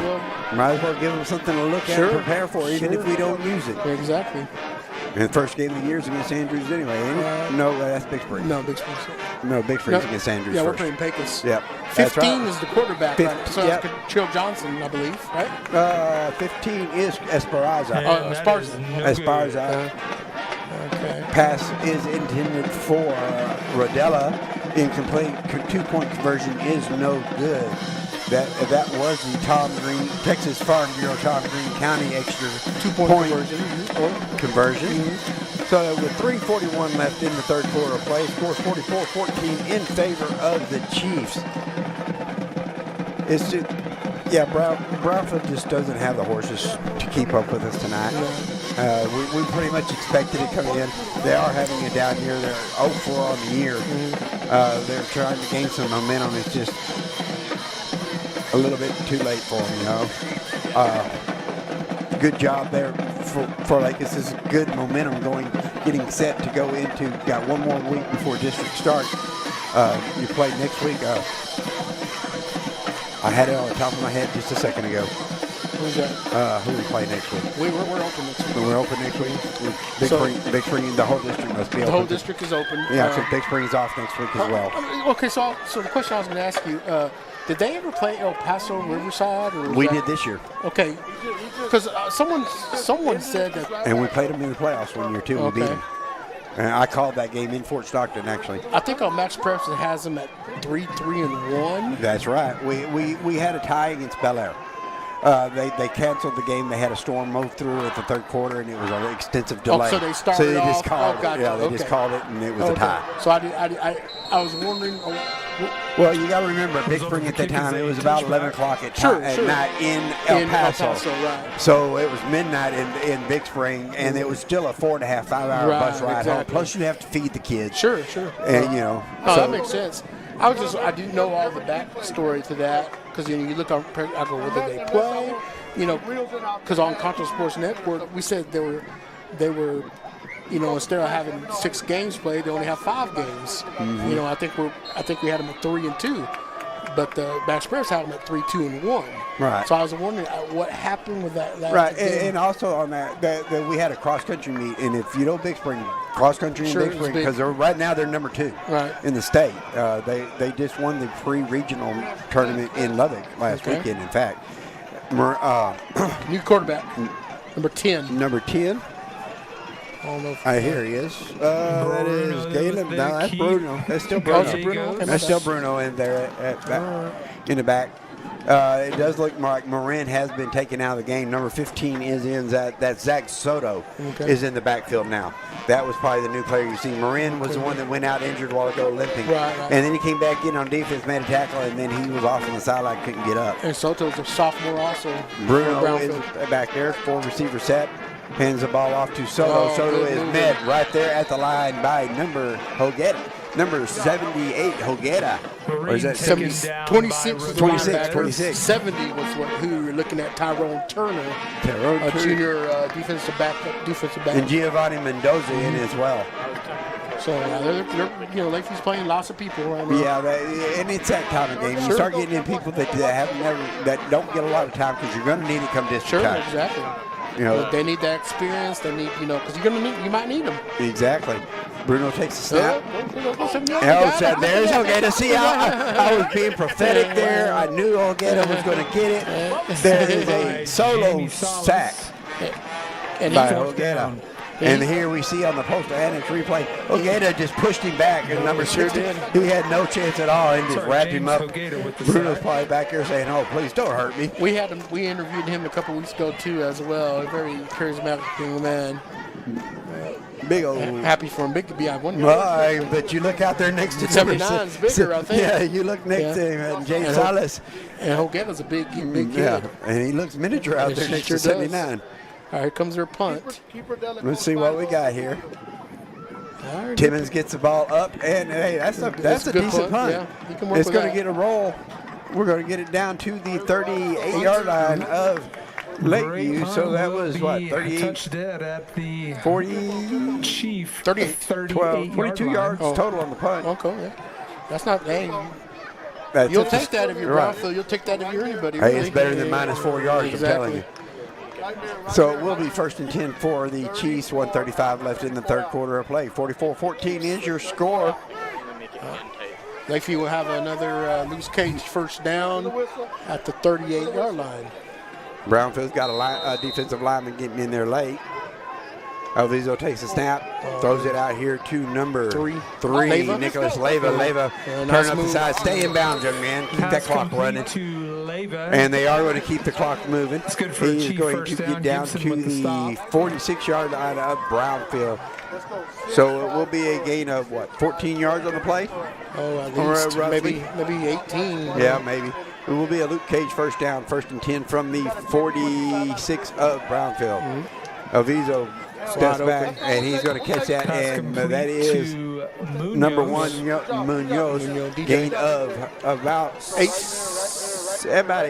well give them something to look at and prepare for, even if we don't use it. Exactly. And the first game of the year is against Andrews anyway, ain't it? No, that's Big Spring. No, Big Spring. No, Big Spring's against Andrews Yeah, first. we're playing Pecos. Yep. 15 is the quarterback, right? So yep. it's Chill Johnson, I believe, right? 15 is Esparza. Esparza. Okay. Pass is intended for Rodella. Incomplete. 2-point conversion is no good. That was the Tom Green, Texas Farm Bureau, Tom Green County extra 2-point conversion. So with 3:41 left in the third quarter of play, score 44-14 in favor of the Chiefs. It's just, Brownfield just doesn't have the horses to keep up with us tonight. We pretty much expected it coming in. They are having a down year. They're 0-4 on the year. They're trying to gain some momentum. It's just a little bit too late for them, Good job there for Lake. This is good momentum getting set to go into. Got one more week before district starts. You play next week. I had it on the top of my head just a second ago. Who's that? Who we play next week? We're open next week. We're open next week. Big Spring, the whole district must be open. The whole district is open. Yeah, so Big Spring's off next week as well. Okay, so the question I was going to ask you, did they ever play El Paso Riverside? Or we did this year. Okay, because someone said that. And we played them in the playoffs 1 year too. We beat them. And I called that game in Fort Stockton, actually. I think on Max Preps it has them at 3-3-1. That's right. We had a tie against Bel Air. They canceled the game. They had a storm move through at the third quarter, and it was an extensive delay. So they started off. Just called gotcha. it. Yeah, they just called it, and it was a tie. So I was wondering. Well, you got to remember, Big Spring at the time, it was about 11 o'clock at night in El Paso. Right. So it was midnight in Big Spring, and it was still a 4.5, 5-hour bus ride home. Plus, you have to feed the kids. Sure. And, that makes sense. I didn't know all the backstory to that, because you look on, I go, whether they play, because on Concho Sports Network, we said they were, instead of having 6 games played, they only have 5 games. Mm-hmm. I think we had them at 3-2, but the Max Press had them at 3-2-1. Right. So I was wondering what happened with that. Right, and also on that we had a cross country meet, and if you know Big Spring, cross country in Big Spring, because right now they're number 2 in the state. They just won the pre-regional tournament in Lubbock last weekend. In fact, new quarterback, number 10. Number 10. I hear he is. That is Galen. No, that's Bruno. That's still Bruno. That's still Bruno in there in the back. It does look like Marin has been taken out of the game. Number 15 is in. That Zach Soto is in the backfield now. That was probably the new player you see. Marin was the one that went out injured a while ago, limping. Right. And then he came back in on defense, made a tackle, and then he was off on the sideline, couldn't get up. And Soto's a sophomore also. Bruno is back there, 4 receiver set. Hands the ball off to Soto. Soto is met right there at the line by number 78, Hogeta. Or is that 26? 70 was who we were looking at. Tyrone Turner, a junior defensive back. And Giovanni Mendoza in as well. So Lakeview's playing lots of people right now. Yeah, and it's that kind of game. You start getting in people that don't get a lot of time because you're going to need it come district time. Exactly. They need that experience. They need, because you might need them. Exactly. Bruno takes the snap. There's Hogeta. See, I was being prophetic there. I knew Hogeta was going to get it. There is a solo sack by Hogeta. And here we see on the postal annex replay, Hogeta just pushed him back, and number 60, he had no chance at all, and just wrapped him up. Bruno's probably back here saying, "Oh, please don't hurt me." We interviewed him a couple weeks ago too, as well. A very charismatic young man. Big old happy for him. Big to be on one. Well, but you look out there next to 79 is bigger, I think. Yeah, you look next to him, James Salas. And Hogeta's a big kid. Yeah, and he looks miniature out there next to 79. All right, here comes their punt. Let's see what we got here. Timmons gets the ball up, and hey, that's a decent punt. Yeah, it's going to get a roll. We're going to get it down to the 38-yard line of Lakeview. So that was what, 38? Touch dead at the 40 Chief. 42 yards total on the punt. Okay, yeah. That's not dang. That's You'll take that if you're Brownfield. You'll take that if you're anybody. Hey, it's better than minus 4 yards, I'm telling you. So it will be 1st and 10 for the Chiefs. 1:35 left in the third quarter of play. 44-14 is your score. Lakeview will have another loose cage first down at the 38-yard line. Brownfield's got a defensive lineman getting in there late. Alviso takes a snap, throws it out here to number 3, Nicholas Leyva. Leyva, turn up the side, stay in bounds, young man. Keep that clock running. And they are going to keep the clock moving. He's going to get down to the 46-yard line of Brownfield. So it will be a gain of, 14 yards on the play? Oh, at least. Maybe 18. Yeah, maybe. It will be a Luke Cage first down, 1st and 10 from the 46 of Brownfield. Alviso steps back, and he's going to catch that, and that is number 1, Munoz, gain of about 8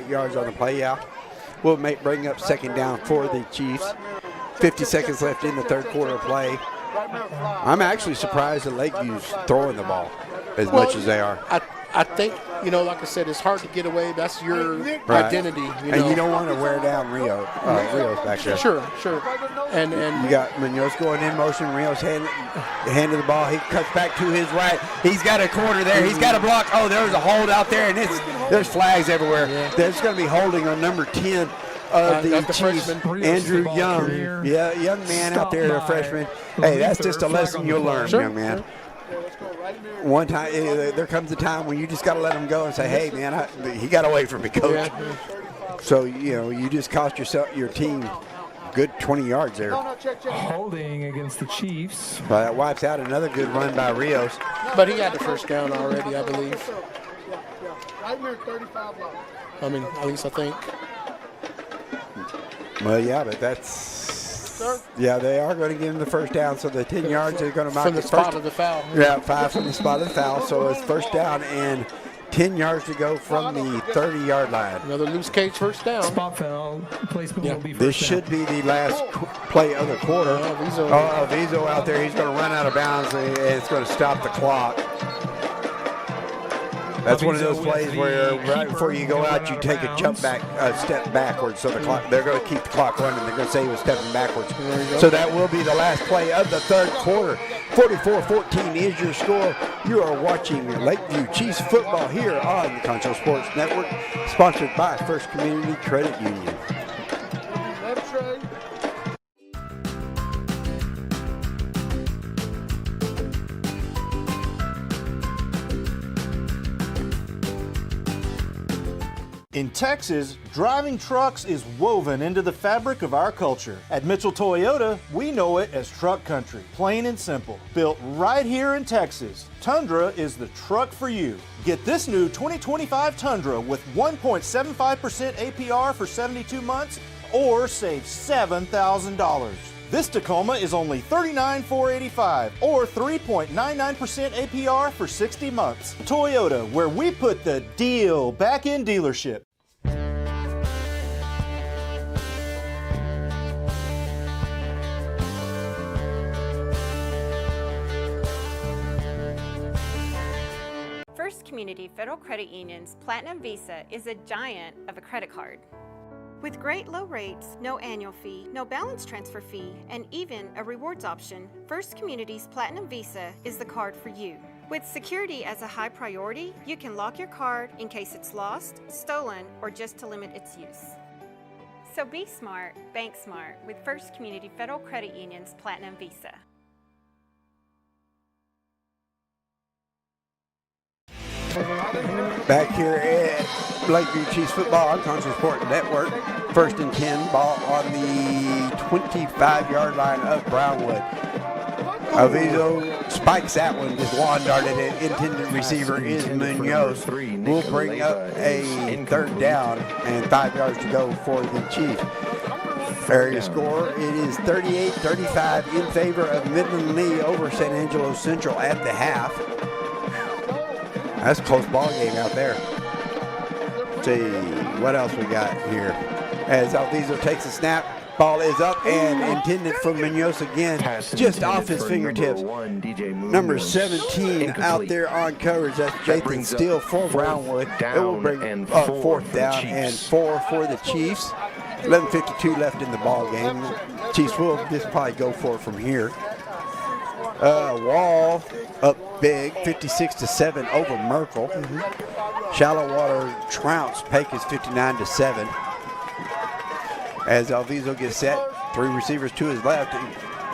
yards on the play, yeah. We'll bring up second down for the Chiefs. 50 seconds left in the third quarter of play. I'm actually surprised that Lakeview's throwing the ball as much as they are. I think, like I said, it's hard to get away. That's your identity. And you don't want to wear down Rios back there. Sure. And you got Munoz going in motion. Rios handed the ball. He cuts back to his right. He's got a corner there. He's got a block. Oh, there's a hold out there, and there's flags everywhere. Yeah. There's going to be holding on number 10 of the Chiefs, Andrew Young. Yeah, young man out there, a freshman. Hey, that's just a lesson you'll learn, young man. One time, there comes a time when you just got to let him go and say, "Hey, man, he got away from me, coach." Yeah. So you just cost your team good 20 yards there. Holding against the Chiefs. Well, that wipes out another good run by Rios. But he had the first down already, I believe. Right near 35 left. I mean, at least I think. Well, yeah, but that's. Yeah, they are going to give him the first down, so the 10 yards are going to mark from the spot of the foul. Yeah, 5 from the spot of the foul, so it's first down and 10 yards to go from the 30-yard line. Another loose cage first down. Spot foul placement will be first This should be the last play of the quarter. Alviso out there, he's going to run out of bounds, and it's going to stop the clock. That's one of those plays where right before you go out, you take a step backwards. So they're going to keep the clock running. They're going to say he was stepping backwards. So that will be the last play of the third quarter. 44-14 is your score. You are watching Lakeview Chiefs football here on the Concho Sports Network, sponsored by First Community Credit Union. In Texas, driving trucks is woven into the fabric of our culture. At Mitchell Toyota, we know it as truck country, plain and simple. Built right here in Texas, Tundra is the truck for you. Get this new 2025 Tundra with 1.75% APR for 72 months or save $7,000. This Tacoma is only $39,485 or 3.99% APR for 60 months. Toyota, where we put the deal back in dealership. First Community Federal Credit Union's Platinum Visa is a giant of a credit card. With great low rates, no annual fee, no balance transfer fee, and even a rewards option, First Community's Platinum Visa is the card for you. With security as a high priority, you can lock your card in case it's lost, stolen, or just to limit its use. So be smart, bank smart with First Community Federal Credit Union's Platinum Visa. Back here at Lakeview Chiefs football on Concho Sports Network. 1st and 10, ball on the 25-yard line of Brownwood. Avizo spikes that one, just lawn darted it. Intended receiver is Munoz. Will bring up a 3rd down and 5 yards to go for the Chiefs. Area score, it is 38-35 in favor of Midland Lee over San Angelo Central at the half. That's a close ball game out there. Let's see what else we got here. As Alviso takes a snap, ball is up and intended for Munoz again, just off his fingertips. Number 17 out there on coverage. That's Jathan Steele for Brownwood. It will bring up 4th down and 4 for the Chiefs. 11:52 left in the ball game. Chiefs will just probably go for it from here. Wall up big, 56-7 over Merkel. Shallow water trounce Pecos 59-7. As Alviso gets set, 3 receivers to his left. He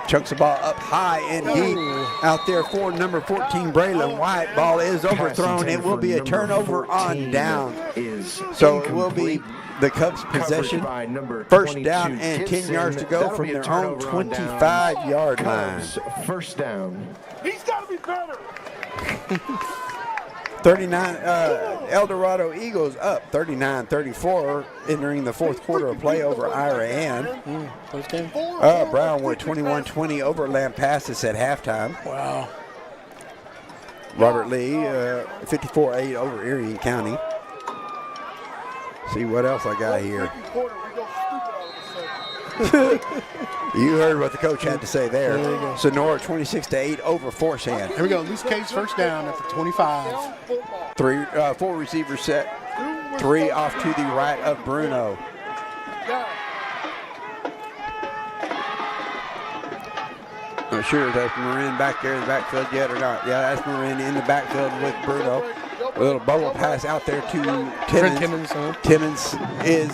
chunks the ball up high and deep out there for number 14, Braylon White. Ball is overthrown. It will be a turnover on down. So it will be the Cubs' possession. 1st down and 10 yards to go from their own 25-yard line. 1st down. He's got to be better. 39, El Dorado Eagles up 39-34, entering the 4th quarter of play over Iran. Brownwood 21-20 over Lampasas at halftime. Wow. Robert Lee 54-8 over Erie County. See what else I got here. You heard what the coach had to say there. Sonora 26-8 over Forshand. Here we go. Loose cage 1st down at the 25. 4 receivers set. 3 off to the right of Bruno. Not sure if that's Marin back there in the backfield yet or not. Yeah, that's Marin in the backfield with Bruno. A little bubble pass out there to Timmons. Timmons is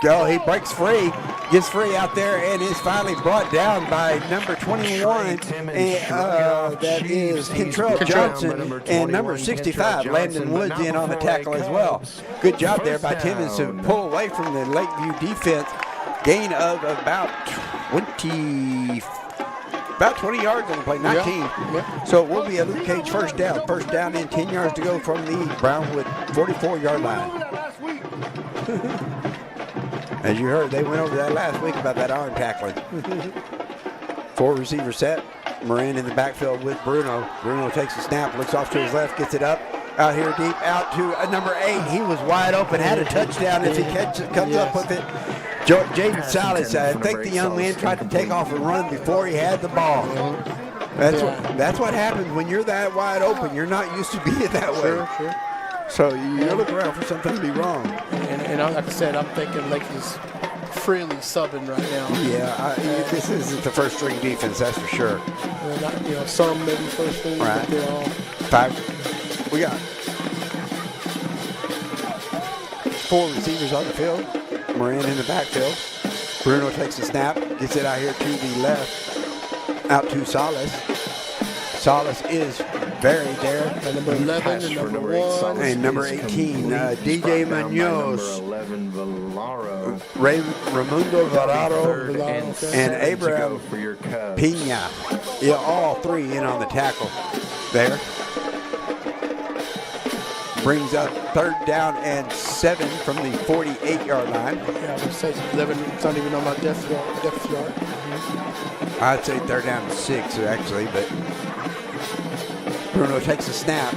he breaks free, gets free out there, and is finally brought down by number 21. And that is Kentrell Johnson, and number 65, Landon Woods, in on the tackle as well. Good job there by Timmons to pull away from the Lakeview defense. Gain of about 20 yards on the play, 19. Yep. So it will be a Luke Cage 1st down. 1st down and 10 yards to go from the Brownwood 44-yard line. As you heard, they went over that last week about that arm tackling. 4 receivers set. Moran in the backfield with Bruno. Bruno takes the snap, looks off to his left, gets it up. Out here deep, out to number 8. He was wide open, had a touchdown if he comes up with it. Jaden Salas, I think the young man tried to take off and run before he had the ball. That's what happens when you're that wide open. You're not used to being that way. Sure. So you look around for something to be wrong. And like I said, I'm thinking Lakers freely subbing right now. Yeah, this isn't the first string defense, that's for sure. Some maybe first string, right. But they're all 5. We got 4 receivers on the field. Moran in the backfield. Bruno takes the snap, gets it out here to the left, out to Salas. Salas is buried there. And number 11 and number 1. And number 18, DJ Munoz. 11, Valaro. Raimundo Valaro and Abraham for your Cubs. Pina. Yeah, all three in on the tackle there. Brings up 3rd down and 7 from the 48-yard line. Yeah, I would say 11. It's not even on my depth yard. I'd say 3rd down and 6, actually, but Bruno takes a snap,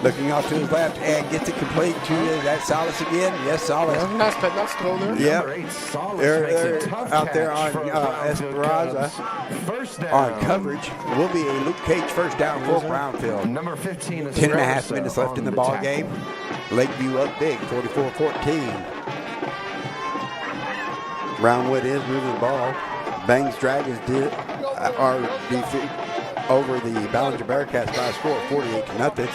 looking off to his left, and gets it complete to that Salas again. Yes, Salas. Yeah, nice throw there. Yep. They're out there on Esperanza on coverage. Will be a Luke Cage first down for Brownfield. Number 15 is 10.5 minutes left in the ball game. Lakeview up big, 44-14. Brownwood is moving the ball. Bangs Dragons are over the Ballinger Bearcats by a score of 48-0.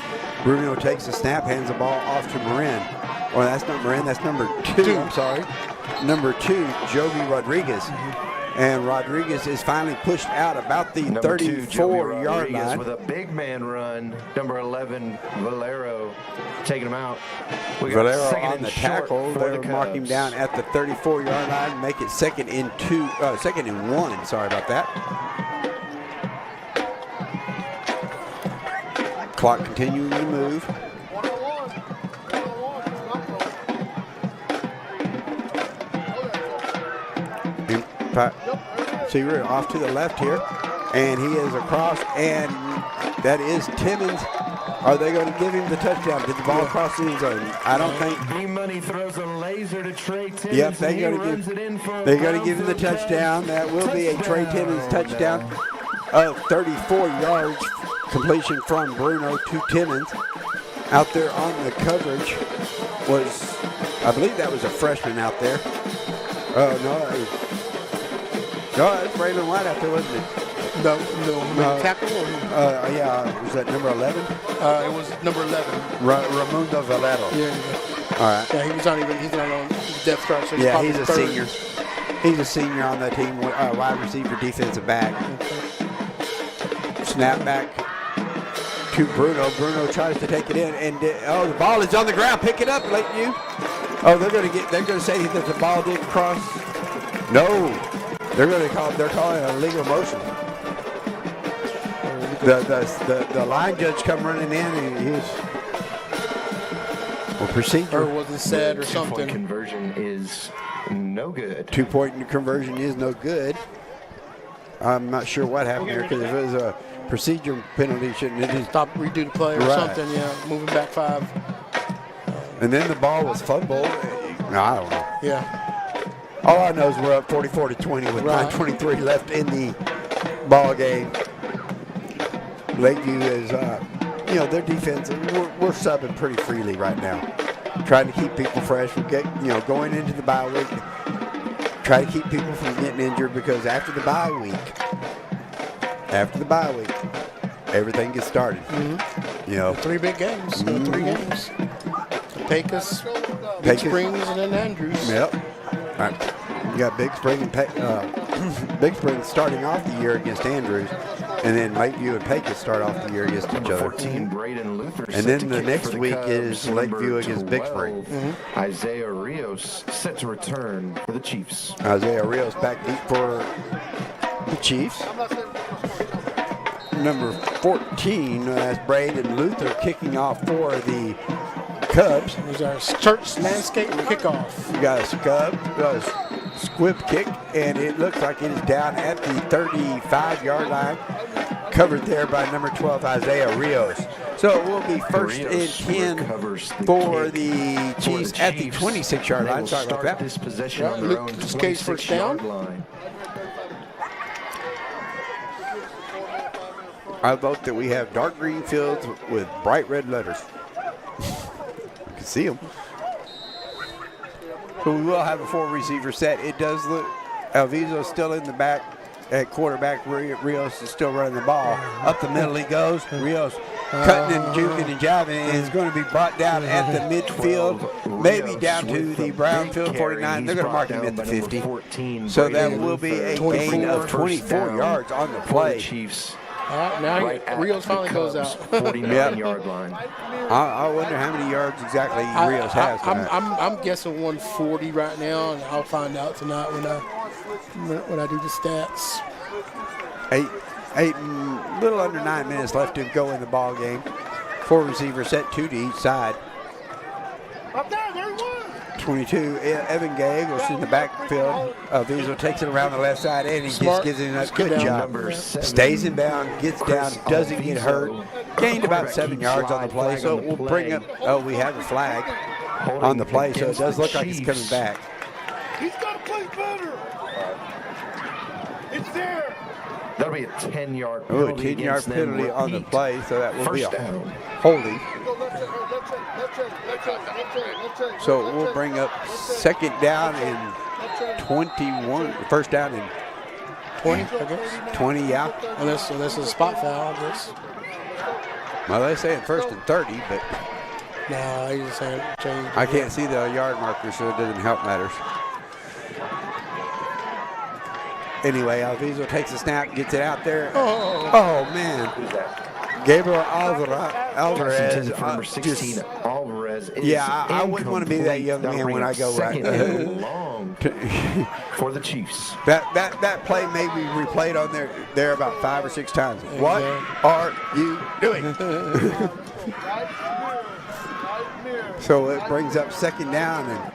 Bruno takes the snap, hands the ball off to Marin. Or that's not Marin, that's number 2. I'm sorry. Number 2, Joby Rodriguez. And Rodriguez is finally pushed out about the 34-yard line. With a big man run. Number 11, Valero, taking him out. Valero on the tackle. They're marking him down at the 34-yard line. Make it 2nd and 1. Sorry about that. Clock continuing to move. Seaver off to the left here, and he is across, and that is Timmons. Are they going to give him the touchdown? Did the ball cross the end zone? I don't think. B-Money throws a laser to Trey Timmons. Yep, they're going to give him the touchdown. That will be a Trey Timmons touchdown of 34 yards. Completion from Bruno to Timmons. Out there on the coverage was, I believe that was a freshman out there. No, it's Braylon White out there, wasn't it? No. Tackle? Yeah, was that number 11? It was number 11. Raimundo Valero. Yeah. All right. Yeah, he's not on depth chart. So he's a senior. He's a senior on that team, wide receiver, defensive back. Okay. Snap back to Bruno. Bruno tries to take it in, and the ball is on the ground. Pick it up, Lakeview. Oh, they're going to say that the ball didn't cross. No. They're calling it a legal motion. The line judge come running in, and he's procedure. Or wasn't said or something. 2-point conversion is no good. 2-point conversion is no good. I'm not sure what happened here, because if it was a procedure penalty, shouldn't it just redo the play or something? Yeah, moving back 5. And then the ball was fumbled. I don't know. Yeah. All I know is we're up 44-20 with 9:23 left in the ball game. Lakeview is, their defense. We're subbing pretty freely right now, trying to keep people fresh. We get, going into the bye week, try to keep people from getting injured, because after the bye week, everything gets started. Mm-hmm. 3 big games. 3 games. Pecos, Big Springs, and then Andrews. Yep. All right. You got Big Spring and Big Spring starting off the year against Andrews, and then Lakeview and Pecos start off the year against each other. 14, Braden Luther. And then the next week is Lakeview against Big Spring. Mm-hmm. Isaiah Rios set to return for the Chiefs. Isaiah Rios back deep for the Chiefs. Number 14, that's Braden Luther kicking off for the Cubs. There's our church landscape kickoff. We got a squib kick, and it looks like it is down at the 35-yard line, covered there by number 12, Isaiah Rios. So it will be 1st and 10 for the Chiefs at the 26-yard line. Sorry about that. This possession on their own 26-yard line. I vote that we have dark green fields with bright red letters. You can see them. So we will have a 4 receiver set. It does look, Alviso still in the back at quarterback. Rios is still running the ball. Up the middle he goes. Rios cutting and juking and jiving, and is going to be brought down at the midfield, maybe down to the Brownfield 49. They're going to mark him at the 50. So that will be a gain of 24 yards on the play. Now Rios finally goes out. 49-yard line. I wonder how many yards exactly Rios has tonight. I'm guessing 140 right now, and I'll find out tonight when I do the stats. Little under 9 minutes left to go in the ball game. 4 receivers set, 2 to each side. Up there he was. 22, Evan Gallegos in the backfield. Alviso takes it around the left side, and he just gives him a good job. Stays in bound, gets down, doesn't get hurt. Gained about 7 yards on the play, so we'll bring up. Oh, we have a flag on the play, so it does look like he's coming back. He's got to play better. It's there. That'll be a 10-yard Oh, penalty. a 10-yard penalty on the play, so that will be a down. holding. So we'll bring up second down and 21. First down and 20, I guess. 20, yeah. Unless it's a spot foul, I guess. Well, they say first and 30, but no, I just saying change. I can't see the yard marker, so it doesn't help matters. Anyway, Alviso takes a snap, gets it out there. Oh man. Gabriel Alvarez. Number 16, Alvarez. I wouldn't want to be that young man when I go right long for the Chiefs. That play may be replayed on there about 5 or 6 times. What are you doing? So it brings up second down, and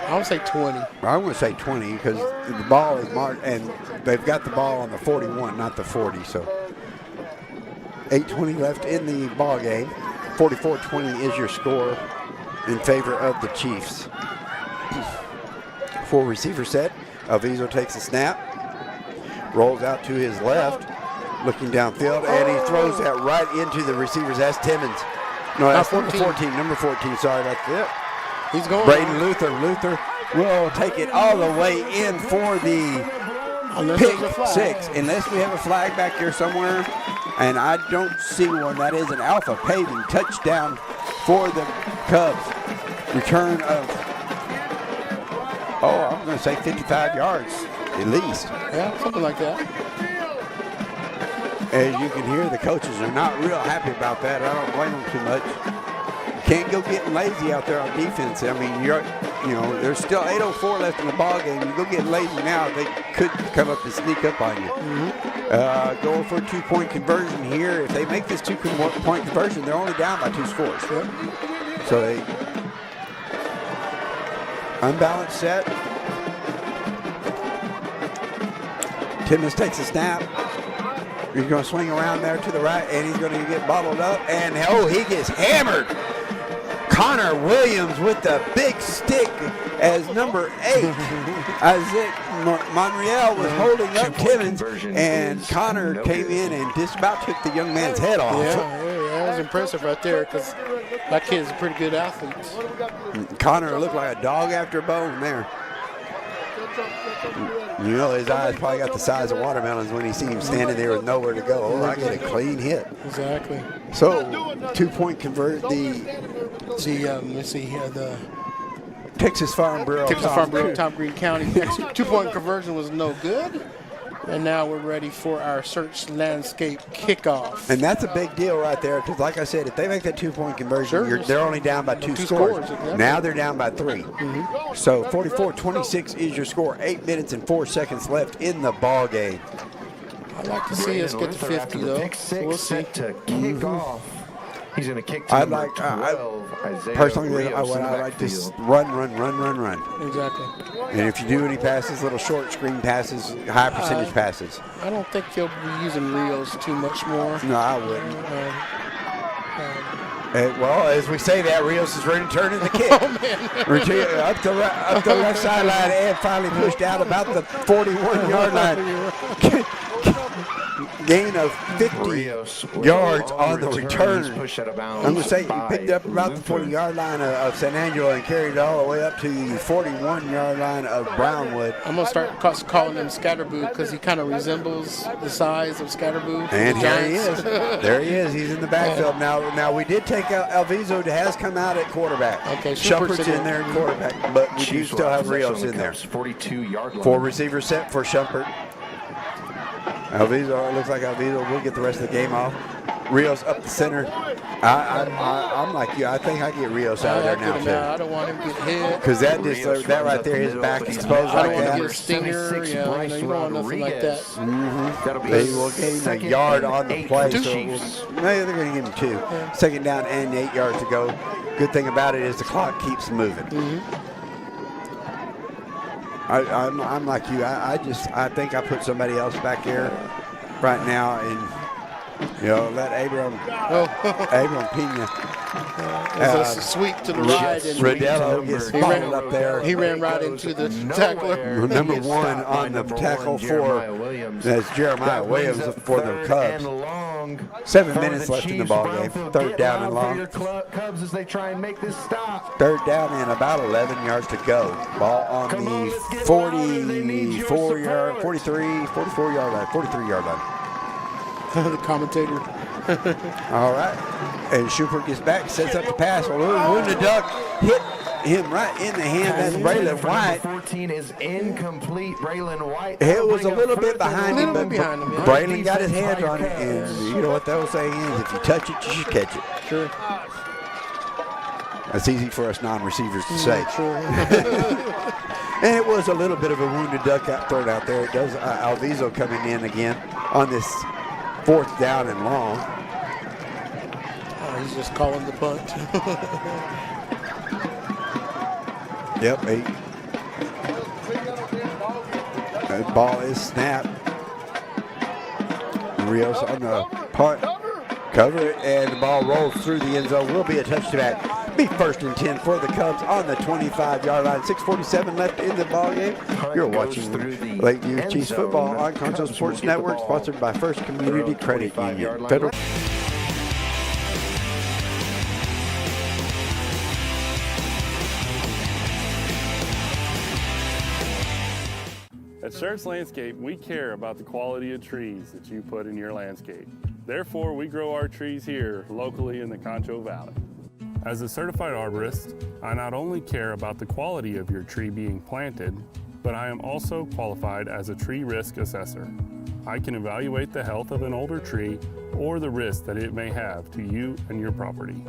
I would say 20. I want to say 20 because the ball is marked, and they've got the ball on the 41, not the 40. So 8:20 left in the ball game. 44-20 is your score in favor of the Chiefs. 4 receiver set. Alviso takes a snap, rolls out to his left, looking downfield, and he throws that right into the receiver's. That's Timmons. No, that's number 14. Number 14. Sorry about that. He's going. Braden Luther. Luther will take it all the way in for the pick 6, unless we have a flag back here somewhere, and I don't see one. That is an Alpha Paving touchdown for the Cubs. Return of, I'm going to say 55 yards at least. Yeah, something like that. As you can hear, the coaches are not real happy about that. I don't blame them too much. Can't go getting lazy out there on defense. I mean, there's still 8:04 left in the ball game. You go getting lazy now, they could come up and sneak up on you. Going for a 2-point conversion here. If they make this 2-point conversion, they're only down by 2 scores. So they unbalanced set. Timmons takes a snap. He's going to swing around there to the right, and he's going to get bottled up. And he gets hammered. Connor Williams with the big stick as number 8. Isaac Monreal was holding up Timmons, and Connor came in and just about took the young man's head off. Yeah, that was impressive right there because that kid's a pretty good athlete. Connor looked like a dog after a bone there. His eyes probably got the size of watermelons when he seen him standing there with nowhere to go. I get a clean hit. Exactly. So 2-point convert the Texas Farm Bureau. Tom Green County. 2-point conversion was no good. And now we're ready for our search landscape kickoff. And that's a big deal right there because, like I said, if they make that 2-point conversion, they're only down by 2 scores. Exactly. Now they're down by 3. So 44-26 is your score. 8 minutes and 4 seconds left in the ball game. I'd like to see us get to 50, though. So we'll see. To kick off. He's going to kick to number 12. Personally, I like to run. Exactly. And if you do any passes, little short screen passes, high percentage passes. I don't think they'll be using Rios too much more. No, I wouldn't. Well, as we say that, Rios is ready to turn in the kick. Up the left sideline and finally pushed out about the 41-yard line. Gain of 50 yards on the return. I'm going to say he picked up about the 40-yard line of San Angelo and carried it all the way up to the 41-yard line of Brownwood. I'm going to start calling him Scatterboo because he kind of resembles the size of Scatterboo. And here he is. There he is. He's in the backfield. Now we did take out Alviso has come out at quarterback. Okay, Shumpert's in there at quarterback, but we do still have Rios in there. 42-yard line. 4 receivers set for Shumpert. Alviso, it looks like Alviso will get the rest of the game off. Rios up the center. I'm like you. I think I get Rios out of there now, too. I don't want him to get hit. Because that right there, his back exposed I like don't want that. to get a stinger. You don't want nothing like that. They will gain a yard on the play. So they're going to give him 2. Yeah. Second down and 8 yards to go. Good thing about it is the clock keeps moving. I'm like you. I think I put somebody else back there right now and let Abram Pena. It's a sweep to the right, and Rodello gets balled up there. He ran right into the tackler. Number 1 on the tackle for that's Jeremiah Williams for the Cubs. 7 minutes left in the ball game. Third down and long. Cubs as they try and make this stop. Third down and about 11 yards to go. Ball on the 44 yard line. The commentator. All right. And Schubert gets back, sets up the pass. A little wounded duck hit him right in the hand. That's Braylon White. 14 is incomplete. Braylon White. It was a little bit behind him, but Braylon got his hands on it. And you know what the old saying is, if you touch it, you should catch it. Sure. That's easy for us non-receivers to say. Sure. And it was a little bit of a wounded duck thrown out there. It does Alviso coming in again on this 4th down and long. He's just calling the punt. Yep, 8. The ball is snapped. Rios on the punt. Cover it, and the ball rolls through the end zone. Will be a touchback. Be 1st and 10 for the Cubs on the 25-yard line. 6:47 left in the ball game. You're watching Lakeview Chiefs football on Concho Sports Network, sponsored by First Community Credit Union. Federal. At Schertz Landscape, we care about the quality of trees that you put in your landscape. Therefore, we grow our trees here locally in the Concho Valley. As a certified arborist, I not only care about the quality of your tree being planted, but I am also qualified as a tree risk assessor. I can evaluate the health of an older tree or the risk that it may have to you and your property.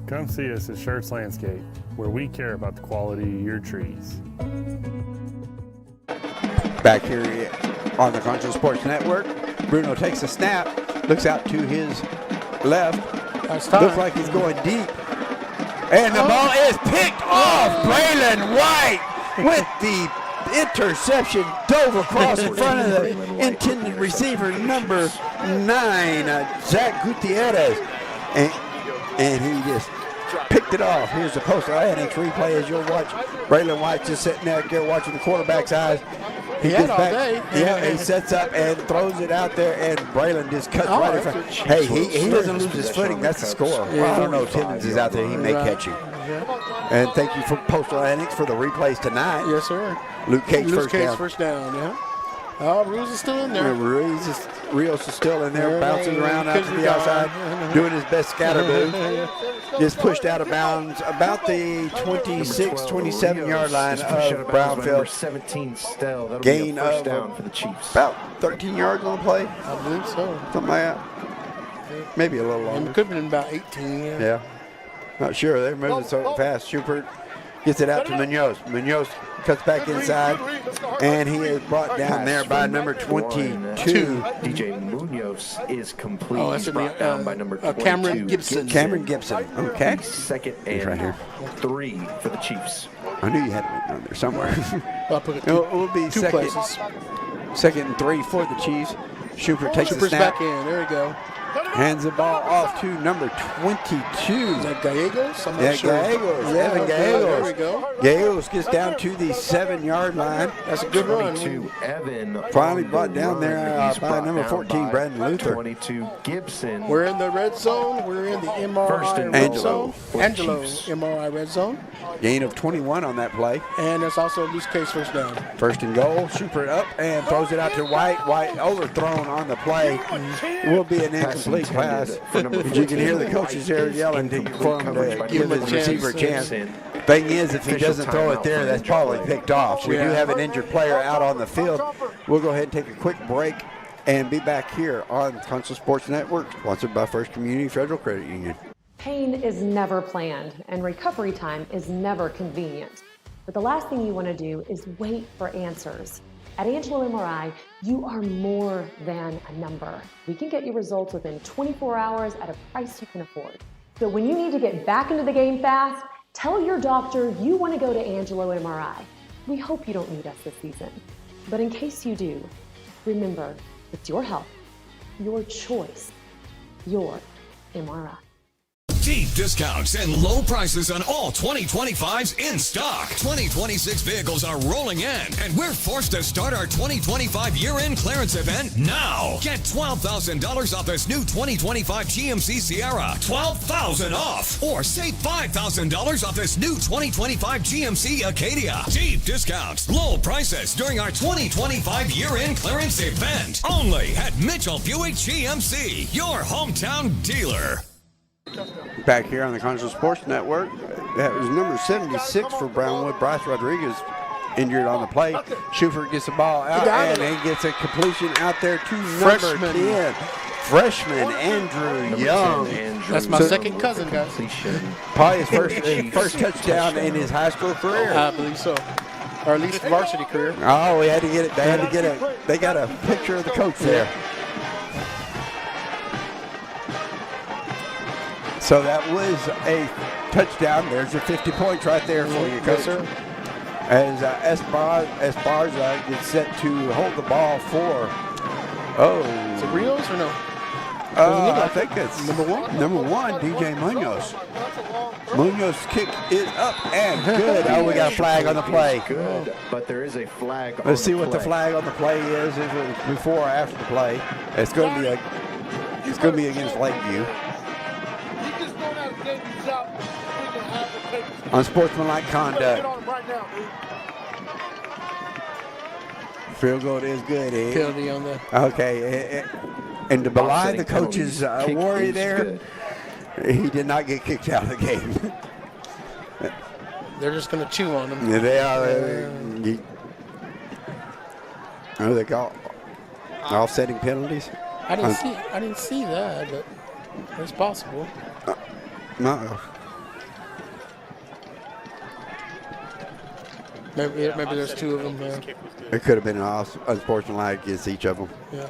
Come see us at Schertz Landscape, where we care about the quality of your trees. Back here on the Concho Sports Network, Bruno takes a snap, looks out to his left, looks like he's going deep, and the ball is picked off. Braylon White with the interception, dove across in front of the intended receiver, number 9, Zach Gutierrez, and he just picked it off. Here's the post-Atlantic replay as you'll watch. Braylon White just sitting there watching the quarterback's eyes. He gets back, he sets up and throws it out there, and Braylon just cuts right in front. Hey, he doesn't lose his footing. That's the score. I don't know. Timmons is out there. He may catch you. And thank you for Postal Annex for the replays tonight. Yes, sir. Luke Cage first down, yeah. Oh, Ruiz is still in there. Rios is still in there, bouncing around out to the outside, doing his best scatterboo. Just pushed out of bounds about the 26, 27-yard line of Brownfield. 17 still. That'll Gain be a first of down for the Chiefs. About 13 yards on the play. I believe so. Something like that. Maybe a little longer. It could have been about 18, yeah. Yeah. Not sure. They're moving so fast. Schubert gets it out to Munoz. Munoz cuts back inside, and he is brought down there by number 22. DJ Munoz is complete. Oh, that's brought down by number 22. Cameron Gibson. Cameron Gibson. Okay. 2nd and right here. 3 for the Chiefs. I knew you had it on there somewhere. I'll put it it will be two second, places. 2nd and 3 for the Chiefs. Schubert takes the Schubert's snap. back in. There we go. Hands the ball off to number 22. Is that Gallegos? I'm not Yeah, sure. Gallegos. Yeah, Evan okay, Gallegos. there we go. Gallegos gets down to the 7-yard line. That's a good run. 22 Evan. Finally brought down there by number 14, Brandon Luther. 22 Gibson. We're in the red zone. We're in the MRI red Angelo. zone. Angelo, MRI red zone. Gain of 21 on that play. And that's also a loose case first down. 1st and goal. Schubert up and throws it out to White. White overthrown on the play. Will be an incomplete pass. You can hear the coaches there yelling for him to give his receiver a chance. Thing is, if he doesn't throw it there, that's probably picked off. We do have an injured player out on the field. We'll go ahead and take a quick break and be back here on Concho Sports Network, sponsored by First Community Federal Credit Union. Pain is never planned, and recovery time is never convenient. But the last thing you want to do is wait for answers. At Angelo MRI, you are more than a number. We can get you results within 24 hours at a price you can afford. So when you need to get back into the game fast, tell your doctor you want to go to Angelo MRI. We hope you don't need us this season. But in case you do, remember, it's your health, your choice, your MRI. Deep discounts and low prices on all 2025s in stock. 2026 vehicles are rolling in, and we're forced to start our 2025 year-end clearance event now. Get $12,000 off this new 2025 GMC Sierra. $12,000 off. Or save $5,000 off this new 2025 GMC Acadia. Deep discounts, low prices during our 2025 year-end clearance event. Only at Mitchell Buick GMC, your hometown dealer. Back here on the Concho Sports Network, that was number 76 for Brownwood, Bryce Rodriguez, injured on the play. Schufert gets the ball out and he gets a completion out there to number 10. Freshman Andrew Young. That's my second cousin, guys. Probably his first touchdown in his high school career. I believe so. Or at least varsity career. Oh, we had to get it. They got a picture of the coach there. So that was a touchdown. There's your 50 points right there for you, coach. As Esparza gets set to hold the ball for, is it Rios or no? I think it's number one, DJ Munoz. Munoz's kick is up and good. Oh, we got a flag on the play. Good, but there is a flag. Let's see what the flag on the play is. If it was before or after the play. It's going to be against Lakeview. Unsportsmanlike conduct. Field goal is good, Ed. Penalty on the. Okay, and to belie the coach's worry there, he did not get kicked out of the game. They're just going to chew on him. Yeah, they are. They call offsetting penalties. I didn't see that, but it's possible. No. Maybe there's two of them there. It could have been an unsportsmanlike against each of them. Yeah.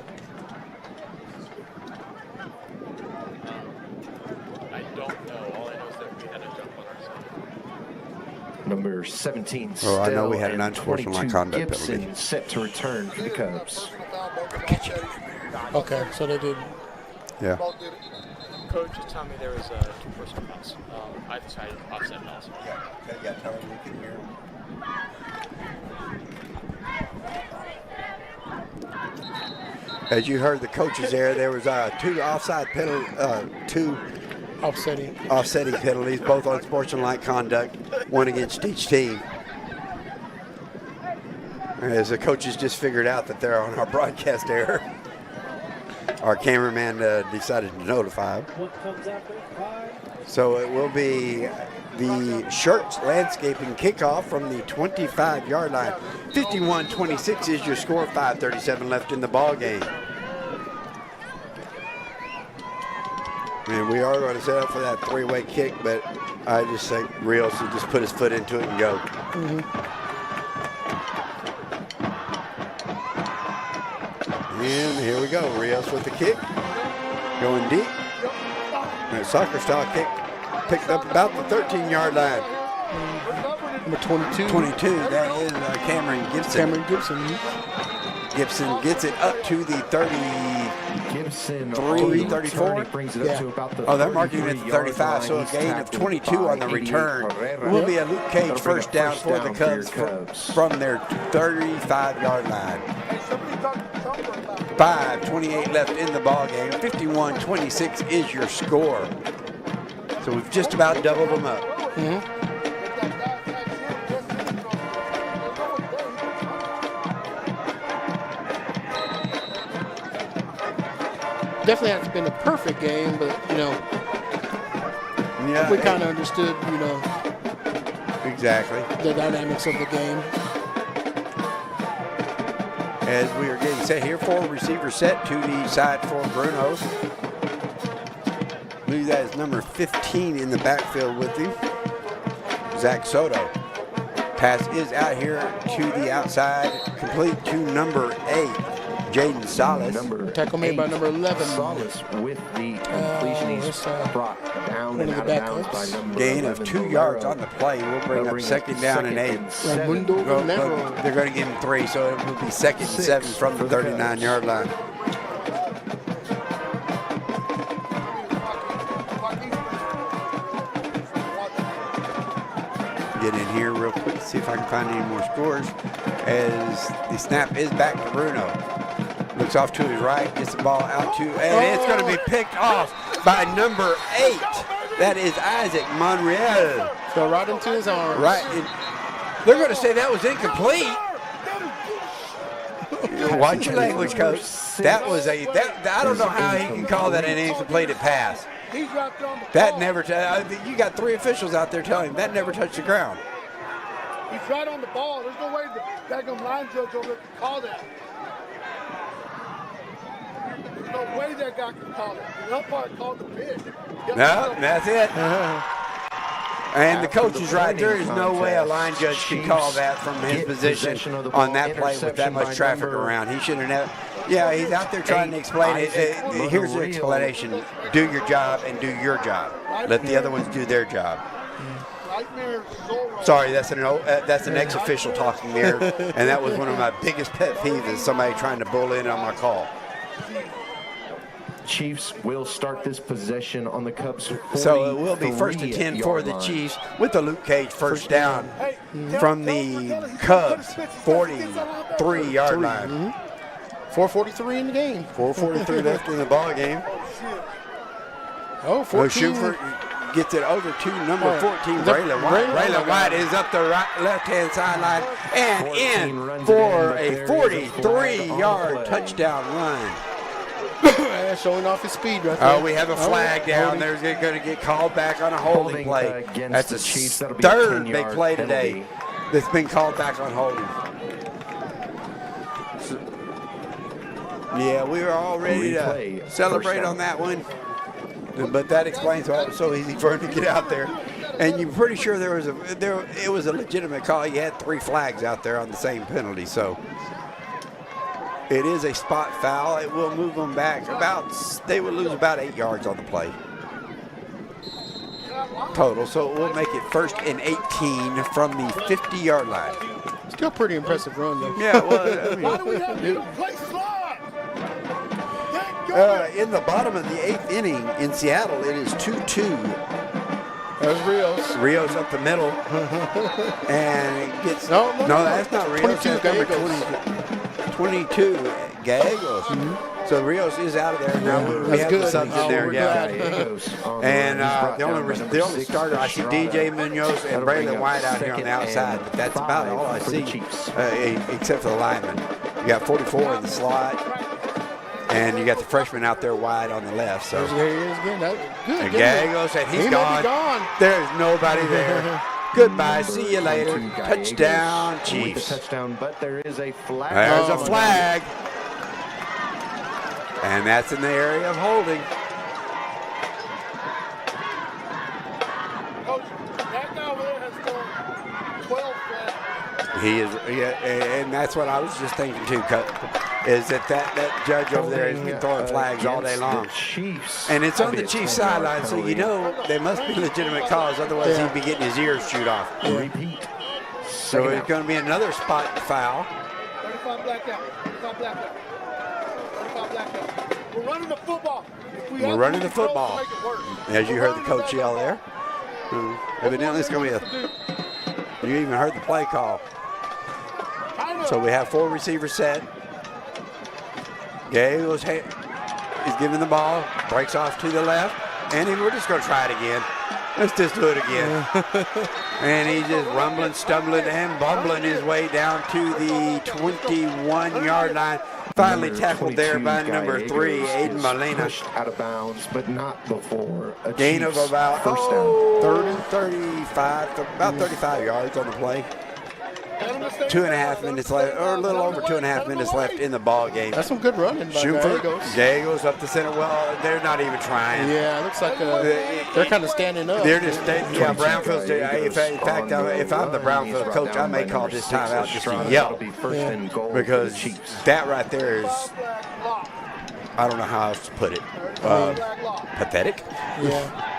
I don't know. All I know is that we had a jump on our side. Number 17. Oh, I know we had an unsportsmanlike conduct Gibson penalty. set to return for the Cubs. Okay, so they did. Yeah. Coach just told me there was a two-person pass. I decided to offset it also. Yeah, tell him we can hear him. As you heard the coaches there was two offside penalty, two offsetting penalties, both unsportsmanlike conduct, one against each team. As the coaches just figured out that they're on our broadcast error, our cameraman decided to notify them. So it will be the Shirts Landscaping kickoff from the 25-yard line. 51-26 is your score, 5:37 left in the ball game. And we are going to set up for that three-way kick, but I just think Rios will just put his foot into it and go. And here we go, Rios with the kick, going deep. And a soccer style kick picked up about the 13-yard line. Number 22. 22, that is Cameron Gibson. Gibson gets it up to the 34. Brings it up to about the they're marking it at the 35, so a gain of 22 on the return. Will be a Luke Cage first down for the Cubs from their 35-yard line. 5:28 left in the ball game. 51-26 is your score. So we've just about doubled them up. Definitely hasn't been a perfect game, but we kind of understood, exactly the dynamics of the game. As we are getting set here for receiver set to the side for Bruno. I believe that is number 15 in the backfield with him, Zach Soto. Pass is out here to the outside, complete to number 8, Jaden Salas. Tackle made by number 11. Salas with the completion. He's brought down and out of bounds by number Gain of 2 yards on the play. We'll bring up second down and 8. They're going to give him 3, so it will be second and 7 from the 39-yard line. Get in here real quick, see if I can find any more scores. As the snap is back to Bruno. Looks off to his right, gets the ball out to, and it's going to be picked off by number 8. That is Isaac Monreal. So right into his arms. Right. They're going to say that was incomplete. Watch your language, coach. That was I don't know how he can call that an incompleted pass. That never, you got 3 officials out there telling him that never touched the ground. He's right on the ball. There's no way the daggum line judge over there can call that. There's no way that guy can call it. The umpire called the pitch. No, that's it. And the coach is right. There is no way a line judge can call that from his position on that play with that much traffic around. He shouldn't have. Yeah, he's out there trying to explain it. Here's the explanation. Do your job and do your job. Let the other ones do their job. Sorry, that's an ex-official talking there, and that was one of my biggest pet peeves is somebody trying to bull in on my call. Chiefs will start this possession on the Cubs. So it will be 1st and 10 for the Chiefs with the Luke Cage first down from the Cubs 43-yard line. 4:43 in the game. 4:43 left in the ball game. Oh, 14. Schubert gets it over to number 14, Braylon White. Braylon White is up the left-hand sideline and in for a 43-yard touchdown run. Showing off his speed right there. Oh, we have a flag down. There's going to get called back on a holding play. That's the third big play today that's been called back on holding. Yeah, we were all ready to celebrate on that one. But that explains why it was so easy for him to get out there. And you're pretty sure it was a legitimate call. You had 3 flags out there on the same penalty. So it is a spot foul. It will move them back they will lose about 8 yards on the play total. So it will make it 1st and 18 from the 50-yard line. Still pretty impressive run, though. Yeah, well, in the bottom of the 8th inning in Seattle, it is 2-2. There's Rios. Rios up the middle. And it gets... No, that's not Rios. 22, 22, Gallegos. So Rios is out of there. Now we have the subs in there. Yeah. And the only starter, I see DJ Munoz and Braylon White out here on the outside, but that's about all I see, except for the lineman. You got 44 in the slot, and you got the freshman out there wide on the left. So here he is again. And Gallegos, and he's gone. There's nobody there. Goodbye. See you later. Touchdown, Chiefs. Touchdown, but there is a flag. There's a flag. And that's in the area of holding. Coach, that guy over there has done 12 flags. He is, and that's what I was just thinking too, is that judge over there has been throwing flags all day long. And it's on the Chiefs sideline, so you know they must be legitimate calls, otherwise he'd be getting his ears chewed off. Repeat. So it's going to be another spot foul. 35 blackout. 35 blackout. 35 blackout. We're running the football. We're running the football. As you heard the coach yell there. Evidently it's going to be you even heard the play call. So we have 4 receivers set. Gale is giving the ball, breaks off to the left, and we're just going to try it again. Let's just do it again. And he's just rumbling, stumbling, and bumbling his way down to the 21-yard line. Finally tackled there by number 3, Aiden Molina. Out of bounds, but not before a gain of about first down. 35 yards on the play. 2.5 minutes left, or a little over 2.5 minutes left in the ball game. That's some good running by Gallegos. Gallegos up the center. Well, they're not even trying. Yeah, it looks like they're kind of standing up. They're just Brownfield's. In fact, if I'm the Brownfield coach, I may call this timeout just to yell, because that right there is, I don't know how else to put it, pathetic. Yeah.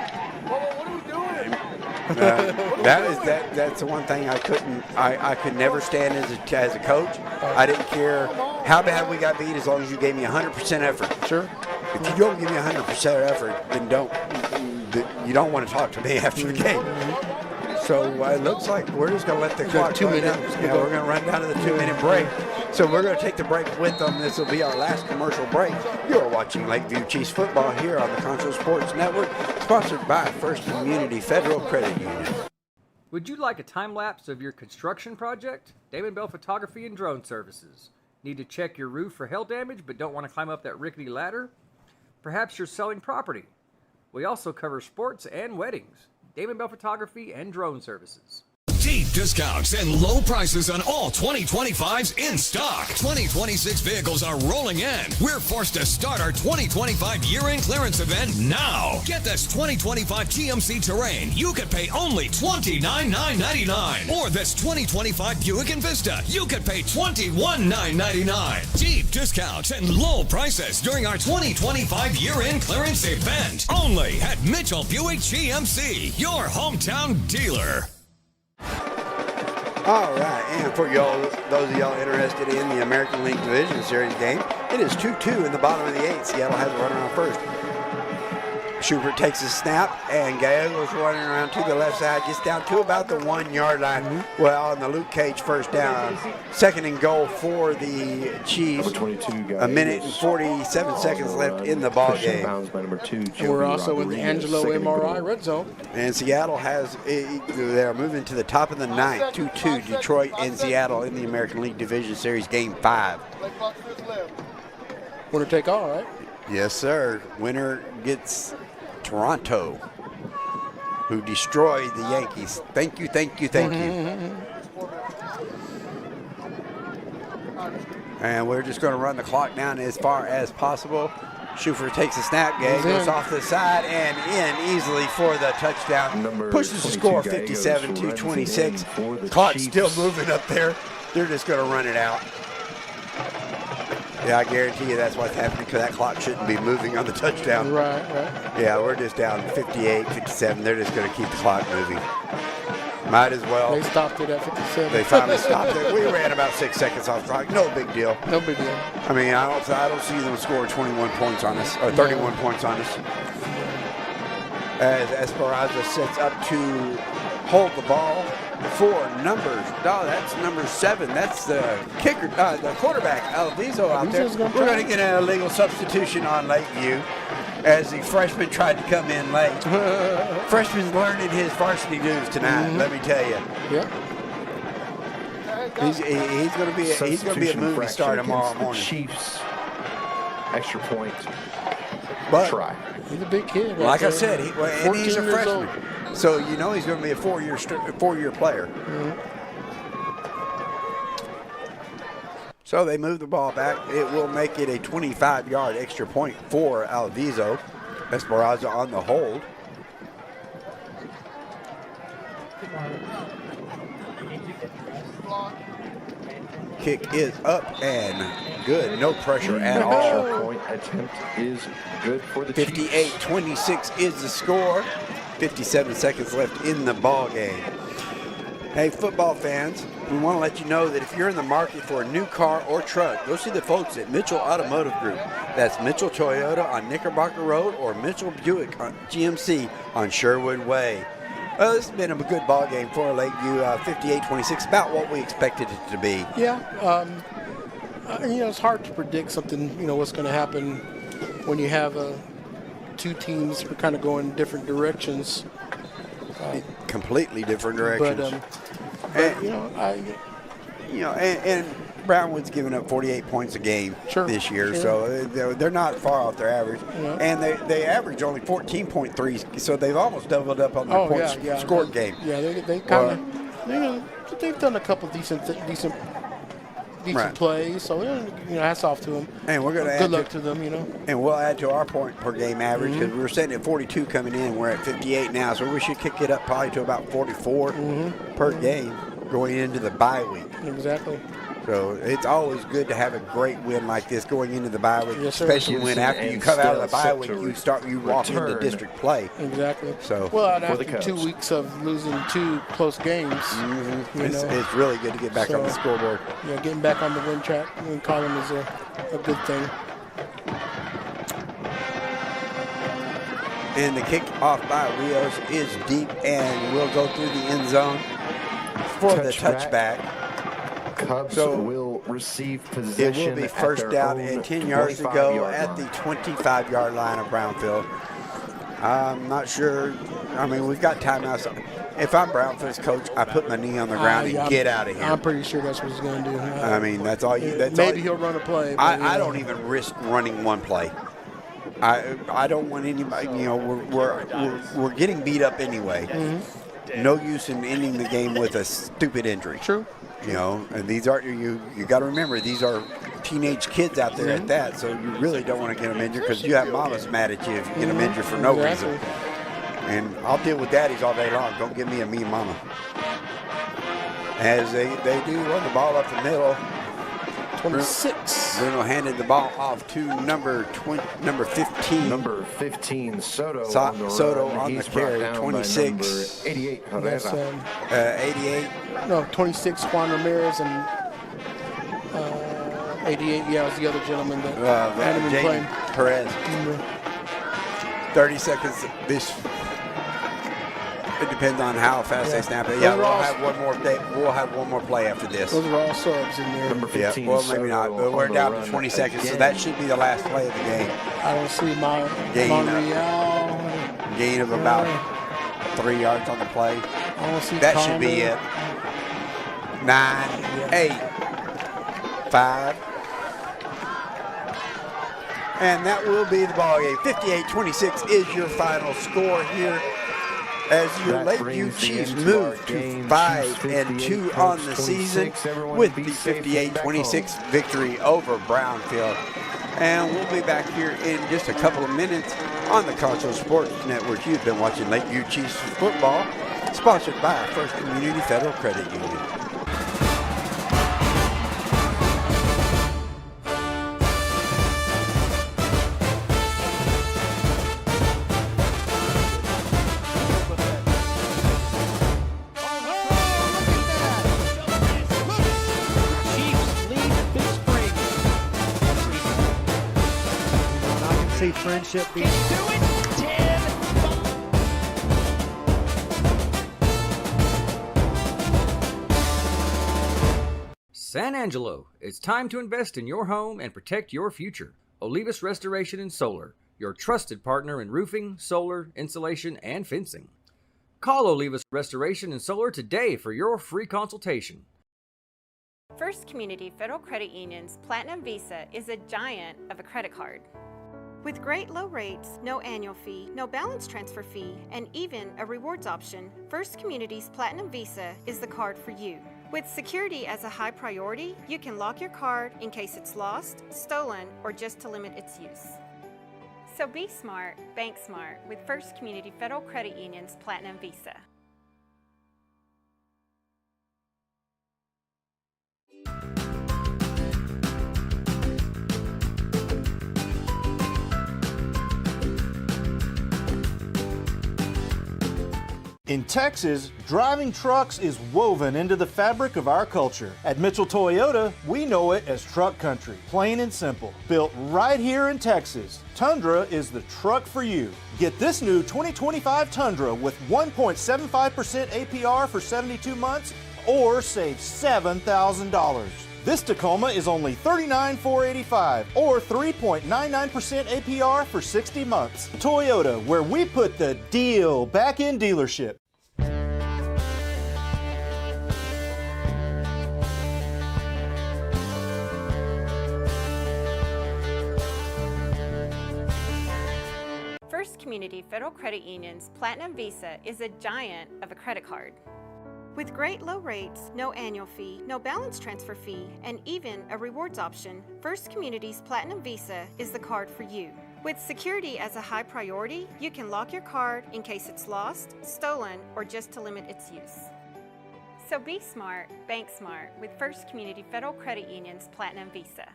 That's the one thing I could never stand as a coach. I didn't care how bad we got beat, as long as you gave me 100% effort. Sure. If you don't give me 100% effort, then you don't want to talk to me after the game. So it looks like we're just going to let the clock run down. Yeah, we're going to run down to the 2-minute break. So we're going to take the break with them. This will be our last commercial break. You're watching Lakeview Chiefs football here on the Concho Sports Network, sponsored by First Community Federal Credit Union. Would you like a time-lapse of your construction project? Damon Bell Photography and Drone Services. Need to check your roof for hail damage but don't want to climb up that rickety ladder? Perhaps you're selling property. We also cover sports and weddings. Damon Bell Photography and Drone Services. Deep discounts and low prices on all 2025s in stock. 2026 vehicles are rolling in. We're forced to start our 2025 year-end clearance event now. Get this 2025 GMC Terrain. You could pay only $29,999. Or this 2025 Buick Envista. You could pay $21,999. Deep discounts and low prices during our 2025 year-end clearance event. Only at Mitchell Buick GMC, your hometown dealer. All right, and for y'all, those of y'all interested in the American League Division Series game, it is 2-2 in the bottom of the 8th. Seattle has a runner on first. Schubert takes a snap, and Gallegos running around to the left side, gets down to about the 1-yard line. Well, on the Luke Cage first down. Second and goal for the Chiefs. A minute and 47 seconds left in the ball game. And we're also in the Angelo MRI red zone. And Seattle they're moving to the top of the 9th, 2-2, Detroit and Seattle in the American League Division Series game 5. Winner take all, right? Yes, sir. Winner gets Toronto, who destroyed the Yankees. Thank you, thank you, thank you. And we're just going to run the clock down as far as possible. Schufer takes a snap, goes off the side and in easily for the touchdown. Pushes the score 57-26. Clock's still moving up there. They're just going to run it out. Yeah, I guarantee you that's what's happening, because that clock shouldn't be moving on the touchdown. Right. Yeah, we're just down 58, 57. They're just going to keep the clock moving. Might as well. They stopped it at 57. They finally stopped it. We ran about 6 seconds off the clock. No big deal. No big deal. I mean, I don't see them score 21 points on us, or 31 points on us. As Esperanza sets up to hold the ball for that's number 7. That's the kicker, the quarterback, Alviso out there. We're going to get an illegal substitution on Lakeview, as the freshman tried to come in late. Freshman's learning his varsity dues tonight, let me tell you. Yeah. He's going to be a movie star tomorrow morning. Chiefs extra point. But try. He's a big kid. Like I said, he's a freshman. So you know he's going to be a four-year player. So they move the ball back. It will make it a 25-yard extra point for Alviso. Esperanza on the hold. Kick is up and good. No pressure at all. Point attempt is good for the Chiefs. 58-26 is the score. 57 seconds left in the ball game. Hey, football fans, we want to let you know that if you're in the market for a new car or truck, go see the folks at Mitchell Automotive Group. That's Mitchell Toyota on Knickerbocker Road or Mitchell Buick on GMC on Sherwood Way. Well, this has been a good ball game for Lakeview, 58-26, about what we expected it to be. Yeah, it's hard to predict something, what's going to happen when you have two teams who are kind of going different directions. Completely different directions. And Brownwood's giving up 48 points a game this year, so they're not far off their average. Yeah. And they average only 14.3, so they've almost doubled up on their points scored game. Yeah, they kind of they've done a couple decent Right. plays. So hats off to them. And we're going to good luck to them. And we'll add to our point per game average because we were sitting at 42 coming in. We're at 58 now, so we should kick it up probably to about 44 per game going into the bye week. Exactly. So it's always good to have a great win like this going into the bye week, Yes, sir. especially when after you come out of the bye week, you walk into district play. Exactly. So after 2 weeks of losing 2 close games, it's really good to get back on the scoreboard. Yeah, getting back on the win track and column is a good thing. And the kickoff by Rios is deep and will go through the end zone for the touchback. Cubs will receive possession. It will be first down and 10 yards to go at the 25-yard line of Brownfield. I'm not sure. I mean, we've got timeouts. If I'm Brownfield's coach, I put my knee on the ground and get out of here. I'm pretty sure that's what he's going to do. I mean, that's all you. Maybe he'll run a play. I don't even risk running one play. I don't want anybody. We're getting beat up anyway. No use in ending the game with a stupid injury. True. And these are you got to remember, these are teenage kids out there at that, so you really don't want to get them injured because you have mamas mad at you if you get them injured for no reason. And I'll deal with daddies all day long. Don't give me a mean mama. As they do run the ball up the middle. 26. Bruno handed the ball off to number 15. Number 15, Soto. Soto on the carry. 26. 88, That's, Herrera. 88. No, 26, Juan Ramirez, and 88, was the other gentleman that hadn't been playing. Perez. 30 seconds. It depends on how fast they snap it. Yeah, we'll have one more play after this. Those are all subs in there. Number 15, well, maybe not, but we're down to 20 seconds, so that should be the last play of the game. I don't see Monreal. Gain of about 3 yards on the play. I don't see that Connor. Should be it. 9, 8, 5. And that will be the ball game. 58-26 is your final score here. As your Lakeview Chiefs move to 5-2 on the season with the 58-26 victory over Brownfield. And we'll be back here in just a couple of minutes on the Concho Sports Network. You've been watching Lakeview Chiefs football, sponsored by First Community Federal Credit Union. Friendship being San Angelo, it's time to invest in your home and protect your future. Olivas Restoration and Solar, your trusted partner in roofing, solar, insulation, and fencing. Call Olivas Restoration and Solar today for your free consultation. First Community Federal Credit Union's Platinum Visa is a giant of a credit card. With great low rates, no annual fee, no balance transfer fee, and even a rewards option, First Community's Platinum Visa is the card for you. With security as a high priority, you can lock your card in case it's lost, stolen, or just to limit its use. So be smart, bank smart with First Community Federal Credit Union's Platinum Visa. In Texas, driving trucks is woven into the fabric of our culture. At Mitchell Toyota, we know it as truck country, plain and simple. Built right here in Texas, Tundra is the truck for you. Get this new 2025 Tundra with 1.75% APR for 72 months or save $7,000. This Tacoma is only $39,485 or 3.99% APR for 60 months. Toyota, where we put the deal back in dealership. First Community Federal Credit Union's Platinum Visa is a giant of a credit card. With great low rates, no annual fee, no balance transfer fee, and even a rewards option, First Community's Platinum Visa is the card for you. With security as a high priority, you can lock your card in case it's lost, stolen, or just to limit its use. So be smart, bank smart with First Community Federal Credit Union's Platinum Visa.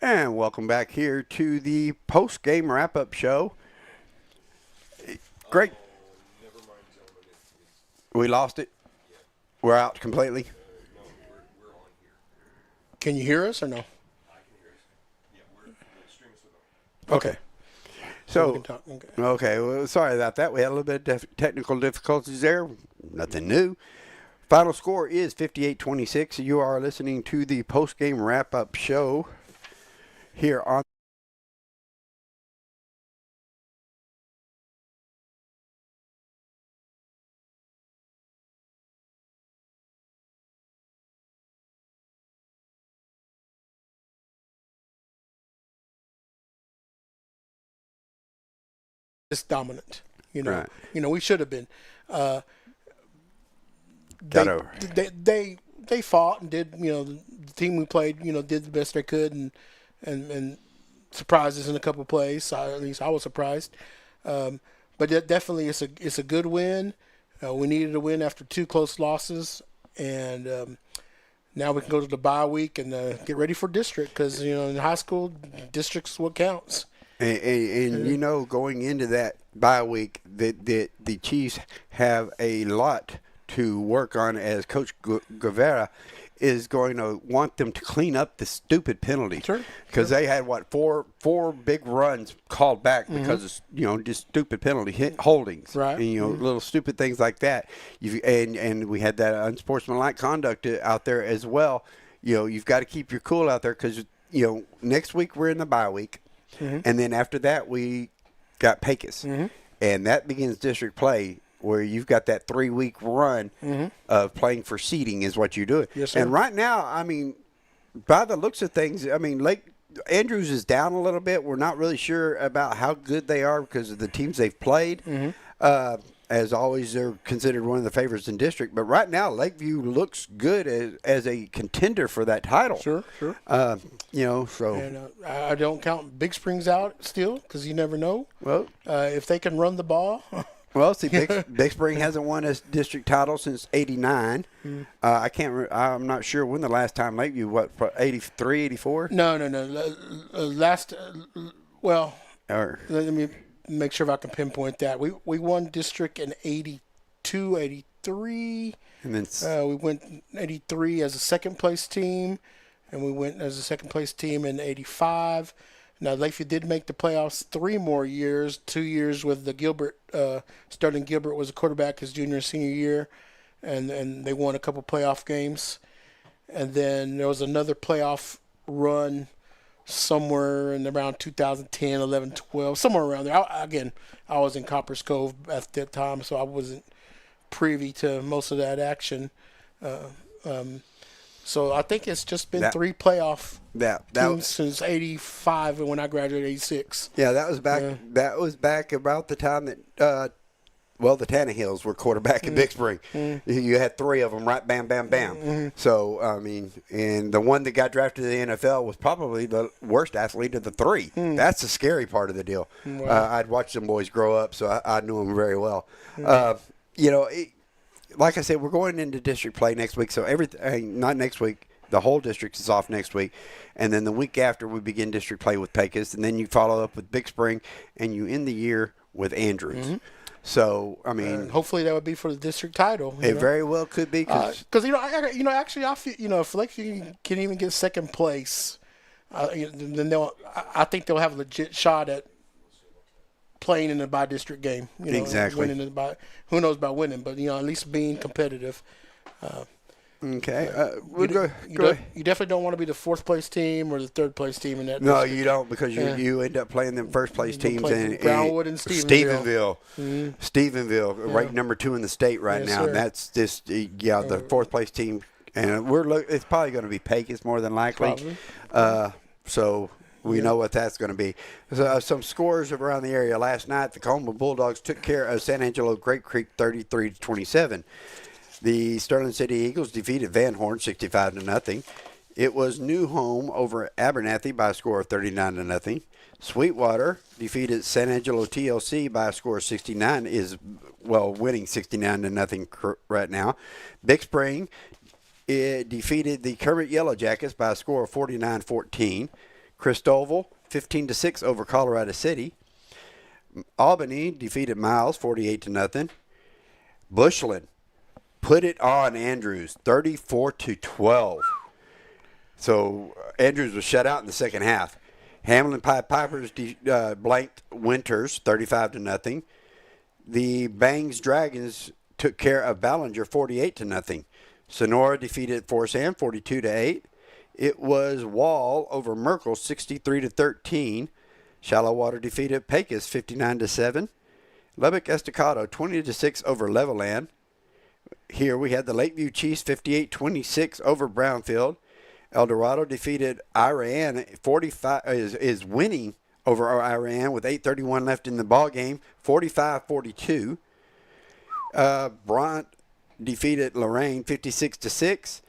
And welcome back here to the post-game wrap-up show. Great. We lost it? We're out completely? Can you hear us or no? I can hear us. Yeah, the stream is still going. Okay. So, okay, well, sorry about that. We had a little bit of technical difficulties there. Nothing new. Final score is 58-26. You are listening to the post-game wrap-up show here on just dominant. Right. We should have been. They fought and did. The team we played, did the best they could and surprised us in a couple of plays. At least I was surprised. But definitely it's a good win. We needed a win after 2 close losses, and now we can go to the bye week and get ready for district because in high school, district's what counts. And going into that bye week, the Chiefs have a lot to work on, as Coach Guevara is going to want them to clean up the stupid penalty. Sure. Because they had, four big runs called back because of, just stupid penalty holdings. Right. And, little stupid things like that. And we had that unsportsmanlike conduct out there as well. You've got to keep your cool out there because, next week we're in the bye week. And then after that, we got Pecos. And that begins district play, where you've got that 3-week run of playing for seeding is what you're doing. Yes, sir. And right now, by the looks of things, Lake Andrews is down a little bit. We're not really sure about how good they are because of the teams they've played. As always, they're considered one of the favorites in district. But right now, Lakeview looks good as a contender for that title. Sure. So. And I don't count Big Springs out still because you never know. Well, if they can run the ball. Well, see, Big Spring hasn't won a district title since '89. I'm not sure when the last time Lakeview. 83, 84? No. Let me make sure if I can pinpoint that. We won district in 82, 83. And then we went 83 as a second place team, and we went as a second place team in 85. Now, Lakeview did make the playoffs 3 more years, 2 years with the Gilbert. Sterling Gilbert was a quarterback his junior and senior year, and they won a couple playoff games. And then there was another playoff run somewhere in around 2010, 11, 12, somewhere around there. I was in Coppers Cove at that time, so I wasn't privy to most of that action. So I think it's just been 3 playoff teams since '85 and when I graduated '86. Yeah, that was back. That was back about the time that the Tannehills were quarterback at Big Spring. You had 3 of them, right? Bam, bam, bam. So and the one that got drafted to the NFL was probably the worst athlete of the 3. That's the scary part of the deal. Wow. I'd watched them boys grow up, so I knew them very well. Like I said, we're going into district play next week. So not next week. The whole district is off next week. And then the week after, we begin district play with Pecos. And then you follow up with Big Spring, and you end the year with Andrews. So, hopefully that would be for the district title. It very well could be. Because, actually, I feel, if Lakeview can even get second place, then I think they'll have a legit shot at playing in the by-district game. Exactly. Winning who knows about winning, but, at least being competitive. Okay. You definitely don't want to be the fourth place team or the third place team in that. No, district. you don't, because you end up playing them first place teams in Brownwood and Stephenville. Stephenville, right number 2 in the state right now. Sir. And that's just the fourth place team, and it's probably going to be Pecos more than likely. So we know what that's going to be. So, some scores around the area last night: the Coleman Bulldogs took care of San Angelo Great Creek 33-27. The Sterling City Eagles defeated Van Horn 65-0. It was New Home over Abernathy by a score of 39-0. Sweetwater defeated San Angelo TLC by a score of 69. Winning 69-0 right now. Big Spring defeated the Kermit Yellow Jackets by a score of 49-14. Christoval 15-6 over Colorado City. Albany defeated Miles 48-0. Bushland put it on Andrews 34-12. So Andrews was shut out in the second half. Hamlin Pied Pipers blanked Winters 35-0. The Bangs Dragons took care of Ballinger 48-0. Sonora defeated Forsan 42-8. It was Wall over Merkel 63-13. Shallow defeated Pecos 59-7. Lubbock Estacado 20-6 over Levelland. Here we had the Lakeview Chiefs 58-26 over Brownfield. El Dorado defeated Iran 45 is winning over Iran with 8:31 left in the ball game, 45-42. Bront defeated Lorraine 56-6.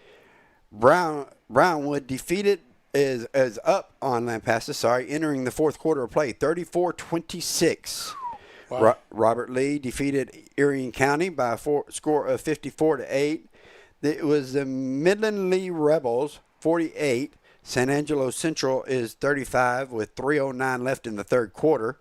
Brownwood defeated is up on Lampasas, entering the fourth quarter of play, 34-26. Wow. Robert Lee defeated Erie County by a score of 54-8. It was the Midland Lee Rebels 48. San Angelo Central is 35 with 3:09 left in the third quarter.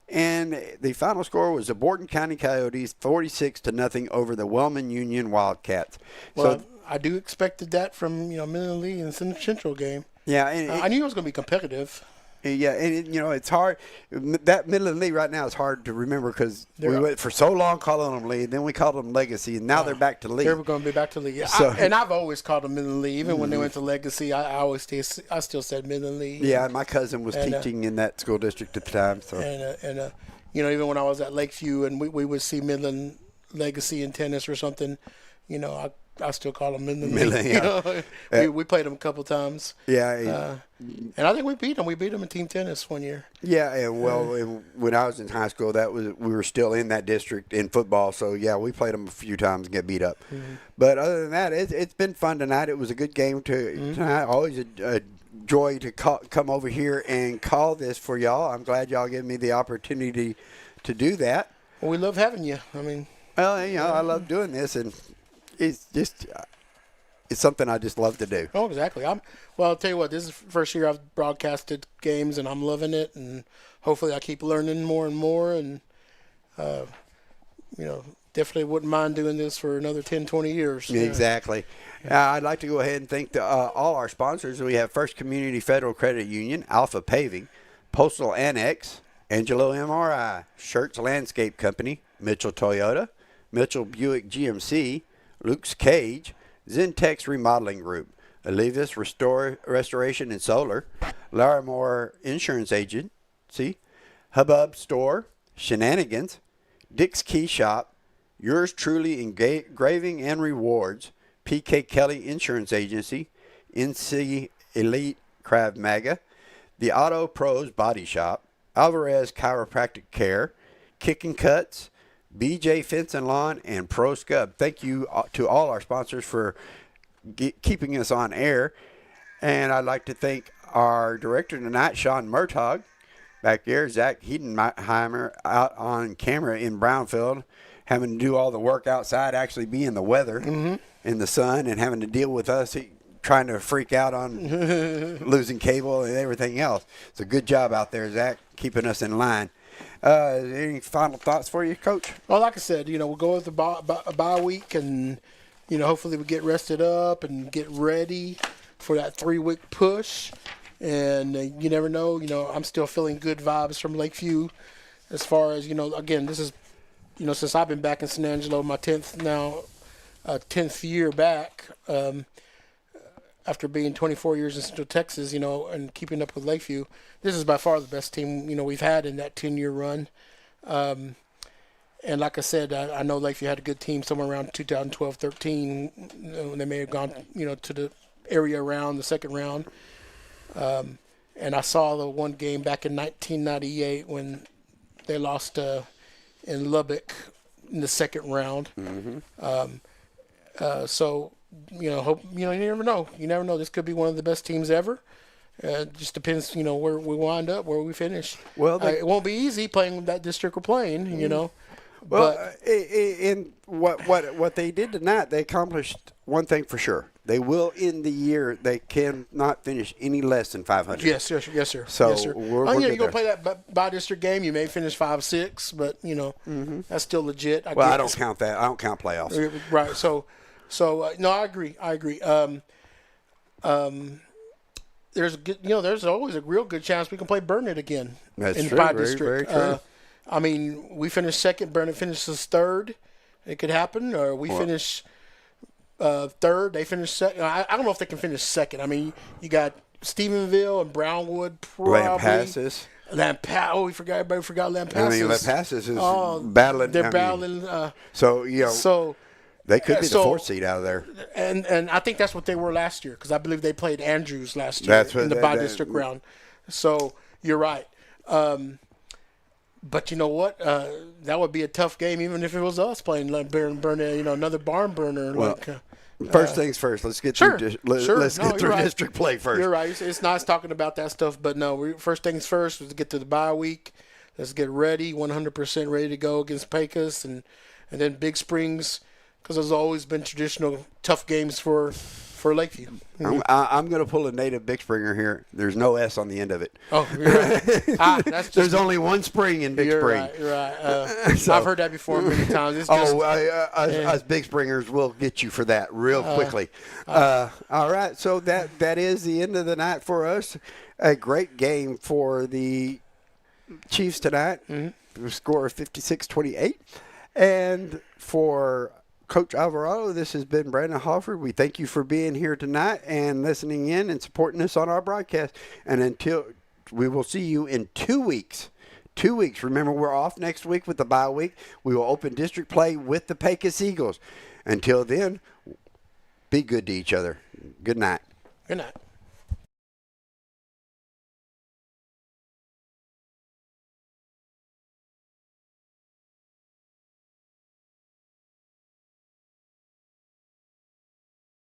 And the final score was the Borden County Coyotes 46-0 over the Wellman Union Wildcats. Well, I do expected that from Midland Lee in the Central game. Yeah, and I knew it was going to be competitive. Yeah, and it's hard. That Midland Lee right now is hard to remember because we went for so long calling them Lee, then we called them Legacy, and now they're back to Lee. They're going to be back to Lee. So, I've always called them Midland Lee, even when they went to Legacy. I still said Midland Lee. Yeah, my cousin was teaching in that school district at the time. So even when I was at Lakeview and we would see Midland Legacy in tennis or something, I still call them Midland Lee. We played them a couple times. Yeah. And I think we beat them. We beat them in team tennis one year. Yeah, and when I was in high school, we were still in that district in football. So yeah, we played them a few times and get beat up. Mm-hmm. But other than that, it's been fun tonight. It was a good game tonight. Always a joy to come over here and call this for y'all. I'm glad y'all gave me the opportunity to do that. Well, we love having you. I love doing this, and it's something I just love to do. Oh, exactly. I'll tell you what, this is the first year I've broadcasted games, and I'm loving it, and hopefully I keep learning more and more, and, definitely wouldn't mind doing this for another 10, 20 years. Exactly. I'd like to go ahead and thank all our sponsors. We have First Community Federal Credit Union, Alpha Paving, Postal Annex, Angelo MRI, Shirts Landscape Company, Mitchell Toyota, Mitchell Buick GMC, Luke's Cage, Zentex Remodeling Group, Olivis Restoration and Solar, Larimore Insurance Agency, Hubbub Store, Shenanigans, Dick's Key Shop, Yours Truly Engraving and Rewards, PK Kelly Insurance Agency, NC Elite Krav Maga, The Auto Pros Body Shop, Alvarez Chiropractic Care, Kicking Cuts, BJ Fence and Lawn, and Pro Scub. Thank you to all our sponsors for keeping us on air. And I'd like to thank our director tonight, Sean Murtaugh. Back there, Zach Heidenheimer out on camera in Brownfield, having to do all the work outside, actually be in the weather, in the sun, and having to deal with us trying to freak out on losing cable and everything else. It's a good job out there, Zach, keeping us in line. Any final thoughts for you, Coach? Well, like I said, we'll go with the bye week, and hopefully we get rested up and get ready for that 3-week push. And you never know. I'm still feeling good vibes from Lakeview, as far as again, this is since I've been back in San Angelo, my 10th now 10th year back after being 24 years in Central Texas, and keeping up with Lakeview. This is by far the best team, we've had in that 10-year run. And like I said, I know Lakeview had a good team somewhere around 2012-13. They may have gone, to the area around the second round. And I saw the one game back in 1998 when they lost in Lubbock in the second round. So, hope you never know. You never know. This could be one of the best teams ever. It just depends, where we wind up, where we finish. Well, it won't be easy playing that district we're playing, Well, in what they did tonight, they accomplished one thing for sure. They will end the year. They cannot finish any less than 500. Yes, sir. So yes, sir. we're you're good gonna play that by district game. You may finish 5-6, but that's still legit. I don't count that. I don't count playoffs. Right. So no, I agree. There's always a real good chance we can play Burnett again in the Pie District. Very true. We finished second. Burnett finishes third. It could happen, or we finish third. They finish second. I don't know if they can finish second. You got Stephenville and Brownwood. Lampasas. We forgot. Everybody forgot Lampasas. Lampasas is battling. They're battling. They could be the fourth seed out of there. And I think that's what they were last year, because I believe they played Andrews last year in the bi-district round. So you're right. But you know what? That would be a tough game, even if it was us playing Burnett, another barn burner. Well, first things first. Let's get through district play first. You're right. It's nice talking about that stuff, but no. First things first was to get to the bye week. Let's get ready, 100% ready to go against Pecos, and then Big Springs, because there's always been traditional tough games for Lakeview. I'm going to pull a native Big Springer here. There's no S on the end of it. Oh, you're right. There's only one spring in Big Spring. You're right. I've heard that before many times. Us Big Springers will get you for that real quickly. All right, so that is the end of the night for us. A great game for the Chiefs tonight. The score of 56-28. And for Coach Alvarado, this has been Brandon Hofford. We thank you for being here tonight and listening in and supporting us on our broadcast. And until we will see you in 2 weeks. 2 weeks. Remember, we're off next week with the bye week. We will open district play with the Pecos Eagles. Until then, be good to each other. Good night. Good night.